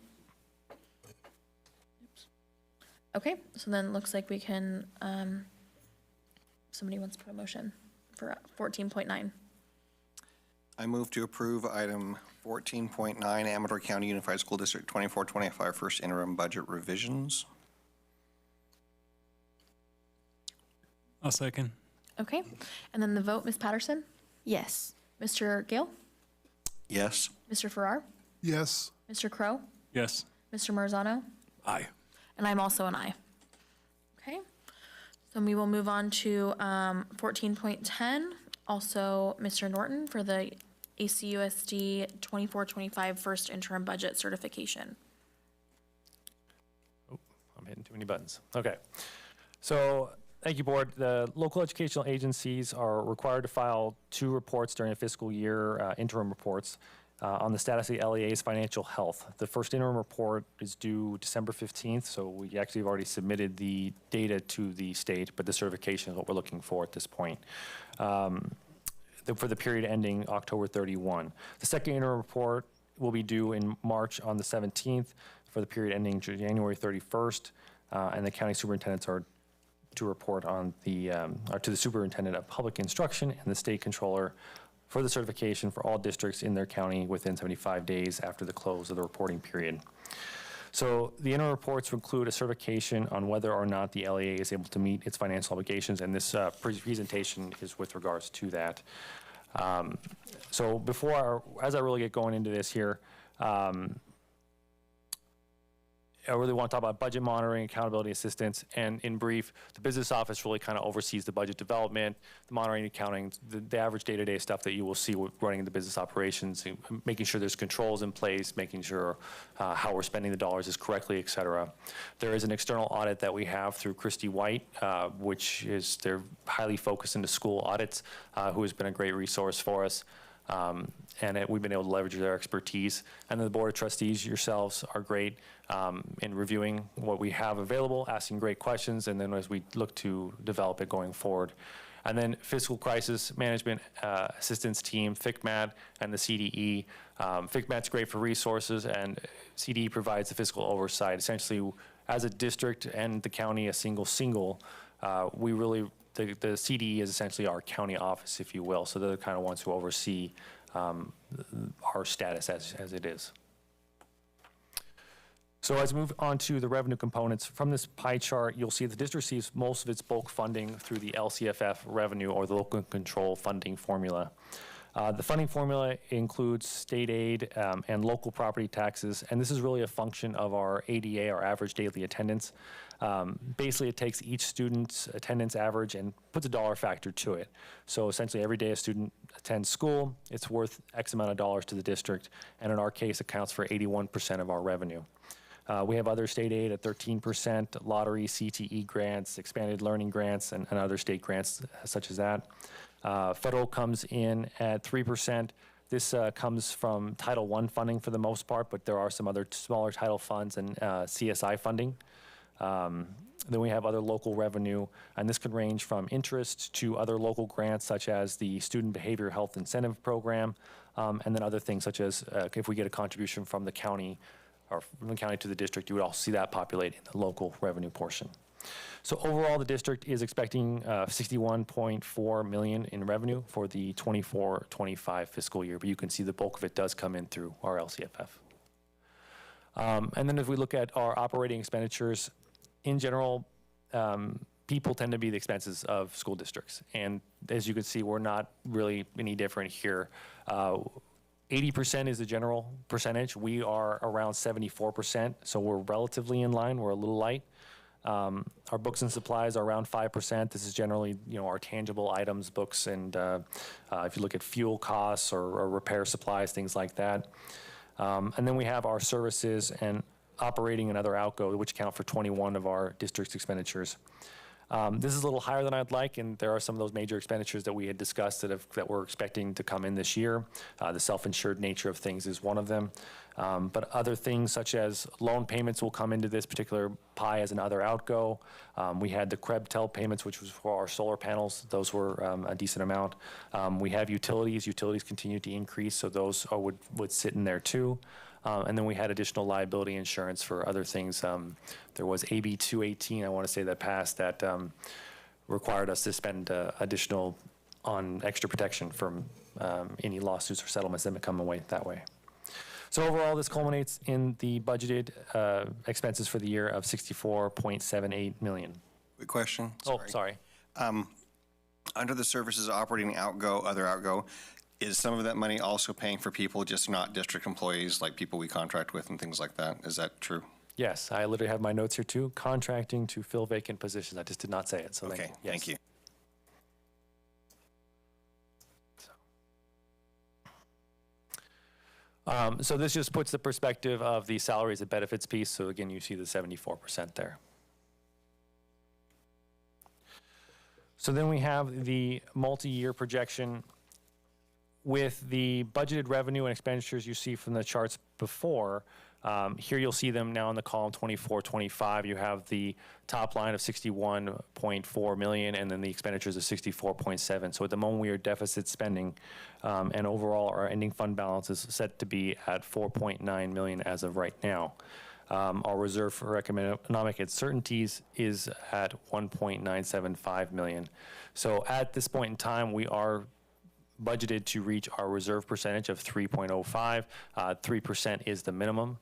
Oops. Okay, so then it looks like we can, somebody wants to put a motion for 14.9. I move to approve item 14.9, Amador County Unified School District 24-25 first interim budget revisions. I'll second. Okay, and then the vote, Ms. Patterson? Yes. Mr. Gale? Yes. Mr. Farrar? Yes. Mr. Crow? Yes. Mr. Marzano? Aye. And I'm also an aye. Okay, so we will move on to 14.10. Also, Mr. Norton for the ACUSD 24-25 first interim budget certification. Oh, I'm hitting too many buttons. Okay. So thank you, Board. The local educational agencies are required to file 2 reports during a fiscal year, interim reports, on the status of the LEA's financial health. The first interim report is due December 15th, so we actually have already submitted the data to the state, but the certification is what we're looking for at this point. For the period ending October 31. The second interim report will be due in March on the 17th for the period ending January 31st, and the county superintendents are to report on to the superintendent of public instruction and the state controller for the certification for all districts in their county within 75 days after the close of the reporting period. So the interim reports include a certification on whether or not the LEA is able to meet its financial obligations, and this presentation is with regards to that. So as I really get going into this here, I really want to talk about budget monitoring, accountability assistance, and in brief, the business office really kind of oversees the budget development, the monitoring, accounting, the average day-to-day stuff that you will see with running the business operations, making sure there's controls in place, making sure how we're spending the dollars is correctly, et cetera. There is an external audit that we have through Christy White, which is, they're highly focused into school audits, who has been a great resource for us. And we've been able to leverage their expertise. And then the Board of Trustees yourselves are great in reviewing what we have available, asking great questions, and then as we look to develop it going forward. And then Fiscal Crisis Management Assistance Team, FICMAD, and the CDE FICMAT's great for resources, and CDE provides the fiscal oversight. Essentially, as a district and the county, a single, we really, the CDE is essentially our county office, if you will. So they're the kind of ones who oversee our status as it is. So as we move on to the revenue components, from this pie chart, you'll see the district receives most of its bulk funding through the LCFF revenue, or the local control funding formula. The funding formula includes state aid and local property taxes, and this is really a function of our ADA, our average daily attendance. Basically, it takes each student's attendance average and puts a dollar factor to it. So essentially, every day a student attends school, it's worth X amount of dollars to the district, and in our case, accounts for 81% of our revenue. We have other state aid at 13%, lottery, CTE grants, expanded learning grants, and other state grants such as that. Federal comes in at 3%. This comes from Title I funding for the most part, but there are some other smaller title funds and CSI funding. Then we have other local revenue, and this could range from interest to other local grants, such as the Student Behavior Health Incentive Program, and then other things such as if we get a contribution from the county or from the county to the district, you would also see that populate in the local revenue portion. So overall, the district is expecting $61.4 million in revenue for the 24-25 fiscal year, but you can see the bulk of it does come in through our LCFF. And then if we look at our operating expenditures, in general, people tend to be the expenses of school districts. And as you can see, we're not really any different here. 80% is the general percentage. We are around 74%, so we're relatively in line. We're a little light. Our books and supplies are around 5%. This is generally, our tangible items, books, and if you look at fuel costs or repair supplies, things like that. And then we have our services and operating and other outgo, which account for 21 of our district's expenditures. This is a little higher than I'd like, and there are some of those major expenditures that we had discussed that we're expecting to come in this year. The self-insured nature of things is one of them. But other things such as loan payments will come into this particular pie as an other outgo. We had the CREB-TEL payments, which was for our solar panels. Those were a decent amount. We have utilities. Utilities continue to increase, so those would sit in there too. And then we had additional liability insurance for other things. There was AB 218, I want to say, that passed that required us to spend additional on extra protection from any lawsuits or settlements that may come away that way. So overall, this culminates in the budgeted expenses for the year of $64.78 million. Quick question. Oh, sorry. Under the services operating outgo, other outgo, is some of that money also paying for people, just not district employees, like people we contract with and things like that? Is that true? Yes, I literally have my notes here too. Contracting to fill vacant positions. I just did not say it. So okay, thank you. So this just puts the perspective of the salaries and benefits piece. So again, you see the 74% there. So then we have the multi-year projection with the budgeted revenue and expenditures you see from the charts before. Here you'll see them now in the column 24-25. You have the top line of 61.4 million and then the expenditures of 64.7. So at the moment we are deficit spending, and overall our ending fund balance is set to be at 4.9 million as of right now. Our reserve for economic uncertainties is at 1.975 million. So at this point in time, we are budgeted to reach our reserve percentage of 3.05. 3% is the minimum,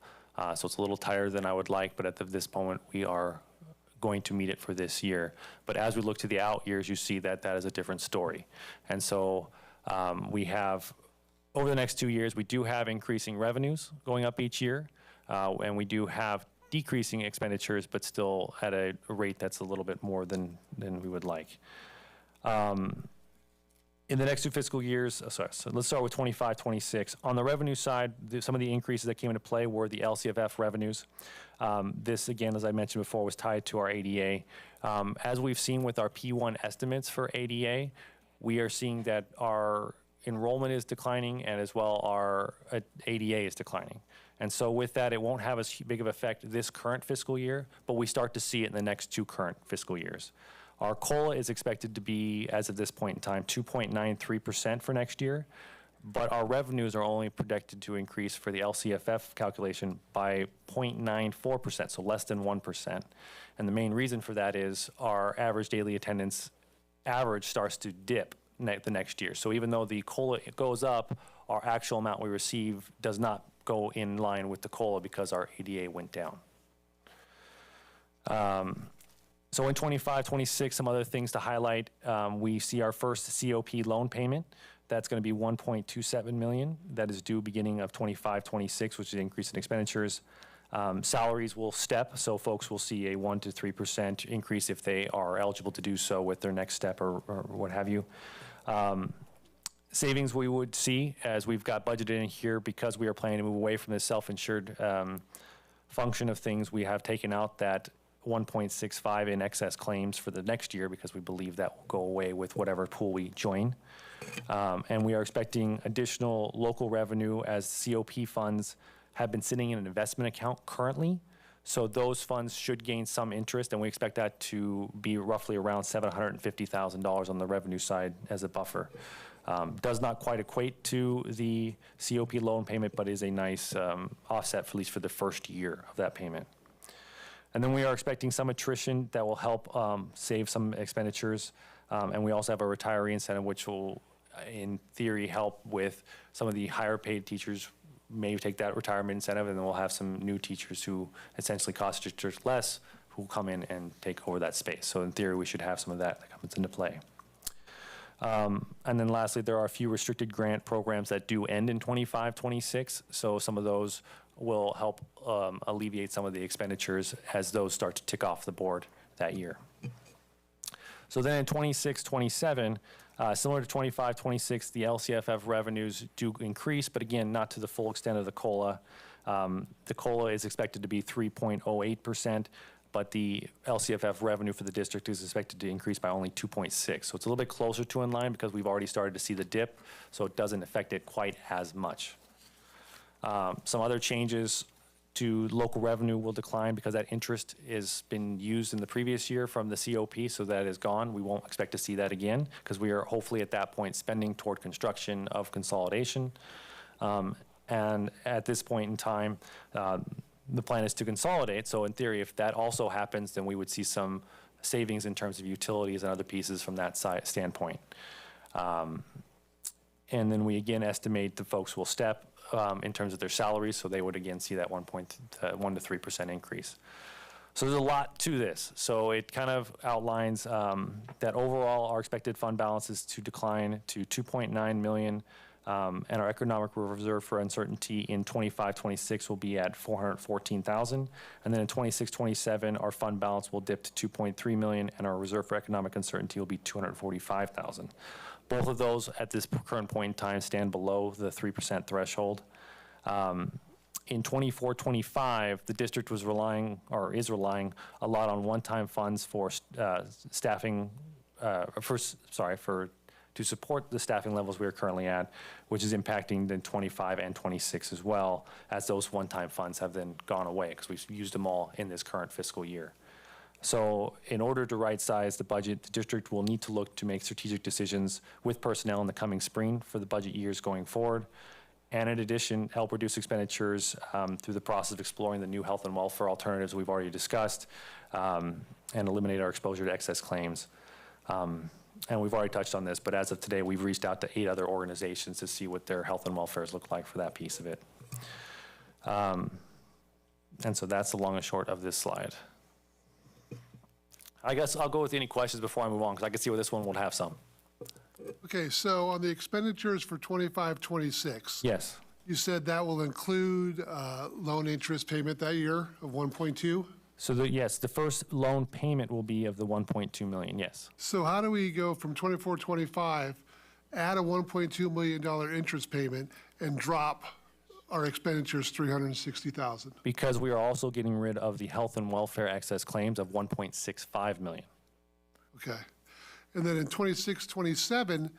so it's a little tighter than I would like, but at this moment, we are going to meet it for this year. But as we look to the out years, you see that that is a different story. And so we have, over the next 2 years, we do have increasing revenues going up each year, and we do have decreasing expenditures, but still at a rate that's a little bit more than we would like. In the next 2 fiscal years, so let's start with 25-26. On the revenue side, some of the increases that came into play were the LCFF revenues. This, again, as I mentioned before, was tied to our ADA. As we've seen with our P1 estimates for ADA, we are seeing that our enrollment is declining and as well our ADA is declining. And so with that, it won't have as big of an effect this current fiscal year, but we start to see it in the next 2 current fiscal years. Our COLA is expected to be, as of this point in time, 2.93% for next year. but our revenues are only projected to increase for the LCFF calculation by 0.94%, so less than 1%. And the main reason for that is our average daily attendance average starts to dip the next year. So even though the COLA goes up, our actual amount we receive does not go in line with the COLA because our ADA went down. So in 25, 26, some other things to highlight. We see our first COP loan payment. That's going to be $1.27 million. That is due beginning of 25, 26, which is an increase in expenditures. Salaries will step, so folks will see a 1 to 3% increase if they are eligible to do so with their next step or what have you. Savings we would see as we've got budgeted in here because we are planning to move away from the self-insured function of things. We have taken out that 1.65 in excess claims for the next year because we believe that will go away with whatever pool we join. And we are expecting additional local revenue as COP funds have been sitting in an investment account currently. So those funds should gain some interest, and we expect that to be roughly around $750,000 on the revenue side as a buffer. Does not quite equate to the COP loan payment, but is a nice offset, at least for the first year of that payment. And then we are expecting some attrition that will help save some expenditures. And we also have a retiree incentive, which will, in theory, help with some of the higher paid teachers may take that retirement incentive, and then we'll have some new teachers who essentially cost districts less who will come in and take over that space. So in theory, we should have some of that comes into play. And then lastly, there are a few restricted grant programs that do end in 25, 26. So some of those will help alleviate some of the expenditures as those start to tick off the board that year. So then in 26, 27, similar to 25, 26, the LCFF revenues do increase, but again, not to the full extent of the COLA. The COLA is expected to be 3.08%, but the LCFF revenue for the district is expected to increase by only 2.6. So it's a little bit closer to in line because we've already started to see the dip, so it doesn't affect it quite as much. Some other changes to local revenue will decline because that interest has been used in the previous year from the COP, so that is gone. We won't expect to see that again because we are hopefully at that point spending toward construction of consolidation. And at this point in time, the plan is to consolidate. So in theory, if that also happens, then we would see some savings in terms of utilities and other pieces from that standpoint. And then we again estimate the folks will step in terms of their salaries, so they would again see that 1 to 3% increase. So there's a lot to this. So it kind of outlines that overall our expected fund balance is to decline to $2.9 million, and our economic reserve for uncertainty in 25-26 will be at $414,000, and then in 26-27 our fund balance will dip to $2.3 million, and our reserve for economic uncertainty will be $245,000. Both of those at this current point in time stand below the 3% threshold. In 24-25, the district was relying, or is relying, a lot on one-time funds for staffing, to support the staffing levels we are currently at, which is impacting then 25 and 26 as well, as those one-time funds have then gone away because we've used them all in this current fiscal year. So in order to right-size the budget, the district will need to look to make strategic decisions with personnel in the coming spring for the budget years going forward. And in addition, help reduce expenditures through the process of exploring the new health and welfare alternatives we've already discussed, and eliminate our exposure to excess claims. And we've already touched on this, but as of today, we've reached out to 8 other organizations to see what their health and welfares look like for that piece of it. And so that's the long and short of this slide. I guess I'll go with any questions before I move on, because I can see where this one will have some. Okay, so on the expenditures for 25-26. Yes. You said that will include loan interest payment that year of 1.2? So yes, the first loan payment will be of the 1.2 million, yes. So how do we go from 24-25, add a $1.2 million interest payment, and drop our expenditures $360,000? Because we are also getting rid of the health and welfare excess claims of 1.65 million. Okay. And then in 26-27,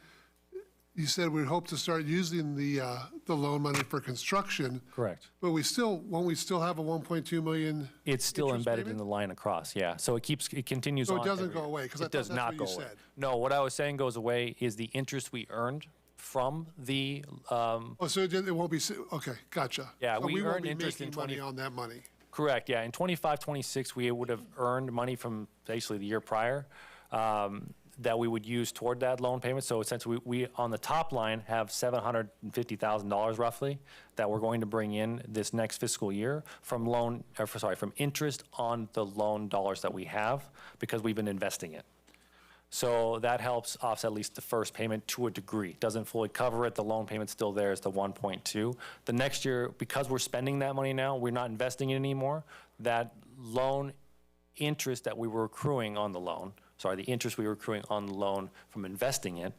you said we'd hope to start using the loan money for construction. Correct. But won't we still have a 1.2 million? It's still embedded in the line across, yeah. So it continues on. So it doesn't go away, because I thought that's what you said. No, what I was saying goes away is the interest we earned from the, Oh, so it won't be, okay, gotcha. Yeah, So we won't earn be interest in making money on that money. correct, yeah. In 25, 26, we would have earned money from basically the year prior that we would use toward that loan payment. So essentially, we on the top line have $750,000 roughly that we're going to bring in this next fiscal year from from interest on the loan dollars that we have because we've been investing it. So that helps offset at least the first payment to a degree. Doesn't fully cover it. The loan payment's still there. It's the 1.2. The next year, because we're spending that money now, we're not investing it anymore. That loan interest that we were accruing on the loan, the interest we were accruing on the loan from investing it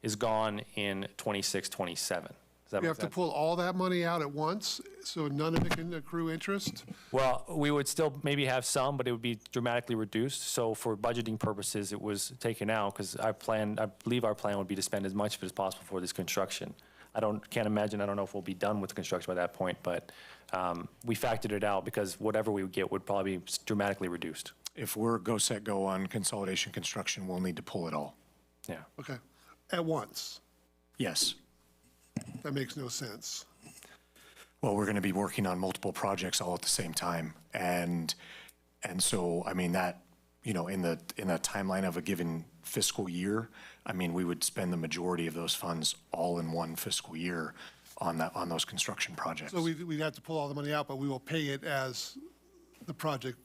is gone in 26, 27. Does that You make have to sense? pull all that money out at once, so none of it can accrue interest? Well, we would still maybe have some, but it would be dramatically reduced. So for budgeting purposes, it was taken out because I believe our plan would be to spend as much of it as possible for this construction. I don't know if we'll be done with the construction by that point, but we factored it out because whatever we would get would probably be dramatically reduced. If we're go, set, go on consolidation construction, we'll need to pull it all. Yeah. Okay, at once? Yes. That makes no sense. Well, we're going to be working on multiple projects all at the same time. And so, I mean, that, in the timeline of a given fiscal year, I mean, we would spend the majority of those funds all in one fiscal year on those construction projects. So we'd have to pull all the money out, but we will pay it as the project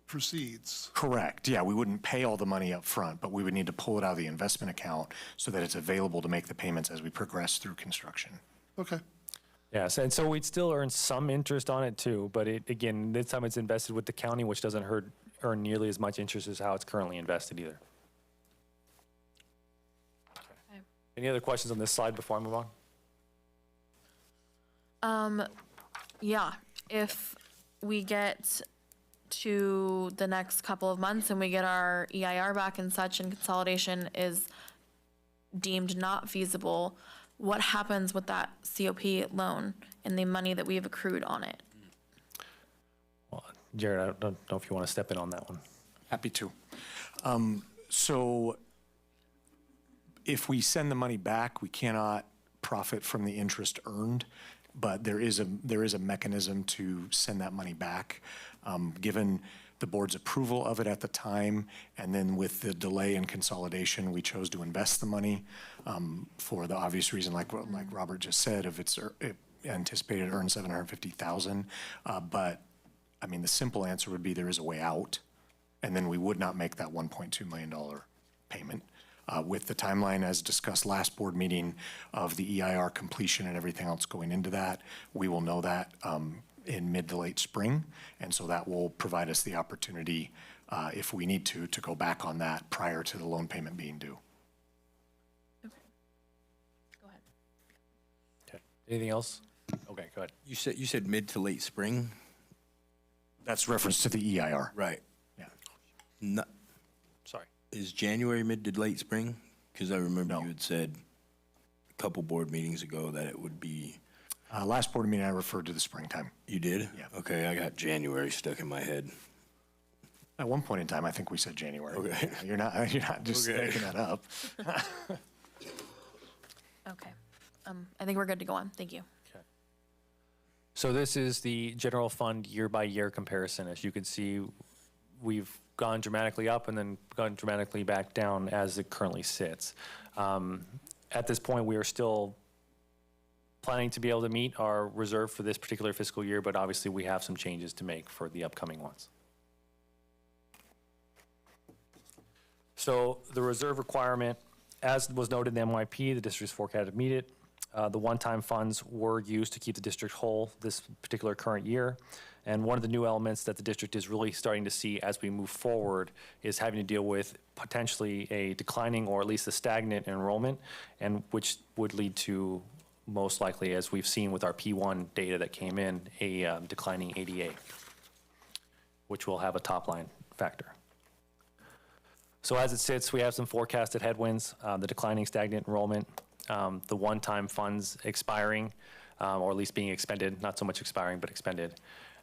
proceeds. Correct. Yeah, we wouldn't pay all the money up front, but we would need to pull it out of the investment account so that it's available to make the payments as we progress through construction. Okay. Yes, and so we'd still earn some interest on it too, but again, this time it's invested with the county, which doesn't earn nearly as much interest as how it's currently invested either. Okay. Any other questions on this slide before I move on? Yeah, if we get to the next couple of months and we get our EIR back and such and consolidation is deemed not feasible, what happens with that COP loan and the money that we have accrued on it? Well, Jared, I don't know if you want to step in on that one. Happy to. So if we send the money back, we cannot profit from the interest earned, but there is a mechanism to send that money back. Given the board's approval of it at the time, and then with the delay in consolidation, we chose to invest the money for the obvious reason, like Robert just said, if it's anticipated to earn $750,000. But I mean, the simple answer would be there is a way out, and then we would not make that $1.2 million payment. With the timeline as discussed last board meeting of the EIR completion and everything else going into that, we will know that in mid to late spring. And so that will provide us the opportunity, if we need to go back on that prior to the loan payment being due. Okay. Go ahead. Okay. Anything else? Okay, go ahead. You said mid to late spring? That's reference to the EIR. Right. Yeah. Sorry. Is January mid to late spring? Because I remember you had said a couple board meetings ago that it would be. Last board meeting, I referred to the springtime. You did? Yeah. Okay, I got January stuck in my head. At one point in time, I think we said January. Okay. You're not just making that up. Okay. I think we're good to go on. Thank you. So this is the general fund year-by-year comparison. As you can see, we've gone dramatically up and then gone dramatically back down as it currently sits. At this point, we are still planning to be able to meet our reserve for this particular fiscal year, but obviously we have some changes to make for the upcoming ones. So the reserve requirement, as was noted in the MYP, the district's forecast to meet it. The one-time funds were used to keep the district whole this particular current year. And one of the new elements that the district is really starting to see as we move forward is having to deal with potentially a declining or at least a stagnant enrollment, and which would lead to most likely, as we've seen with our P1 data that came in, a declining ADA, which will have a top-line factor. So as it sits, we have some forecasted headwinds, the declining stagnant enrollment, the one-time funds expiring, or at least being expended, not so much expiring, but expended.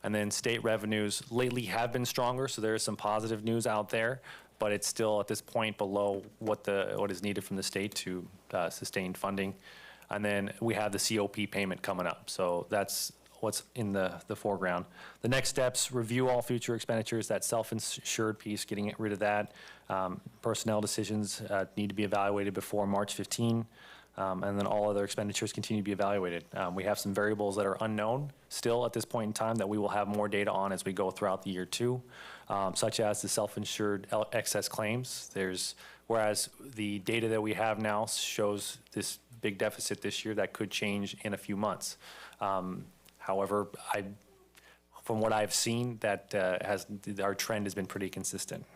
And then state revenues lately have been stronger, so there is some positive news out there, but it's still at this point below what is needed from the state to sustain funding. And then we have the COP payment coming up. So that's what's in the foreground. The next steps, review all future expenditures, that self-insured piece, getting rid of that. Personnel decisions need to be evaluated before March 15. And then all other expenditures continue to be evaluated. We have some variables that are unknown still at this point in time that we will have more data on as we go throughout the year too, such as the self-insured excess claims. Whereas the data that we have now shows this big deficit this year that could change in a few months. However, from what I've seen, our trend has been pretty consistent.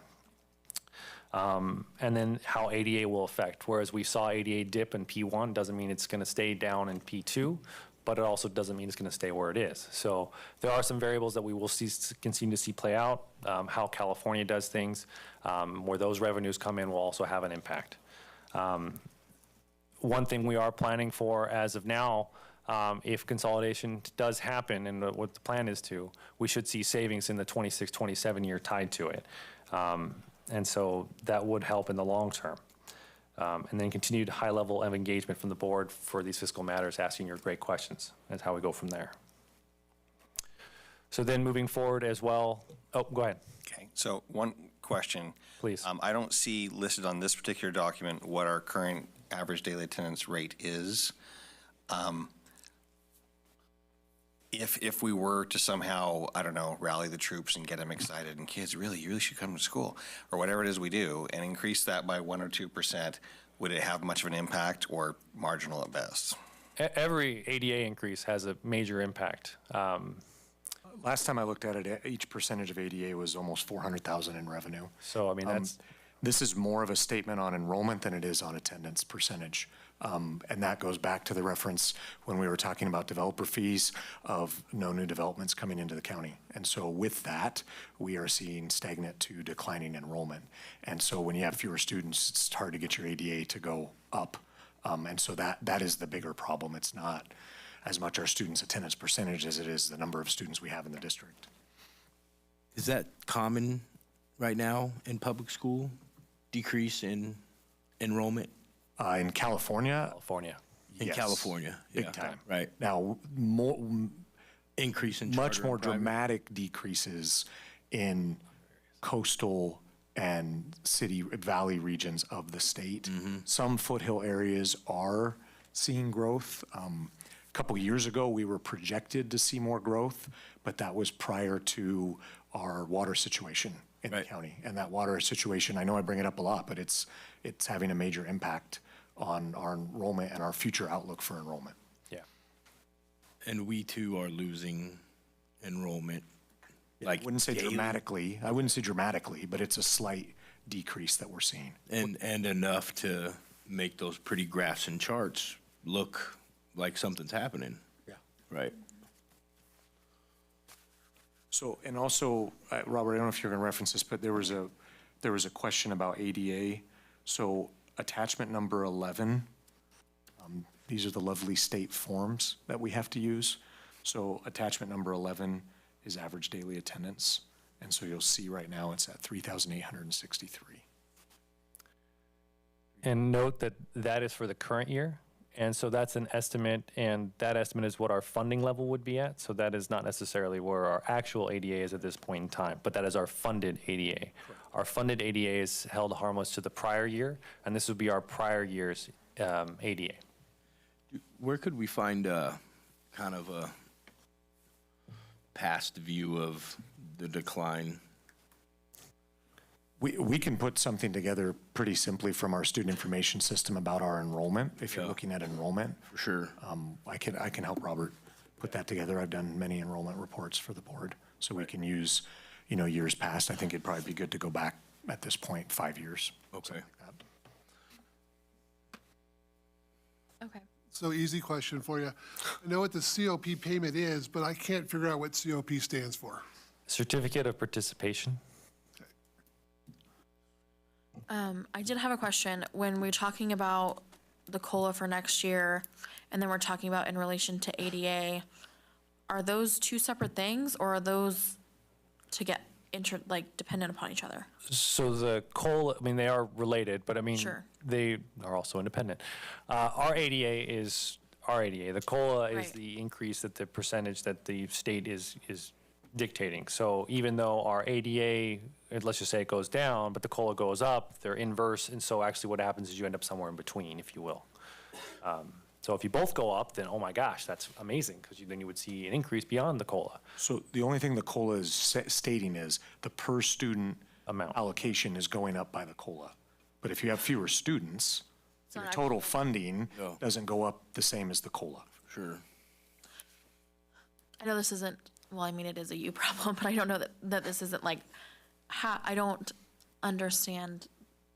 And then how ADA will affect. Whereas we saw ADA dip in P1, doesn't mean it's going to stay down in P2, but it also doesn't mean it's going to stay where it is. So there are some variables that we will continue to see play out. How California does things, where those revenues come in will also have an impact. One thing we are planning for as of now, if consolidation does happen, and what the plan is we should see savings in the 26-27 year tied to it. And so that would help in the long term. And then continued high level of engagement from the board for these fiscal matters, asking your great questions. That's how we go from there. So then moving forward as well, go ahead. Okay, so one question. Please. I don't see listed on this particular document what our current average daily attendance rate is. If we were to somehow, I don't know, rally the troops and get them excited and kids, you really should come to school, or whatever it is we do, and increase that by 1 or 2%, would it have much of an impact or marginal at best? Every ADA increase has a major impact. Last time I looked at it, each percentage of ADA was almost 400,000 in revenue. So, I mean, this is more of a statement on enrollment than it is on attendance percentage. And that goes back to the reference when we were talking about developer fees of no new developments coming into the county. And so with that, we are seeing stagnant to declining enrollment. And so when you have fewer students, it's hard to get your ADA to go up. And so that is the bigger problem. It's not as much our students' attendance percentage as it is the number of students we have in the district. Is that common right now in public school? Decrease in enrollment? In California? In Yes. California, Big yeah. time. Right. Now, Increase in much charter more and private? dramatic decreases in coastal and city valley regions of the state. Some foothill areas are seeing growth. A couple years ago, we were projected to see more growth, but that was prior to our water situation in the county. And that water situation, I know I bring it up a lot, but it's having a major impact on our enrollment and our future outlook for enrollment. Yeah. And we too are losing enrollment. I wouldn't say dramatically. I wouldn't say dramatically, but it's a slight decrease that we're seeing. And enough to make those pretty graphs and charts look like something's happening. Yeah. Right. So, and also, Robert, I don't know if you're going to reference this, but there was a question about ADA. So attachment number 11, these are the lovely state forms that we have to use. So attachment number 11 is average daily attendance. And so you'll see right now it's at 3,863. And note that that is for the current year. And so that's an estimate, and that estimate is what our funding level would be at. So that is not necessarily where our actual ADA is at this point in time, but that is our funded ADA. Correct. Our funded ADA is held harmless to the prior year, and this would be our prior year's ADA. Where could we find kind of a past view of the decline? We can put something together pretty simply from our student information system about our enrollment, if you're looking at enrollment. For sure. I can help Robert put that together. I've done many enrollment reports for the board, so we can use, years past. I think it'd probably be good to go back at this point 5 years. Okay. Okay. So easy question for you. I know what the COP payment is, but I can't figure out what COP stands for. Certificate of Participation. I did have a question. When we're talking about the COLA for next year, and then we're talking about in relation to ADA, are those two separate things, or are those dependent upon each other? So the COLA, I mean, they are related, but I mean, Sure. they are also independent. Our ADA is our ADA. The COLA is Right. the increase that the percentage that the state is dictating. So even though our ADA, let's just say it goes down, but the COLA goes up, they're inverse. And so actually what happens is you end up somewhere in between, if you will. So if you both go up, then oh my gosh, that's amazing, because then you would see an increase beyond the COLA. So the only thing the COLA is stating is the per student amount allocation is going up by the COLA. But if you have fewer students, your not total funding doesn't go up the same as the COLA. Sure. I know this isn't, well, I mean, it is a you problem, but I don't know that this isn't like, I don't understand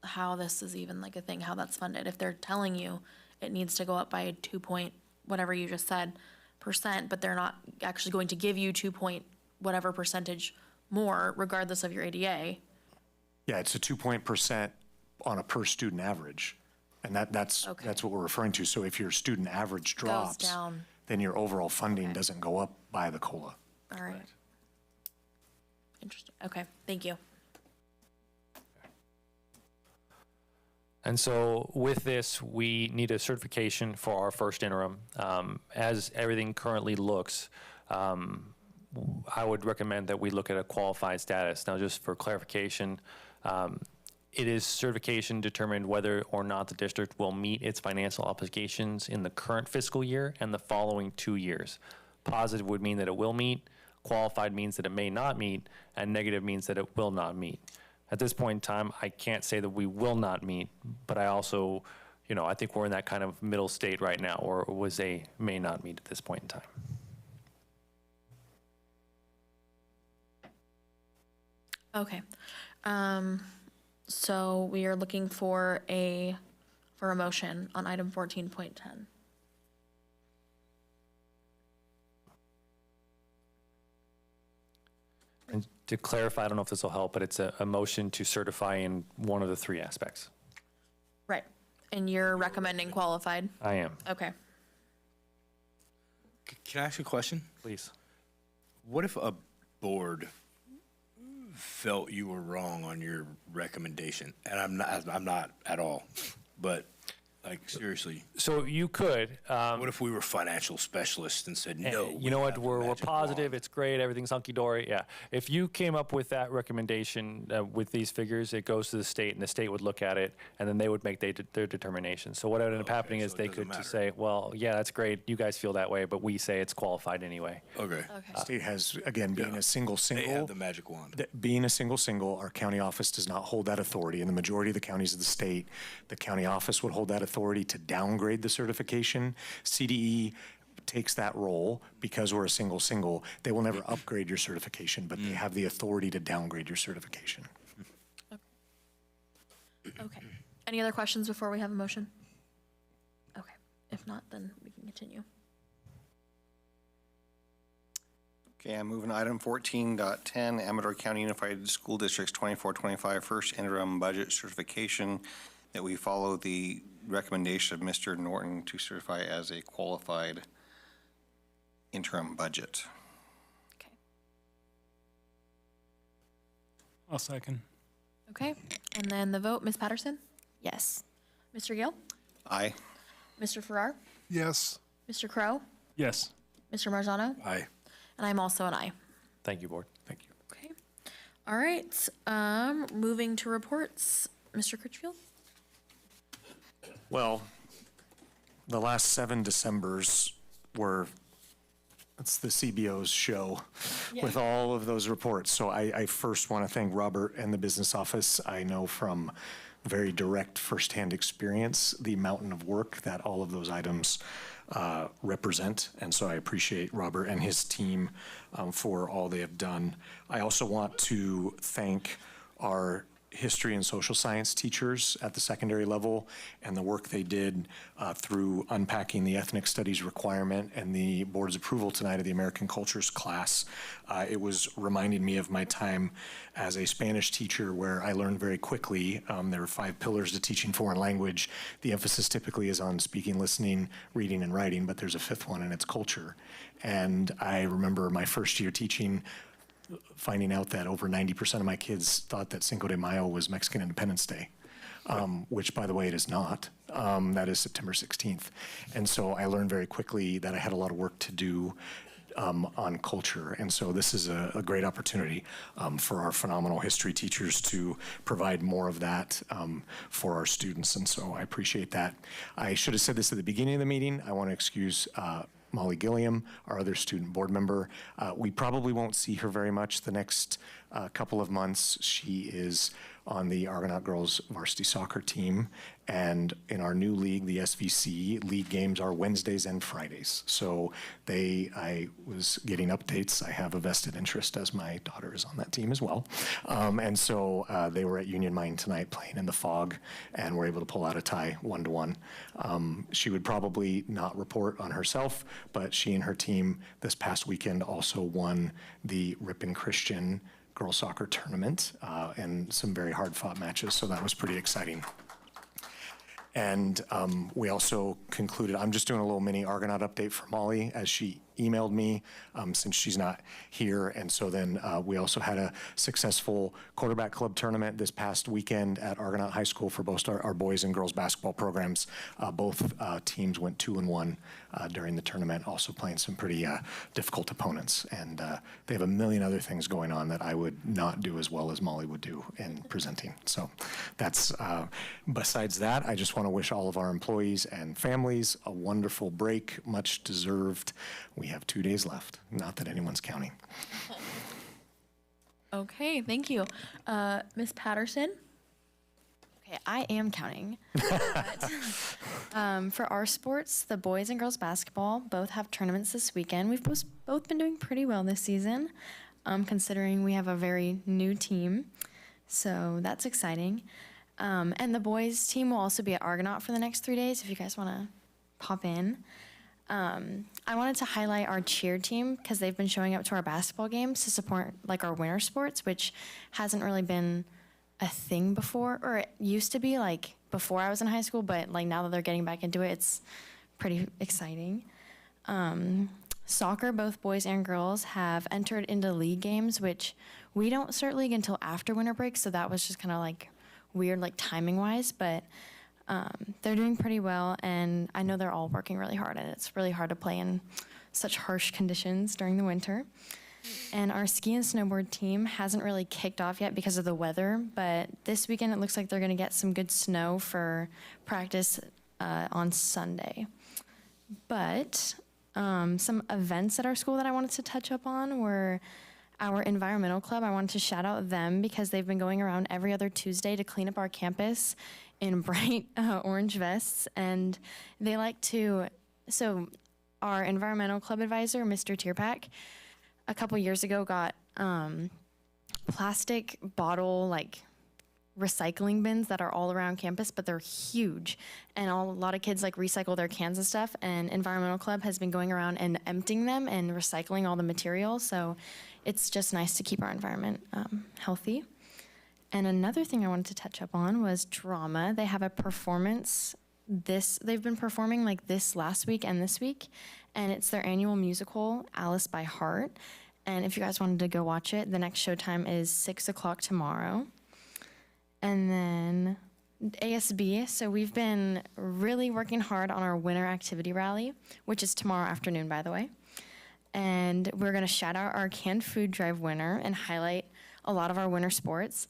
how this is even like a thing, how that's funded. If they're telling you it needs to go up by 2 point, whatever you just said, %, but they're not actually going to give you 2 point whatever percentage more, regardless of your ADA. Yeah, it's a 2% on a per student average. And that's what we're referring to. So if your student average drops, down. then your overall funding doesn't go up by the COLA. All right. Interesting. Okay, thank you. And so with this, we need a certification for our first interim. As everything currently looks, I would recommend that we look at a qualified status. Now, just for clarification, it is certification determined whether or not the district will meet its financial obligations in the current fiscal year and the following 2 years. Positive would mean that it will meet, qualified means that it may not meet, and negative means that it will not meet. At this point in time, I can't say that we will not meet, but I also, I think we're in that kind of middle state right now, or was a may not meet at this point in time. Okay. So we are looking for a motion on item 14.10. And to clarify, I don't know if this will help, but it's a motion to certify in one of the three aspects. Right. And you're recommending qualified? I am. Okay. Can I ask you a question? Please. What if a board felt you were wrong on your recommendation? And I'm not at all, but like seriously. So you could. What if we were financial specialists and said, no? You know what, we're positive, it's great, everything's hunky-dory, yeah. If you came up with that recommendation with these figures, it goes to the state, and the state would look at it, and then they would make their determination. So what ended up happening is they could just say, well, yeah, that's great, you guys feel that way, but we say it's qualified anyway. Okay. The state has, again, being a single. They have the magic wand. Being a single, our county office does not hold that authority. In the majority of the counties of the state, the county office would hold that authority to downgrade the certification. CDE takes that role because we're a single. They will never upgrade your certification, but they have the authority to downgrade your certification. Okay. Any other questions before we have a motion? Okay. If not, then we can continue. Okay, I'm moving to item 14.10, Amador County Unified School District's 24-25 first interim budget certification, that we follow the recommendation of Mr. Norton to certify as a qualified interim budget. I'll second. Okay. And then the vote, Ms. Patterson? Yes. Mr. Gill? Aye. Mr. Farrar? Yes. Mr. Crow? Yes. Mr. Marzano? Aye. And I'm also an aye. Thank you, board. Thank you. Okay. All right. Moving to reports. Mr. Critchfield? Well, the last 7 Decembers were, it's the CBO's show with all of those reports. So I first want to thank Robert and the business office. I know from very direct firsthand experience the mountain of work that all of those items represent. And so I appreciate Robert and his team for all they have done. I also want to thank our history and social science teachers at the secondary level and the work they did through unpacking the ethnic studies requirement and the board's approval tonight of the American Cultures class. It was reminding me of my time as a Spanish teacher where I learned very quickly. There are 5 pillars to teaching foreign language. The emphasis typically is on speaking, listening, reading, and writing, but there's a 5th one, and it's culture. And I remember my first year teaching finding out that over 90% of my kids thought that Cinco de Mayo was Mexican Independence Day. Which, by the way, it is not. That is September 16th. And so I learned very quickly that I had a lot of work to do on culture. And so this is a great opportunity for our phenomenal history teachers to provide more of that for our students. And so I appreciate that. I should have said this at the beginning of the meeting. I want to excuse Molly Gilliam, our other student board member. We probably won't see her very much the next couple of months. She is on the Argonaut girls varsity soccer team, and in our new league, the SVC, league games are Wednesdays and Fridays. So I was getting updates. I have a vested interest as my daughter is on that team as well. And so they were at Union Mine tonight playing in the fog and were able to pull out a tie 1-1. She would probably not report on herself, but she and her team this past weekend also won the Ripon Christian girls soccer tournament and some very hard-fought matches, so that was pretty exciting. And we also concluded, I'm just doing a little mini Argonaut update for Molly as she emailed me since she's not here. And so then we also had a successful quarterback club tournament this past weekend at Argonaut High School for both our boys and girls basketball programs. Both teams went 2-1 during the tournament, also playing some pretty difficult opponents. And they have a million other things going on that I would not do as well as Molly would do in presenting. So that's, besides that, I just want to wish all of our employees and families a wonderful break, much deserved. We have 2 days left, not that anyone's counting. Okay, thank you. Ms. Patterson? Okay, I am counting. But, for our sports, the boys and girls basketball both have tournaments this weekend. We've both been doing pretty well this season, considering we have a very new team. So that's exciting. And the boys team will also be at Argonaut for the next 3 days if you guys want to pop in. I wanted to highlight our cheer team because they've been showing up to our basketball games to support like our winter sports, which hasn't really been a thing before, or it used to be like before I was in high school, but like now that they're getting back into it, it's pretty exciting. Soccer, both boys and girls have entered into league games, which we don't start league until after winter break, so that was just kind of like weird, like timing wise, but they're doing pretty well, and I know they're all working really hard, and it's really hard to play in such harsh conditions during the winter. And our ski and snowboard team hasn't really kicked off yet because of the weather, but this weekend it looks like they're going to get some good snow for practice on Sunday. But some events at our school that I wanted to touch up on were our environmental club. I wanted to shout out them because they've been going around every other Tuesday to clean up our campus in bright orange vests, and they like to, so our environmental club advisor, Mr. Tierpak, a couple years ago got plastic bottle like recycling bins that are all around campus, but they're huge, and a lot of kids like recycle their cans and stuff, and environmental club has been going around and emptying them and recycling all the materials, so it's just nice to keep our environment healthy. And another thing I wanted to touch up on was drama. They have a performance they've been performing like this last week and this week, and it's their annual musical, Alice by Heart. And if you guys wanted to go watch it, the next showtime is 6 o'clock tomorrow. And then ASB, so we've been really working hard on our winter activity rally, which is tomorrow afternoon, by the way. And we're gonna shout out our canned food drive winner and highlight a lot of our winter sports.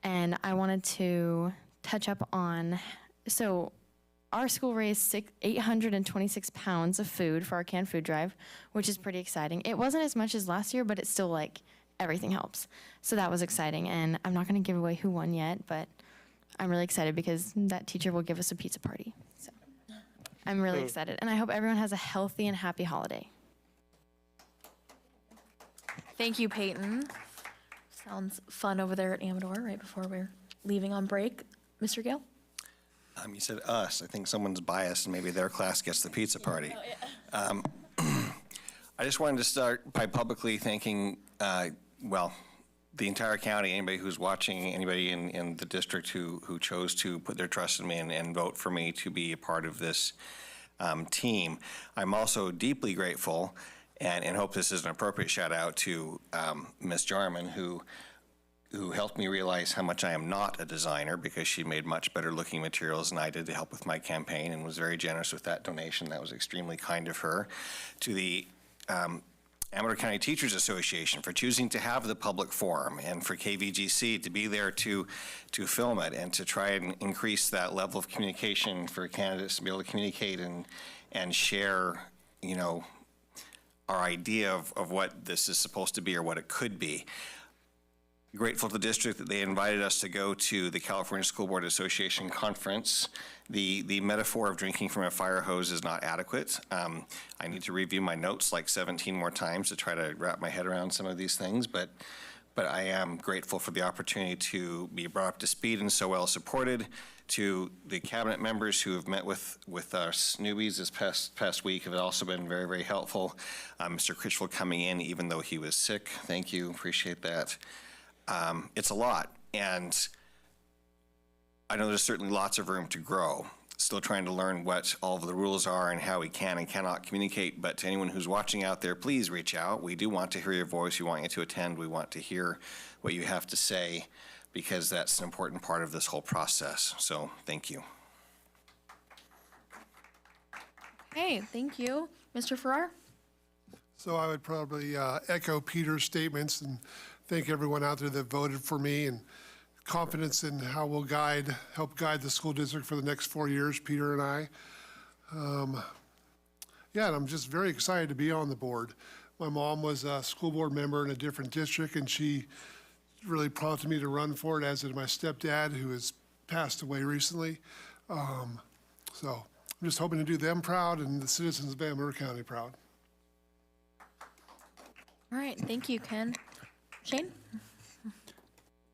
And I wanted to touch up on, so our school raised 826 pounds of food for our canned food drive, which is pretty exciting. It wasn't as much as last year, but it's still like everything helps. So that was exciting. And I'm not gonna give away who won yet, but I'm really excited because that teacher will give us a pizza party. So I'm really excited. And I hope everyone has a healthy and happy holiday. Thank you, Peyton. Sounds fun over there at Amador right before we're leaving on break. Mr. Gale? You said us. I think someone's biased and maybe their class gets the pizza party. I just wanted to start by publicly thanking, well, the entire county, anybody who's watching, anybody in the district who chose to put their trust in me and vote for me to be a part of this team. I'm also deeply grateful and hope this is an appropriate shout out to Ms. Jarman, who helped me realize how much I am not a designer, because she made much better looking materials than I did to help with my campaign, and was very generous with that donation. That was extremely kind of her. To the Amador County Teachers Association for choosing to have the public forum, and for KVGC to be there to film it and to try and increase that level of communication for candidates to be able to communicate and share, you know, our idea of what this is supposed to be or what it could be. Grateful to the district that they invited us to go to the California School Board Association conference. The metaphor of drinking from a fire hose is not adequate. I need to review my notes like 17 more times to try to wrap my head around some of these things, but I am grateful for the opportunity to be brought up to speed and so well supported. To the cabinet members who have met with our newbies this past week have also been very, very helpful. Mr. Critchfield coming in even though he was sick. Thank you, appreciate that. It's a lot, and I know there's certainly lots of room to grow. Still trying to learn what all of the rules are and how we can and cannot communicate, but to anyone who's watching out there, please reach out. We do want to hear your voice. We want you to attend. We want to hear what you have to say, because that's an important part of this whole process. So thank you. Hey, thank you. Mr. Farrar? So I would probably echo Peter's statements and thank everyone out there that voted for me, and confidence in how we'll help guide the school district for the next 4 years, Peter and I. Yeah, and I'm just very excited to be on the board. My mom was a school board member in a different district, and she really prompted me to run for it, as did my stepdad, who has passed away recently. So I'm just hoping to do them proud and the citizens of Amador County proud. All right, thank you, Ken. Shane?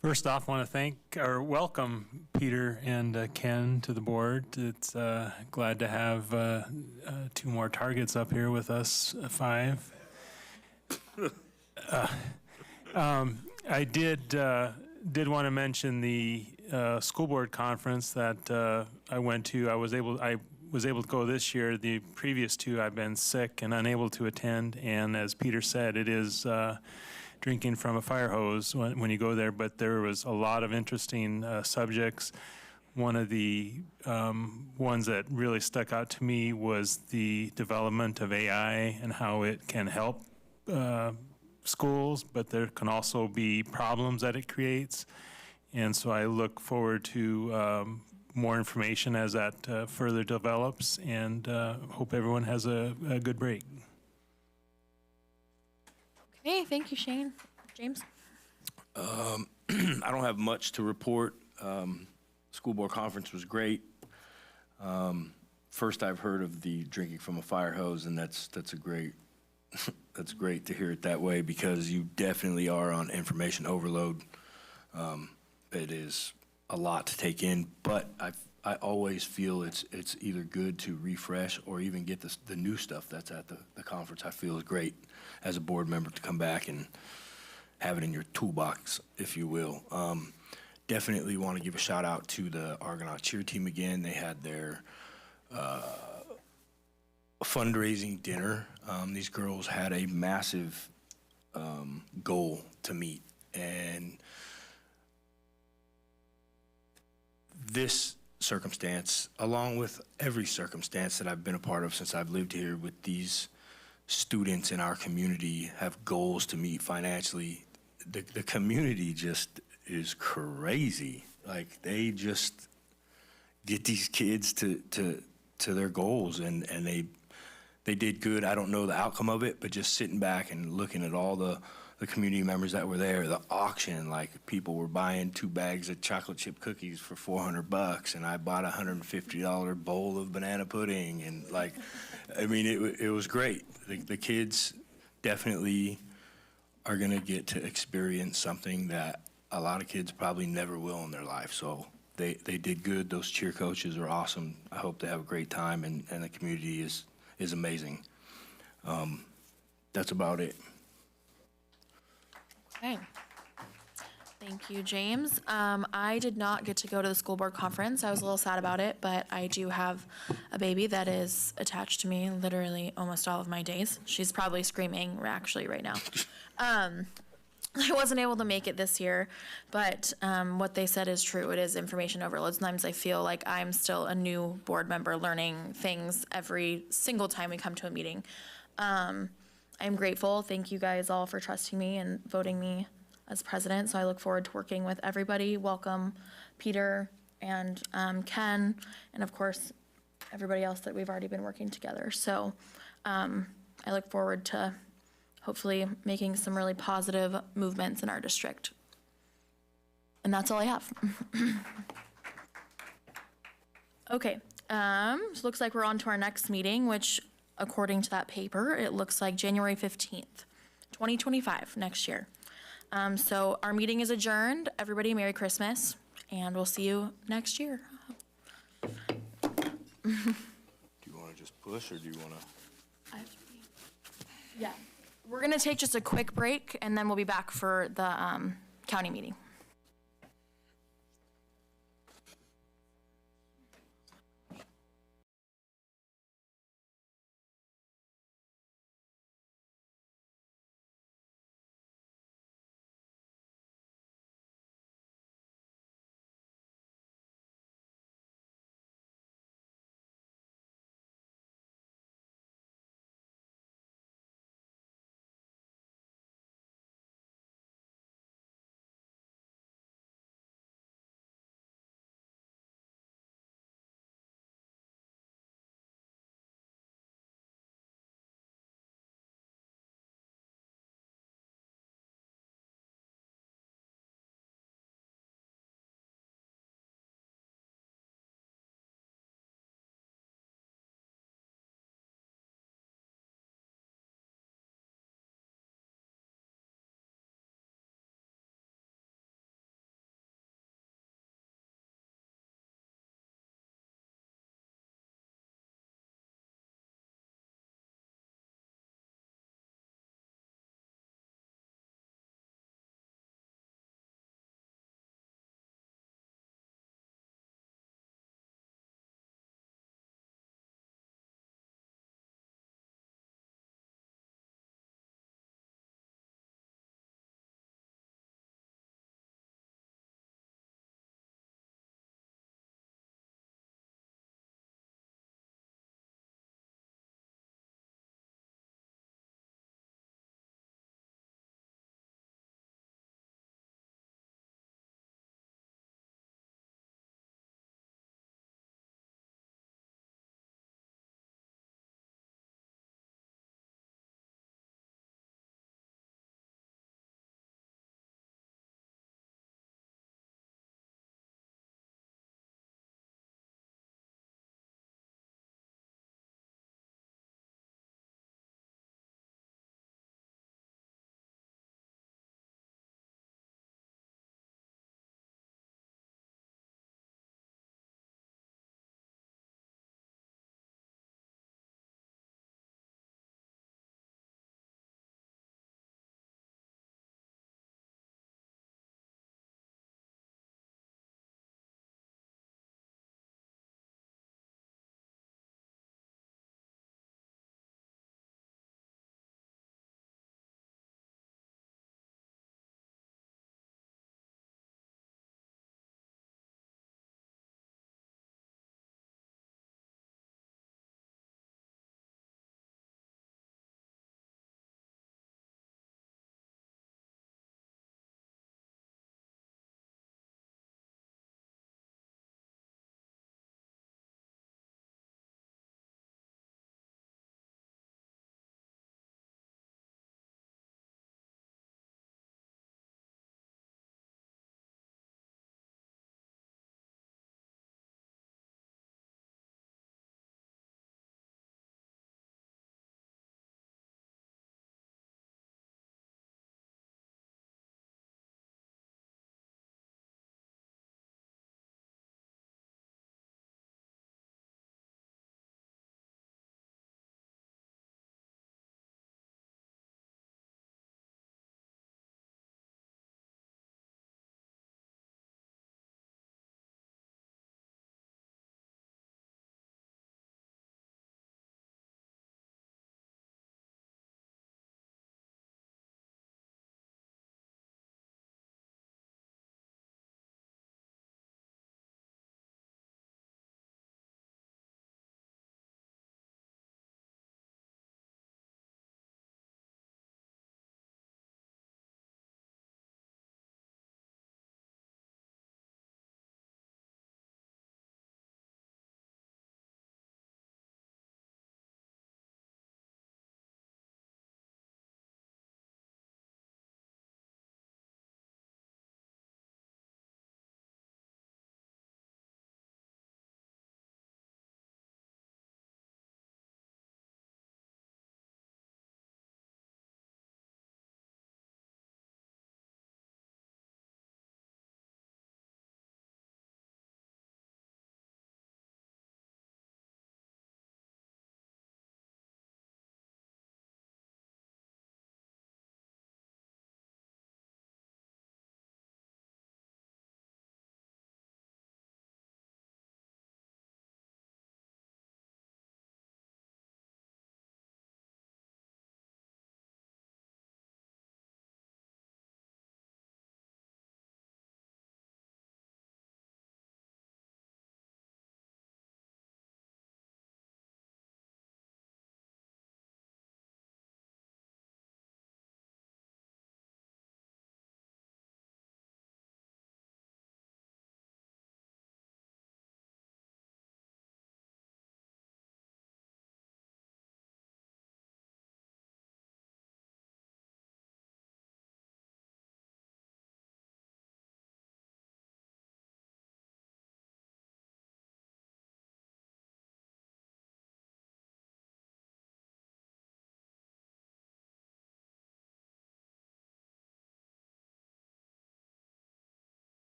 First off, I want to welcome Peter and Ken to the board. It's glad to have 2 more targets up here with us, 5. I did want to mention the school board conference that I went to. I was able to go this year. The previous 2 I've been sick and unable to attend, and as Peter said, it is drinking from a fire hose when you go there, but there was a lot of interesting subjects. One of the ones that really stuck out to me was the development of AI and how it can help schools, but there can also be problems that it creates. And so I look forward to more information as that further develops, and hope everyone has a good break. Okay, thank you, Shane. James? I don't have much to report. School board conference was great. First I've heard of the drinking from a fire hose, and that's a great that's great to hear it that way, because you definitely are on information overload. It is a lot to take in, but I always feel it's either good to refresh or even get the new stuff that's at the conference. I feel is great as a board member to come back and have it in your toolbox, if you will. Definitely want to give a shout out to the Argonaut cheer team again. They had their fundraising dinner. These girls had a massive goal to meet, and this circumstance, along with every circumstance that I've been a part of since I've lived here, with these students in our community have goals to meet financially. The community just is crazy. Like, they just get these kids to their goals, and they did good. I don't know the outcome of it, but just sitting back and looking at all the community members that were there, the auction, like people were buying 2 bags of chocolate chip cookies for $400, and I bought a $150 bowl of banana pudding, and like, I mean, it was great. The kids definitely are gonna get to experience something that a lot of kids probably never will in their life. So they did good. Those cheer coaches are awesome. I hope they have a great time, and the community is amazing. That's about it. Okay. Thank you, James. I did not get to go to the school board conference. I was a little sad about it, but I do have a baby that is attached to me literally almost all of my days. She's probably screaming actually right now. I wasn't able to make it this year, but what they said is true. It is information overload. Sometimes I feel like I'm still a new board member learning things every single time we come to a meeting. I'm grateful. Thank you guys all for trusting me and voting me as president. So I look forward to working with everybody. Welcome Peter and Ken, and of course, everybody else that we've already been working together. So I look forward to hopefully making some really positive movements in our district. And that's all I have. Okay, so looks like we're on to our next meeting, which according to that paper, it looks like January 15th, 2025, next year. So our meeting is adjourned. Everybody, Merry Christmas, and we'll see you next year. Do you want to just push, or do you want to? Yeah. We're gonna take just a quick break, and then we'll be back for the county meeting.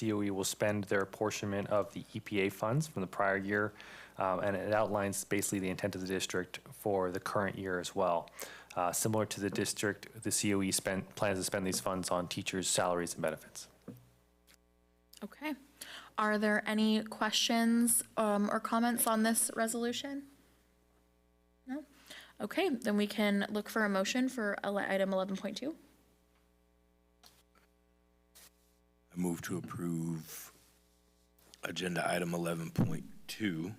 COE will spend their apportionment of the EPA funds from the prior year, and it outlines basically the intent of the district for the current year as well. Similar to the district, the COE plans to spend these funds on teachers' salaries and benefits. Okay. Are there any questions or comments on this resolution? No? Okay, then we can look for a motion for item 11.2. I move to approve agenda item 11.2,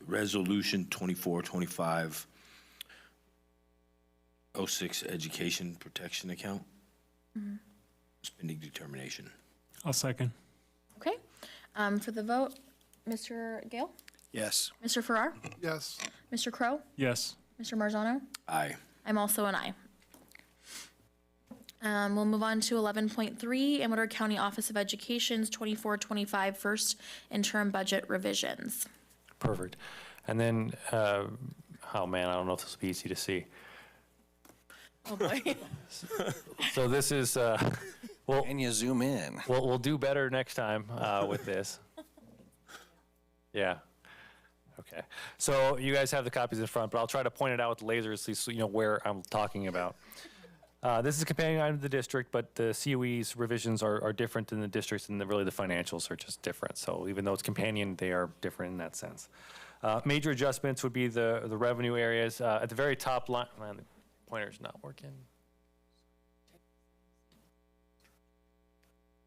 resolution 2425 06 education protection account. Spending determination. I'll second. Okay. For the vote, Mr. Gale? Yes. Mr. Farrar? Yes. Mr. Crow? Yes. Mr. Marzano? Aye. I'm also an aye. We'll move on to 11.3, Amador County Office of Education's 24-25 first interim budget revisions. Perfect. And then, oh man, I don't know if this will be easy to see. Oh boy. So this is, well, And you zoom in. we'll do better next time with this. Yeah. Okay. So you guys have the copies in front, but I'll try to point it out with lasers so you know where I'm talking about. This is a companion item to the district, but the COE's revisions are different than the district's, and really the financials are just different. So even though it's companion, they are different in that sense. Major adjustments would be the revenue areas. At the very top line, man, the pointer's not working.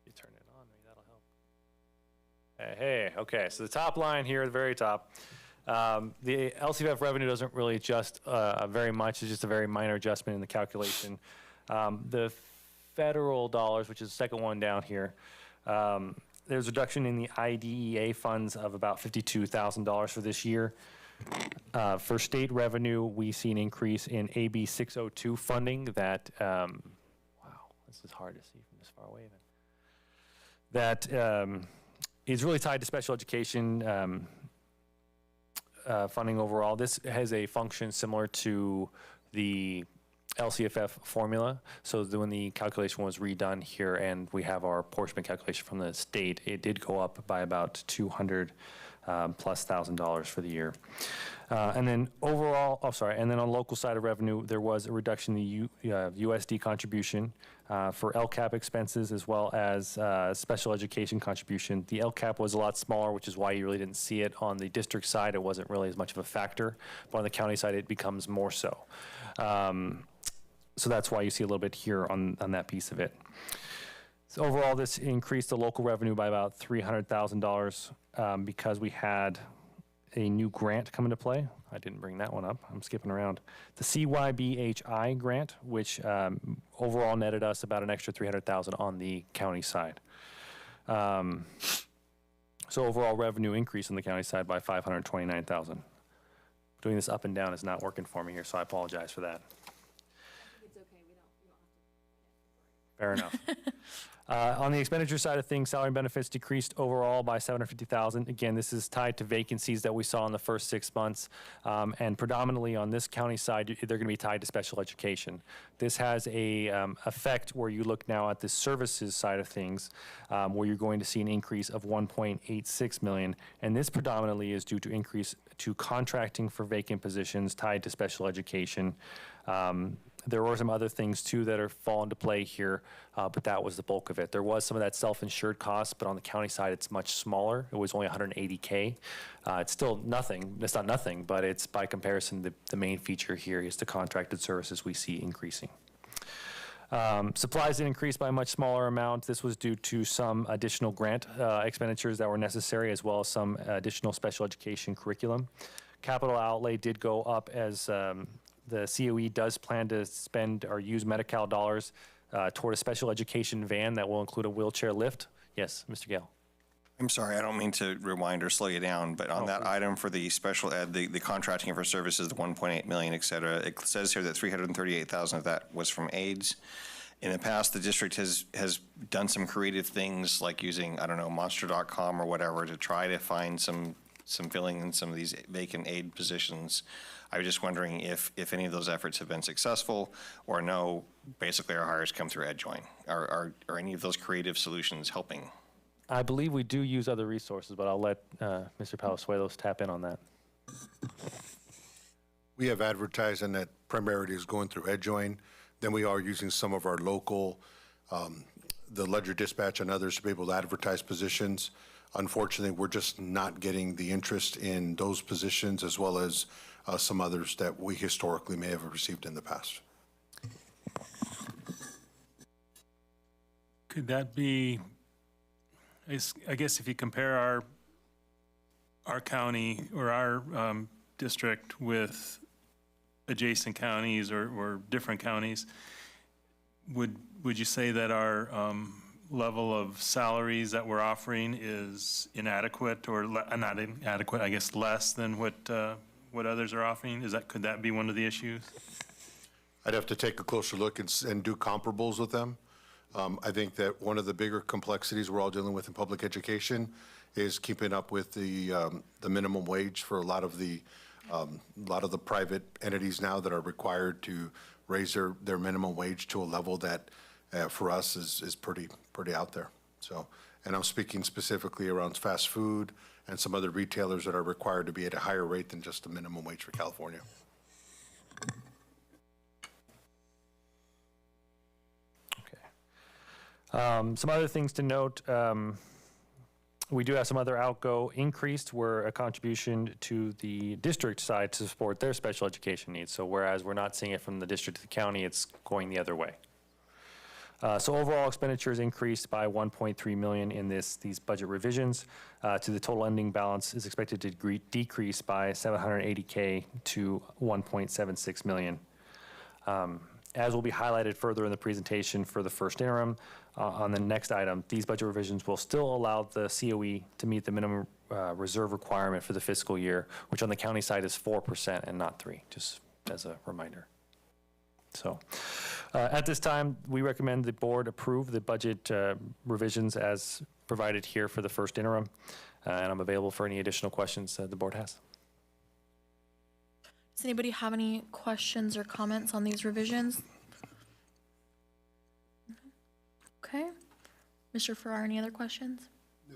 You turn it on, maybe that'll help. Hey, okay, so the top line here at the very top. The LCFF revenue doesn't really adjust very much. It's just a very minor adjustment in the calculation. The federal dollars, which is the second one down here, there's a reduction in the IDEA funds of about $52,000 for this year. For state revenue, we see an increase in AB 602 funding that, wow, this is hard to see from this far away even. That is really tied to special education funding overall. This has a function similar to the LCFF formula. So when the calculation was redone here and we have our apportionment calculation from the state, it did go up by about $200,000 plus for the year. And then overall, and then on the local side of revenue, there was a reduction in the USD contribution for LCAP expenses as well as special education contribution. The LCAP was a lot smaller, which is why you really didn't see it on the district side. It wasn't really as much of a factor, but on the county side, it becomes more so. So that's why you see a little bit here on that piece of it. So overall, this increased the local revenue by about $300,000 because we had a new grant come into play. I didn't bring that one up. I'm skipping around. The CYBHI grant, which overall netted us about an extra $300,000 on the county side. So overall revenue increase on the county side by $529,000. Doing this up and down is not working for me here, so I apologize for that. It's okay. We don't Fair enough. On the expenditure side of things, salary and benefits decreased overall by $750,000. Again, this is tied to vacancies that we saw in the first 6 months, and predominantly on this county side, they're going to be tied to special education. This has a effect where you look now at the services side of things, where you're going to see an increase of $1.86 million, and this predominantly is due to increase to contracting for vacant positions tied to special education. There were some other things too that are fall into play here, but that was the bulk of it. There was some of that self-insured cost, but on the county side, it's much smaller. It was only $180K. It's still nothing. It's not nothing, but it's by comparison, the main feature here is the contracted services we see increasing. Supplies did increase by a much smaller amount. This was due to some additional grant expenditures that were necessary, as well as some additional special education curriculum. Capital outlay did go up as the COE does plan to spend or use Medi-Cal dollars toward a special education van that will include a wheelchair lift. Yes, Mr. Gale. I'm sorry, I don't mean to rewind or slow you down, but on that item for the special ed, the contracting for services, the 1.8 million, et cetera, it says here that 338,000 of that was from AIDS. In the past, the district has done some creative things like using, I don't know, monster.com or whatever to try to find some filling in some of these vacant aid positions. I was just wondering if any of those efforts have been successful or no, basically our hires come through EdJoin. Are any of those creative solutions helping? I believe we do use other resources, but I'll let Mr. Palazuelos tap in on that. We have advertised, and that primarily is going through EdJoin. Then we are using some of our local, the Ledger Dispatch and others to be able to advertise positions. Unfortunately, we're just not getting the interest in those positions as well as some others that we historically may have received in the past. Could that be, I guess if you compare our county or our district with adjacent counties or different counties, would you say that our level of salaries that we're offering is inadequate or not inadequate, I guess less than what others are offering? Could that be one of the issues? I'd have to take a closer look and do comparables with them. I think that one of the bigger complexities we're all dealing with in public education is keeping up with the minimum wage for a lot of the private entities now that are required to raise their minimum wage to a level that for us is pretty out there. So, and I'm speaking specifically around fast food and some other retailers that are required to be at a higher rate than just the minimum wage for California. Some other things to note, we do have some other outgo increased where a contribution to the district side to support their special education needs. So whereas we're not seeing it from the district to the county, it's going the other way. So overall expenditures increased by 1.3 million in these budget revisions. To the total ending balance is expected to decrease by 780K to 1.76 million. As will be highlighted further in the presentation for the first interim, on the next item, these budget revisions will still allow the COE to meet the minimum reserve requirement for the fiscal year, which on the county side is 4% and not 3%, just as a reminder. So at this time, we recommend the board approve the budget revisions as provided here for the first interim, and I'm available for any additional questions that the board has. Does anybody have any questions or comments on these revisions? Okay. Mr. Farrar, any other questions?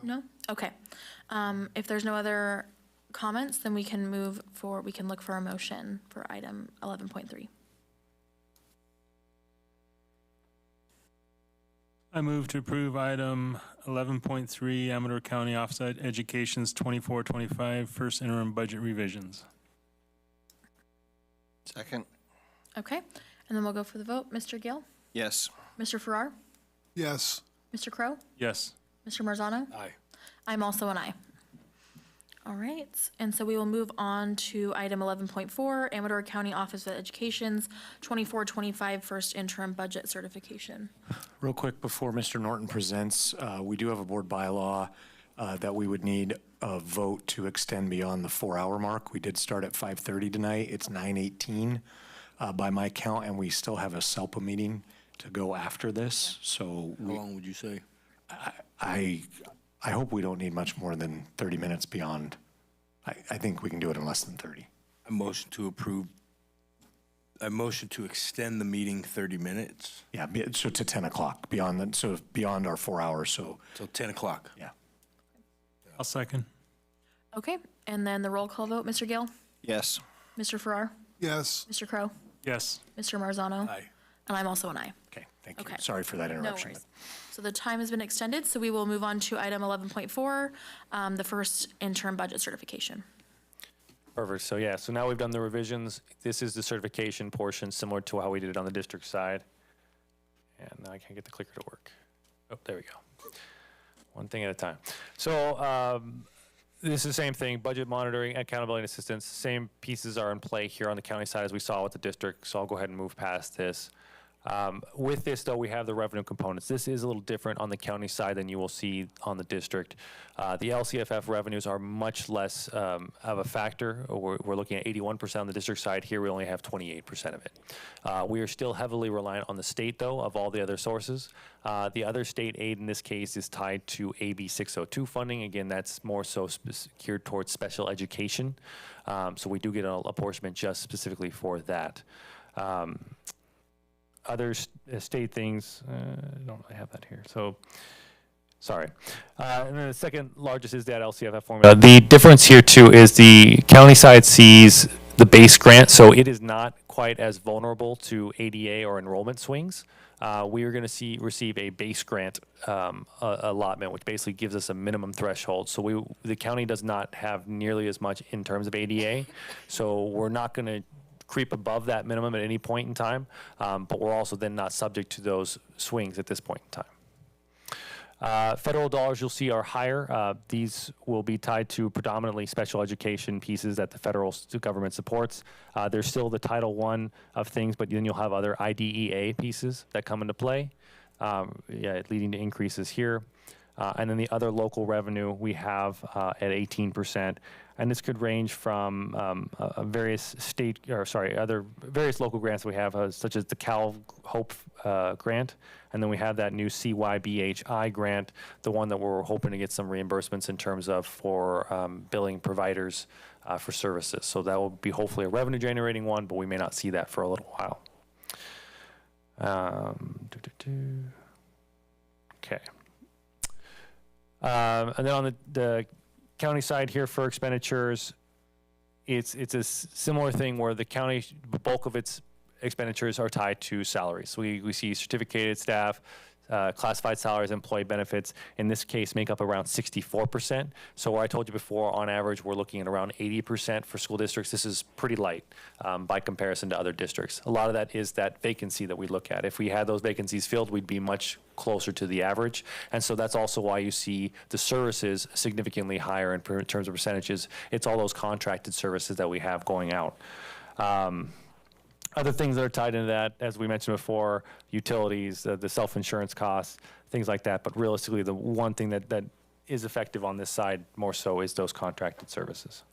No? Okay. If there's no other comments, then we can look for a motion for item 11.3. I move to approve item 11.3, Amador County Offsite Education's 24-25 first interim budget revisions. Second. Okay. And then we'll go for the vote. Mr. Gill? Yes. Mr. Farrar? Yes. Mr. Crow? Yes. Mr. Marzano? Aye. I'm also an aye. All right, and so we will move on to item 11.4, Amador County Office of Education's 24-25 first interim budget certification. Real quick before Mr. Norton presents, we do have a board bylaw that we would need a vote to extend beyond the 4-hour mark. We did start at 5:30 tonight. It's 9:18 by my count, and we still have a SELPA meeting to go after this. So how long would you say? I hope we don't need much more than 30 minutes beyond. I think we can do it in less than 30. I motion to approve. I motion to extend the meeting 30 minutes. Yeah, so to 10 o'clock, beyond our 4 hours, so. Till 10 o'clock. Yeah. I'll second. Okay, and then the roll call vote, Mr. Gill? Yes. Mr. Farrar? Yes. Mr. Crow? Yes. Mr. Marzano? Aye. And I'm also an aye. Okay, thank you. Okay. Sorry for that interruption. No worries. So the time has been extended, so we will move on to item 11.4, the first interim budget certification. Perfect. So yeah, so now we've done the revisions. This is the certification portion, similar to how we did it on the district side. And now I can't get the clicker to work. Oh, there we go. One thing at a time. So this is the same thing, budget monitoring, accountability and assistance. Same pieces are in play here on the county side as we saw with the district, so I'll go ahead and move past this. With this, though, we have the revenue components. This is a little different on the county side than you will see on the district. The LCFF revenues are much less of a factor. We're looking at 81% on the district side. Here, we only have 28% of it. We are still heavily reliant on the state, though, of all the other sources. The other state aid in this case is tied to AB 602 funding. Again, that's more so geared towards special education. So we do get an apportionment just specifically for that. Other state things, I don't really have that here. So Sorry. And then the second largest is that LCFF formula. The difference here too is the county side sees the base grant, so it is not quite as vulnerable to ADA or enrollment swings. We are going to receive a base grant allotment, which basically gives us a minimum threshold. So the county does not have nearly as much in terms of ADA, so we're not going to creep above that minimum at any point in time, but we're also then not subject to those swings at this point in time. Federal dollars you'll see are higher. These will be tied to predominantly special education pieces that the federal government supports. There's still the Title I of things, but then you'll have other IDEA pieces that come into play, leading to increases here. And then the other local revenue we have at 18%. And this could range from various various local grants we have, such as the Cal Hope grant, and then we have that new CYBHI grant, the one that we're hoping to get some reimbursements in terms of for billing providers for services. So that will be hopefully a revenue generating one, but we may not see that for a little while. Okay. And then on the county side here for expenditures, it's a similar thing where the county, the bulk of its expenditures are tied to salaries. We see certificated staff, classified salaries, employee benefits, in this case, make up around 64%. So where I told you before, on average, we're looking at around 80% for school districts. This is pretty light by comparison to other districts. A lot of that is that vacancy that we look at. If we had those vacancies filled, we'd be much closer to the average. And so that's also why you see the services significantly higher in terms of percentages. It's all those contracted services that we have going out. Other things that are tied into that, as we mentioned before, utilities, the self-insurance costs, things like that. But realistically, the one thing that is effective on this side more so is those contracted services.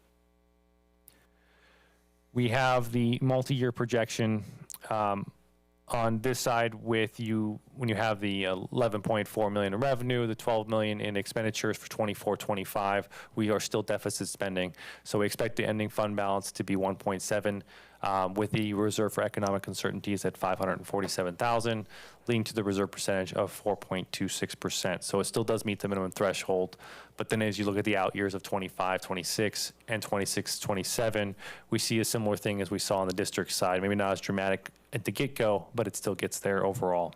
We have the multi-year projection on this side with you when you have the 11.4 million in revenue, the 12 million in expenditures for 24-25. We are still deficit spending, so we expect the ending fund balance to be 1.7. With the reserve for economic uncertainties at 547,000, leading to the reserve percentage of 4.26%. So it still does meet the minimum threshold. But then as you look at the out years of 25, 26, and 26, 27, we see a similar thing as we saw on the district side. Maybe not as dramatic at the get-go, but it still gets there overall.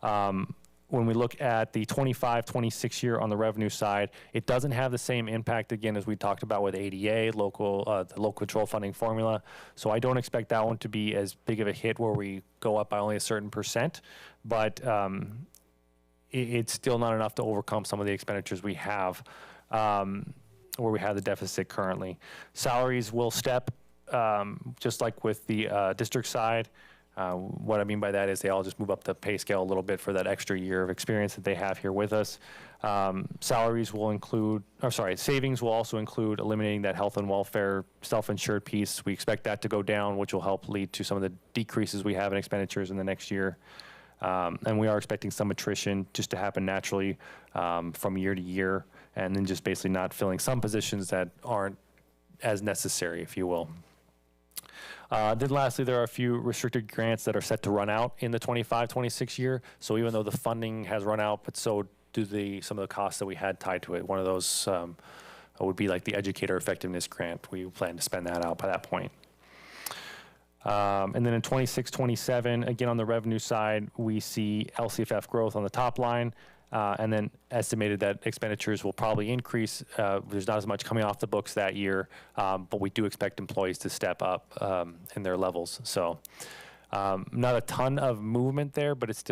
When we look at the 25, 26 year on the revenue side, it doesn't have the same impact, again, as we talked about with ADA, the local control funding formula. So I don't expect that one to be as big of a hit where we go up by only a certain percent, but it's still not enough to overcome some of the expenditures we have where we have the deficit currently. Salaries will step just like with the district side. What I mean by that is they all just move up the pay scale a little bit for that extra year of experience that they have here with us. Savings will also include eliminating that health and welfare self-insured piece. We expect that to go down, which will help lead to some of the decreases we have in expenditures in the next year. And we are expecting some attrition just to happen naturally from year to year, and then just basically not filling some positions that aren't as necessary, if you will. Then lastly, there are a few restricted grants that are set to run out in the 25-26 year. So even though the funding has run out, but so do some of the costs that we had tied to it. One of those would be like the educator effectiveness grant. We plan to spend that out by that point. And then in 26-27, again on the revenue side, we see LCFF growth on the top line. And then estimated that expenditures will probably increase. There's not as much coming off the books that year, but we do expect employees to step up in their levels. So not a ton of movement there, but it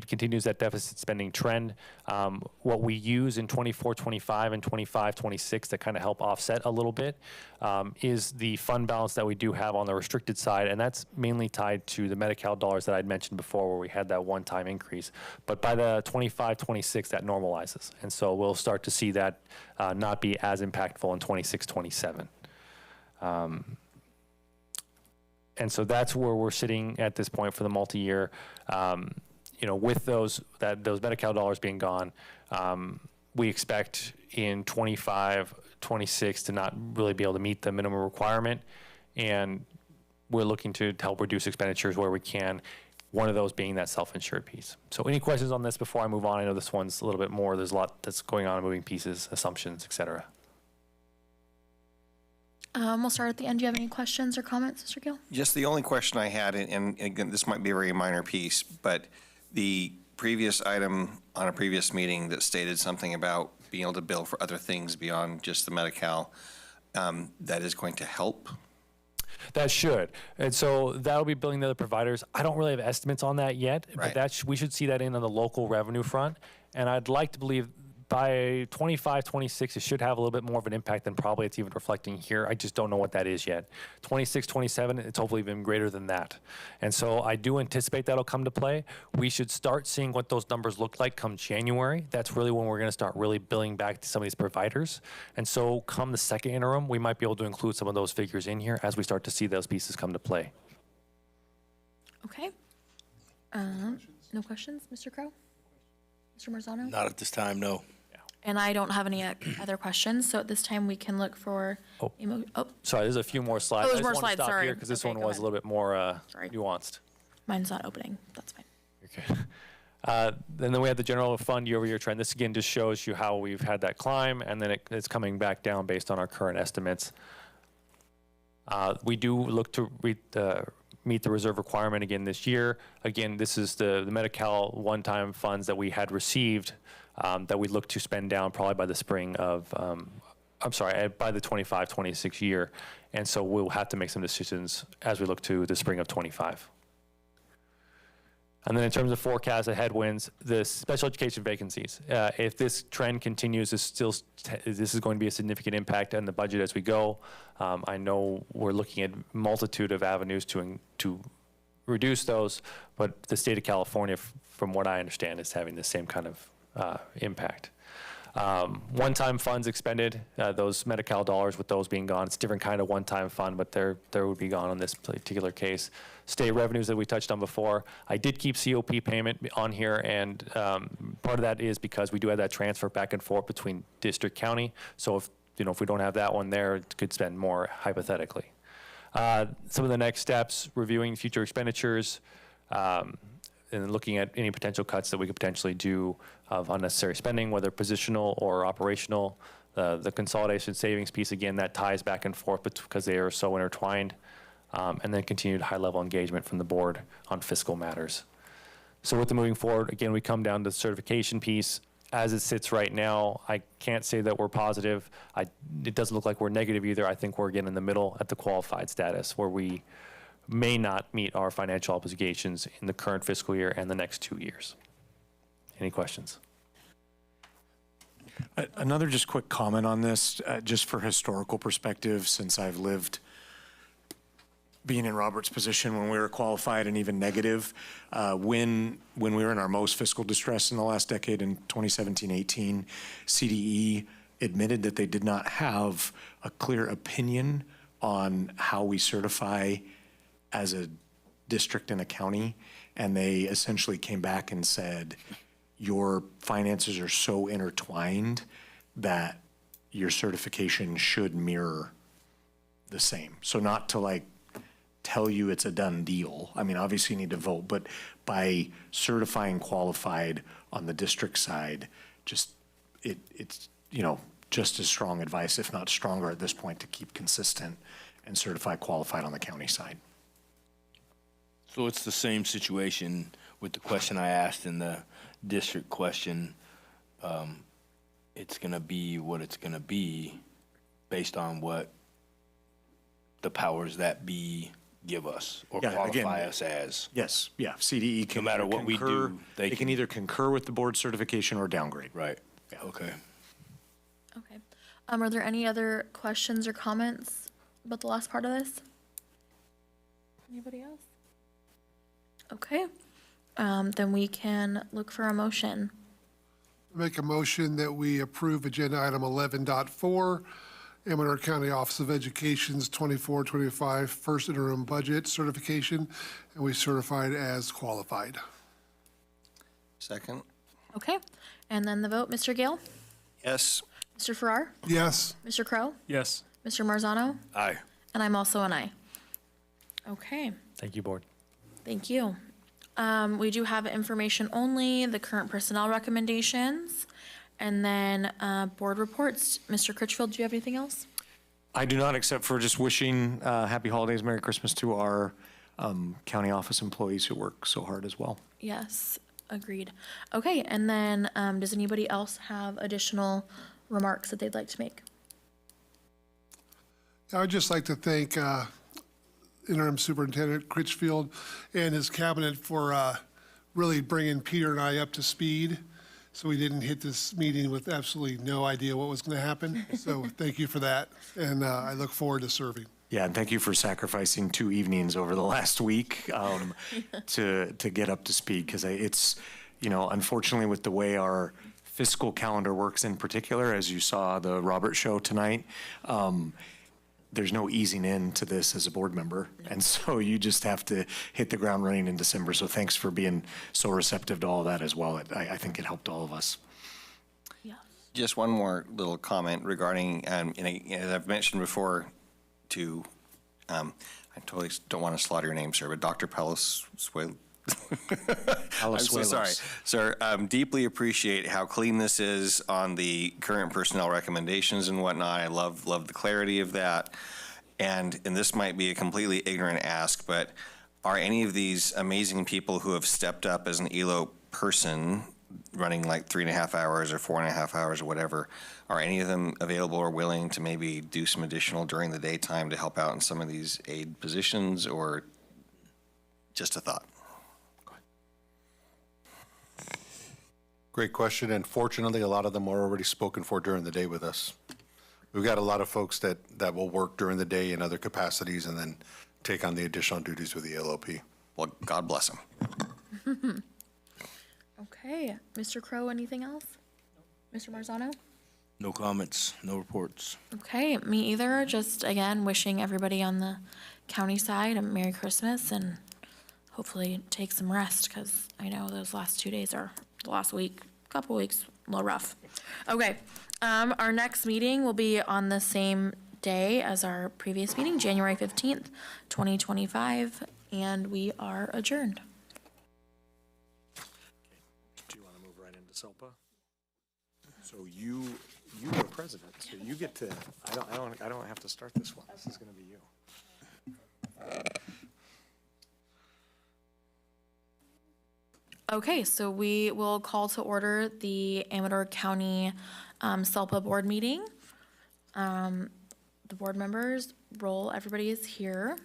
continues that deficit spending trend. What we use in 24-25 and 25-26 that kind of help offset a little bit is the fund balance that we do have on the restricted side, and that's mainly tied to the Medi-Cal dollars that I'd mentioned before where we had that one-time increase. But by the 25-26, that normalizes, and so we'll start to see that not be as impactful in 26-27. And so that's where we're sitting at this point for the multi-year. With those Medi-Cal dollars being gone, we expect in 25, 26 to not really be able to meet the minimum requirement, and we're looking to help reduce expenditures where we can. one of those being that self-insured piece. So any questions on this before I move on? I know this one's a little bit more, there's a lot that's going on, moving pieces, assumptions, et cetera. We'll start at the end. Do you have any questions or comments, Mr. Gill? Just the only question I had, and again, this might be a very minor piece, but the previous item on a previous meeting that stated something about being able to bill for other things beyond just the Medi-Cal, that is going to help? That should. And so that'll be billing the other providers. I don't really have estimates on that yet, but we should see that in on the local revenue front. And I'd like to believe by 25, 26, it should have a little bit more of an impact than probably it's even reflecting here. I just don't know what that is yet. 26, 27, it's hopefully even greater than that. And so I do anticipate that'll come to play. We should start seeing what those numbers look like come January. That's really when we're going to start really billing back to some of these providers. And so come the second interim, we might be able to include some of those figures in here as we start to see those pieces come to play. Okay. No questions, Mr. Crow? Mr. Marzano? Not at this time, no. And I don't have any other questions, so at this time we can look for. Sorry, there's a few more slides. Oh, there's I just more want to slides, stop sorry. here because this Okay, one go was a little bit more nuanced. Mine's not opening. That's fine. Okay. And then we have the general fund year-over-year trend. This again just shows you how we've had that climb, and then it's coming back down based on our current estimates. We do look to meet the reserve requirement again this year. Again, this is the Medi-Cal one-time funds that we had received that we look to spend down probably by the spring of, by the 25-26 year. And so we'll have to make some decisions as we look to the spring of 25. And then in terms of forecast of headwinds, the special education vacancies, if this trend continues, this is going to be a significant impact on the budget as we go. I know we're looking at multitude of avenues to reduce those, but the state of California, from what I understand, is having the same kind of impact. One-time funds expended, those Medi-Cal dollars with those being gone, it's a different kind of one-time fund, but they would be gone in this particular case. State revenues that we touched on before, I did keep COP payment on here, and part of that is because we do have that transfer back and forth between district county. So if we don't have that one there, it could spend more hypothetically. Some of the next steps, reviewing future expenditures, and looking at any potential cuts that we could potentially do of unnecessary spending, whether positional or operational. The consolidation savings piece, again, that ties back and forth because they are so intertwined. And then continued high-level engagement from the board on fiscal matters. So with the moving forward, again, we come down to the certification piece. As it sits right now, I can't say that we're positive. It doesn't look like we're negative either. I think we're again in the middle at the qualified status where we may not meet our financial obligations in the current fiscal year and the next 2 years. Any questions? Another just quick comment on this, just for historical perspective, since I've lived being in Robert's position when we were qualified and even negative, when we were in our most fiscal distress in the last decade in 2017-18, CDE admitted that they did not have a clear opinion on how we certify as a district and a county, and they essentially came back and said, your finances are so intertwined that your certification should mirror the same. So not to tell you it's a done deal. I mean, obviously you need to vote, but by certifying qualified on the district side, it's just as strong advice, if not stronger at this point, to keep consistent and certify qualified on the county side. So it's the same situation with the question I asked in the district question. It's going to be what it's going to be based on what the powers that be give us or qualify us as. Yes, yeah. CDE can, no matter what we do, they can either concur with the board certification or downgrade. Right. Yeah. Okay. Okay. Are there any other questions or comments about the last part of this? Anybody else? Okay. Then we can look for a motion. Make a motion that we approve agenda item 11.4, Amador County Office of Education's 24-25 first interim budget certification, and we certified as qualified. Second? Okay. And then the vote, Mr. Gale? Yes. Mr. Farrar? Yes. Mr. Crow? Yes. Mr. Marzano? Aye. And I'm also an aye. Okay. Thank you, board. Thank you. We do have information only, the current personnel recommendations, and then board reports. Mr. Critchfield, do you have anything else? I do not, except for just wishing happy holidays, Merry Christmas to our county office employees who work so hard as well. Yes, agreed. Okay, and then does anybody else have additional remarks that they'd like to make? I would just like to thank Interim Superintendent Critchfield and his cabinet for really bringing Peter and I up to speed, so we didn't hit this meeting with absolutely no idea what was going to happen. So thank you for that, and I look forward to serving. Yeah, and thank you for sacrificing 2 evenings over the last week to get up to speed, because it's, unfortunately with the way our fiscal calendar works in particular, as you saw the Robert show tonight, there's no easing into this as a board member. And so you just have to hit the ground running in December. So thanks for being so receptive to all that as well. I think it helped all of us. Just one more little comment regarding, and as I've mentioned before, I totally don't want to slaughter your name, sir, but Dr. Palazuelos. I'm so sorry, sir. Deeply appreciate how clean this is on the current personnel recommendations and whatnot. I love the clarity of that. And this might be a completely ignorant ask, but are any of these amazing people who have stepped up as an ELO person running like 3.5 hours or 4.5 hours or whatever, are any of them available or willing to maybe do some additional during the daytime to help out in some of these aid positions, or just a thought? Great question, and fortunately, a lot of them are already spoken for during the day with us. We've got a lot of folks that will work during the day in other capacities and then take on the additional duties with the LOP. Well, God bless them. Okay, Mr. Crow, anything else? Mr. Marzano? No comments, no reports. Okay, me either. Just again, wishing everybody on the county side a Merry Christmas and hopefully take some rest, because I know those last 2 days are, the last week, couple weeks, a little rough. Okay, our next meeting will be on the same day as our previous meeting, January 15th, 2025, and we are adjourned. Do you want to move right into SELPA? So you are president, so you get to, I don't have to start this one. This is going to be you. Okay, so we will call to order the Amador County SELPA board meeting. The board members, everybody is here.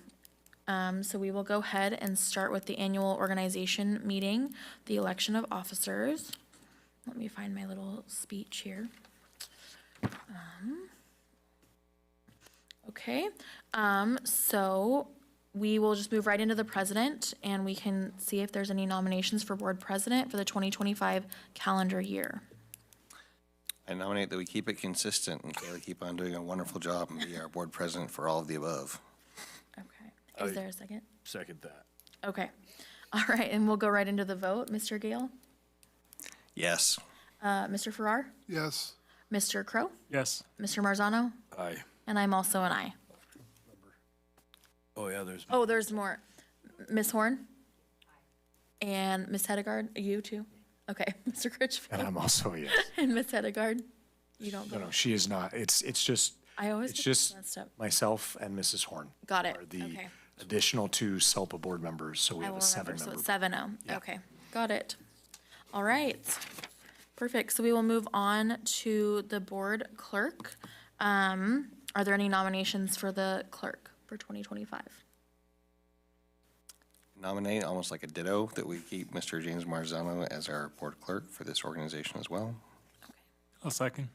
So we will go ahead and start with the annual organization meeting, the election of officers. Let me find my little speech here. Okay, so we will just move right into the president, and we can see if there's any nominations for board president for the 2025 calendar year. I nominate that we keep it consistent and Kayla keep on doing a wonderful job and be our board president for all of the above. Okay, is there a second? Second that. Okay, all right, and we'll go right into the vote. Mr. Gale? Yes. Mr. Farrar? Yes. Mr. Crow? Yes. Mr. Marzano? Aye. And I'm also an aye. Oh, yeah, there's. Oh, there's more. Ms. Horn? And Ms. Hedegaard, you too? Okay, Mr. Critchfield? And I'm also a yes. And Ms. Hedegaard? You don't vote? No, she is not. It's just, I always it's get just messed up. myself and Mrs. Horn. Got it, Are the okay. additional 2 SELPA board members, so we I have will a remember, 7-member. so it's 7-0. Yeah. Okay, got it. All right, perfect. So we will move on to the board clerk. Are there any nominations for the clerk for 2025? Nominate, almost like a ditto, that we keep Mr. James Marzano as our board clerk for this organization as well. I'll second.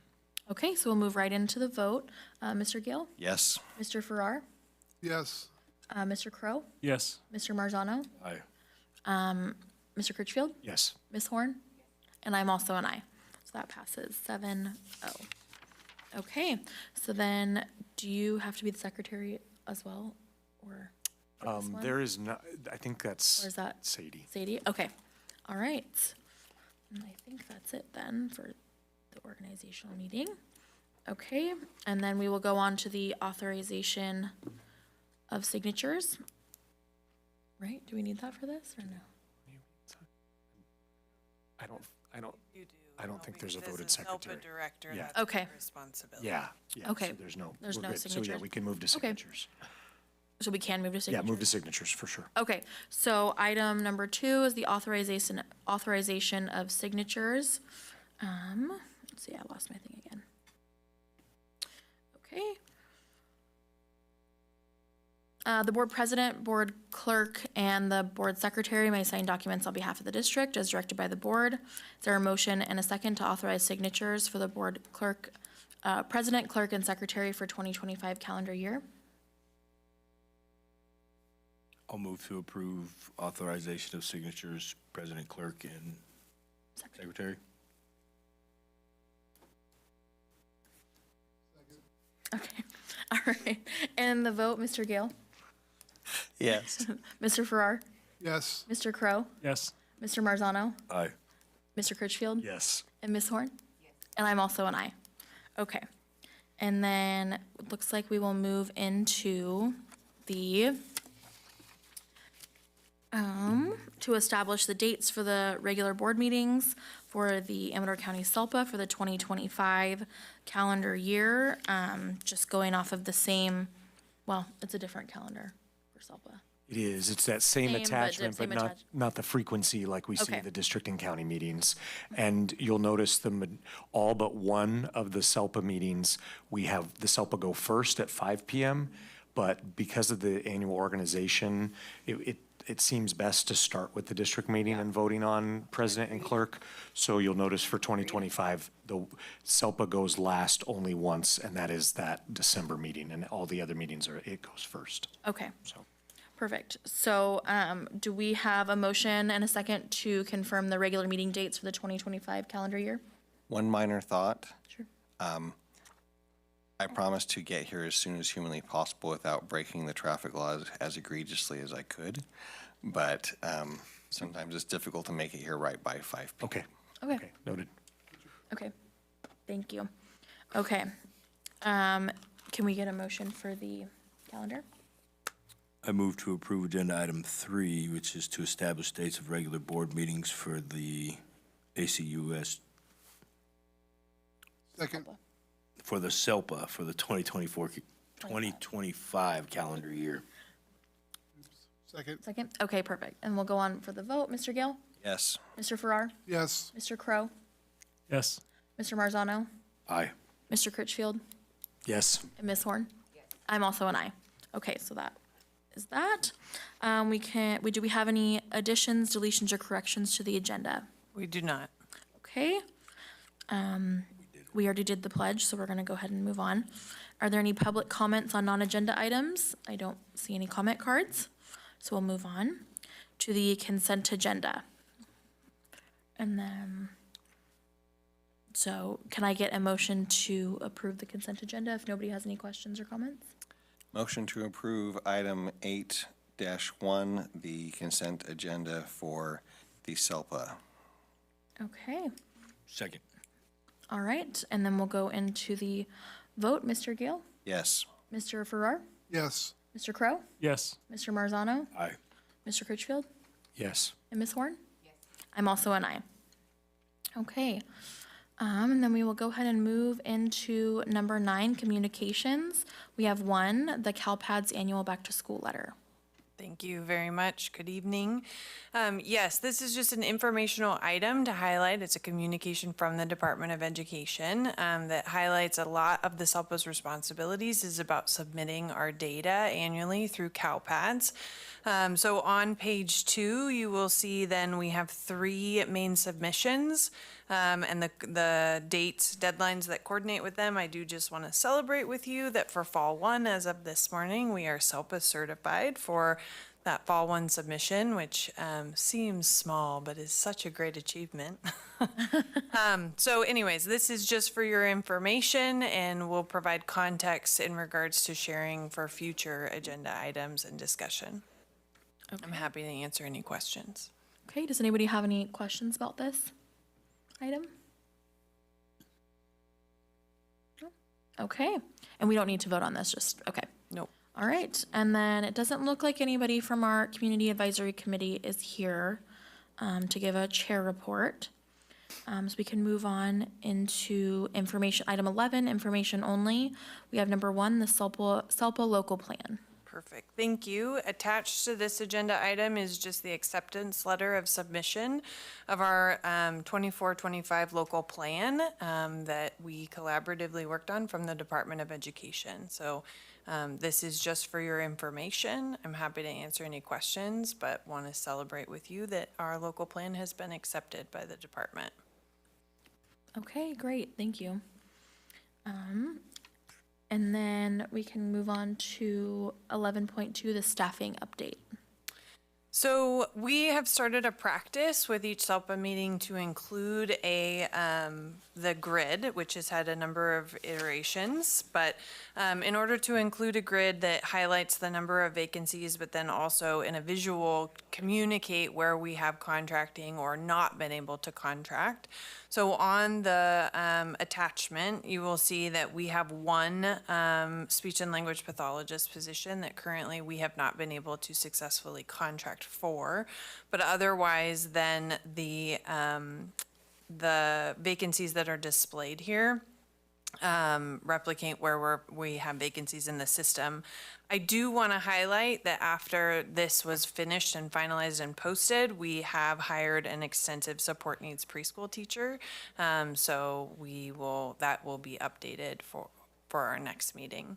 Okay, so we'll move right into the vote. Mr. Gill? Yes. Mr. Farrar? Yes. Mr. Crow? Yes. Mr. Marzano? Aye. Mr. Critchfield? Yes. Ms. Horn? And I'm also an aye. So that passes 7-0. Okay, so then do you have to be the secretary as well, or? for this one? There is not, I think that's Or is that Sadie. Sadie? Okay, all right. And I think that's it then for the organizational meeting. Okay, and then we will go on to the authorization of signatures. Right, do we need that for this or no? I don't think there's a voted secretary. Director, Yeah. that's Okay. your responsibility. Yeah. Okay. So there's no There's we're no good. So yeah, signatures? we can move to Okay. signatures. So we can move to Yeah, signatures? move to signatures for sure. Okay, so item number 2 is the authorization of signatures. Let's see, I lost my thing again. Okay. The board president, board clerk, and the board secretary may sign documents on behalf of the district as directed by the board. Is there a motion and a second to authorize signatures for the board clerk, president, clerk, and secretary for 2025 calendar year? I'll move to approve authorization of signatures, president, clerk, and secretary. Okay, all right. And the vote, Mr. Gale? Yes. Mr. Farrar? Yes. Mr. Crow? Yes. Mr. Marzano? Aye. Mr. Critchfield? Yes. And Ms. Horn? Yes. And I'm also an aye. Okay. And then it looks like we will move into the to establish the dates for the regular board meetings for the Amador County SELPA for the 2025 calendar year. Just going off of the same, well, it's a different calendar for SELPA. It is. It's that same Same, but attachment, but same not the frequency like we see Okay. the district and county meetings. And you'll notice all but one of the SELPA meetings, we have the SELPA go first at 5 PM. But because of the annual organization, it seems best to start with the district meeting and voting on president and clerk. So you'll notice for 2025, the SELPA goes last only once, and that is that December meeting, and all the other meetings it goes first. Okay. So. Perfect. So, do we have a motion and a second to confirm the regular meeting dates for the 2025 calendar year? One minor thought. Sure. I promise to get here as soon as humanly possible without breaking the traffic laws as egregiously as I could. But sometimes it's difficult to make it here right by 5 p.m. Okay. Okay. Noted. Okay. Thank you. Okay. Can we get a motion for the calendar? I move to approve agenda item 3, which is to establish dates of regular board meetings for the ACUS, Second. for the SELPA for the 2025 calendar year. Second. Second? Okay, perfect. And we'll go on for the vote. Mr. Gill? Yes. Mr. Farrar? Yes. Mr. Crow? Yes. Mr. Marzano? Aye. Mr. Critchfield? Yes. And Ms. Horn? Yes. I'm also an aye. Okay, so that is that. Do we have any additions, deletions, or corrections to the agenda? We do not. Okay. We already did the pledge, so we're gonna go ahead and move on. Are there any public comments on non-agenda items? I don't see any comment cards, so we'll move on to the consent agenda. And then, so can I get a motion to approve the consent agenda if nobody has any questions or comments? Motion to approve item 8-1, the consent agenda for the SELPA. Okay, Second. all right, and then we'll go into the vote. Mr. Gill? Yes. Mr. Farrar? Yes. Mr. Crow? Yes. Mr. Marzano? Aye. Mr. Critchfield? Yes. And Ms. Horn? Yes. I'm also an aye. Okay. And then we will go ahead and move into number 9, communications. We have one, the CalPADS annual back-to-school letter. Thank you very much. Good evening. Yes, this is just an informational item to highlight. It's a communication from the Department of Education that highlights a lot of the SELPA's responsibilities is about submitting our data annually through CalPADS. So on page 2, you will see then we have 3 main submissions and the dates, deadlines that coordinate with them. I do just want to celebrate with you that for Fall 1, as of this morning, we are SELPA certified for that Fall 1 submission, which seems small, but is such a great achievement. So anyways, this is just for your information and will provide context in regards to sharing for future agenda items and discussion. Okay. I'm happy to answer any questions. Okay, does anybody have any questions about this item? No? Okay, and we don't need to vote on this, just, okay. Nope. All right, and then it doesn't look like anybody from our Community Advisory Committee is here to give a chair report. So we can move on into information, item 11, information only. We have number 1, the SELPA local plan. Perfect, thank you. Attached to this agenda item is just the acceptance letter of submission of our 24-25 local plan that we collaboratively worked on from the Department of Education. So this is just for your information. I'm happy to answer any questions, but want to celebrate with you that our local plan has been accepted by the department. Okay, great, thank you. And then we can move on to 11.2, the staffing update. So we have started a practice with each SELPA meeting to include the grid, which has had a number of iterations. But in order to include a grid that highlights the number of vacancies, but then also in a visual communicate where we have contracting or not been able to contract. So on the attachment, you will see that we have one speech and language pathologist position that currently we have not been able to successfully contract for, but otherwise then the vacancies that are displayed here replicate where we have vacancies in the system. I do want to highlight that after this was finished and finalized and posted, we have hired an extensive support needs preschool teacher. So that will be updated for our next meeting.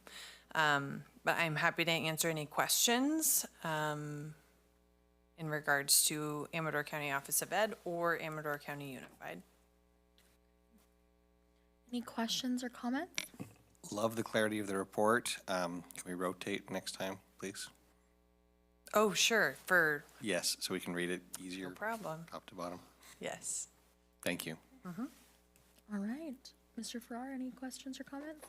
But I'm happy to answer any questions in regards to Amador County Office of Ed or Amador County Unified. Any questions or comments? Love the clarity of the report. Can we rotate next time, please? Oh, sure, Yes, so we can read it easier. No problem. Top to bottom. Yes. Thank you. All right. Mr. Farrar, any questions or comments?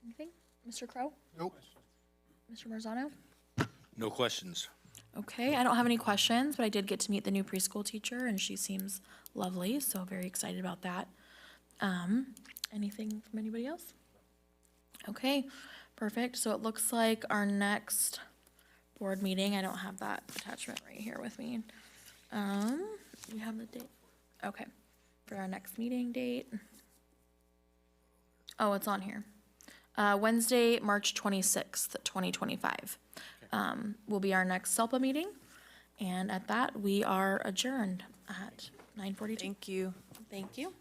Anything? Mr. Crow? Nope. Mr. Marzano? No questions. Okay, I don't have any questions, but I did get to meet the new preschool teacher, and she seems lovely, so very excited about that. Anything from anybody else? Okay, perfect. So it looks like our next board meeting, I don't have that attachment right here with me. We have the date. Okay, for our next meeting date. Oh, it's on here. Wednesday, March 26th, 2025. Will be our next SELPA meeting. And at that, we are adjourned at 9:42. Thank you. Thank you.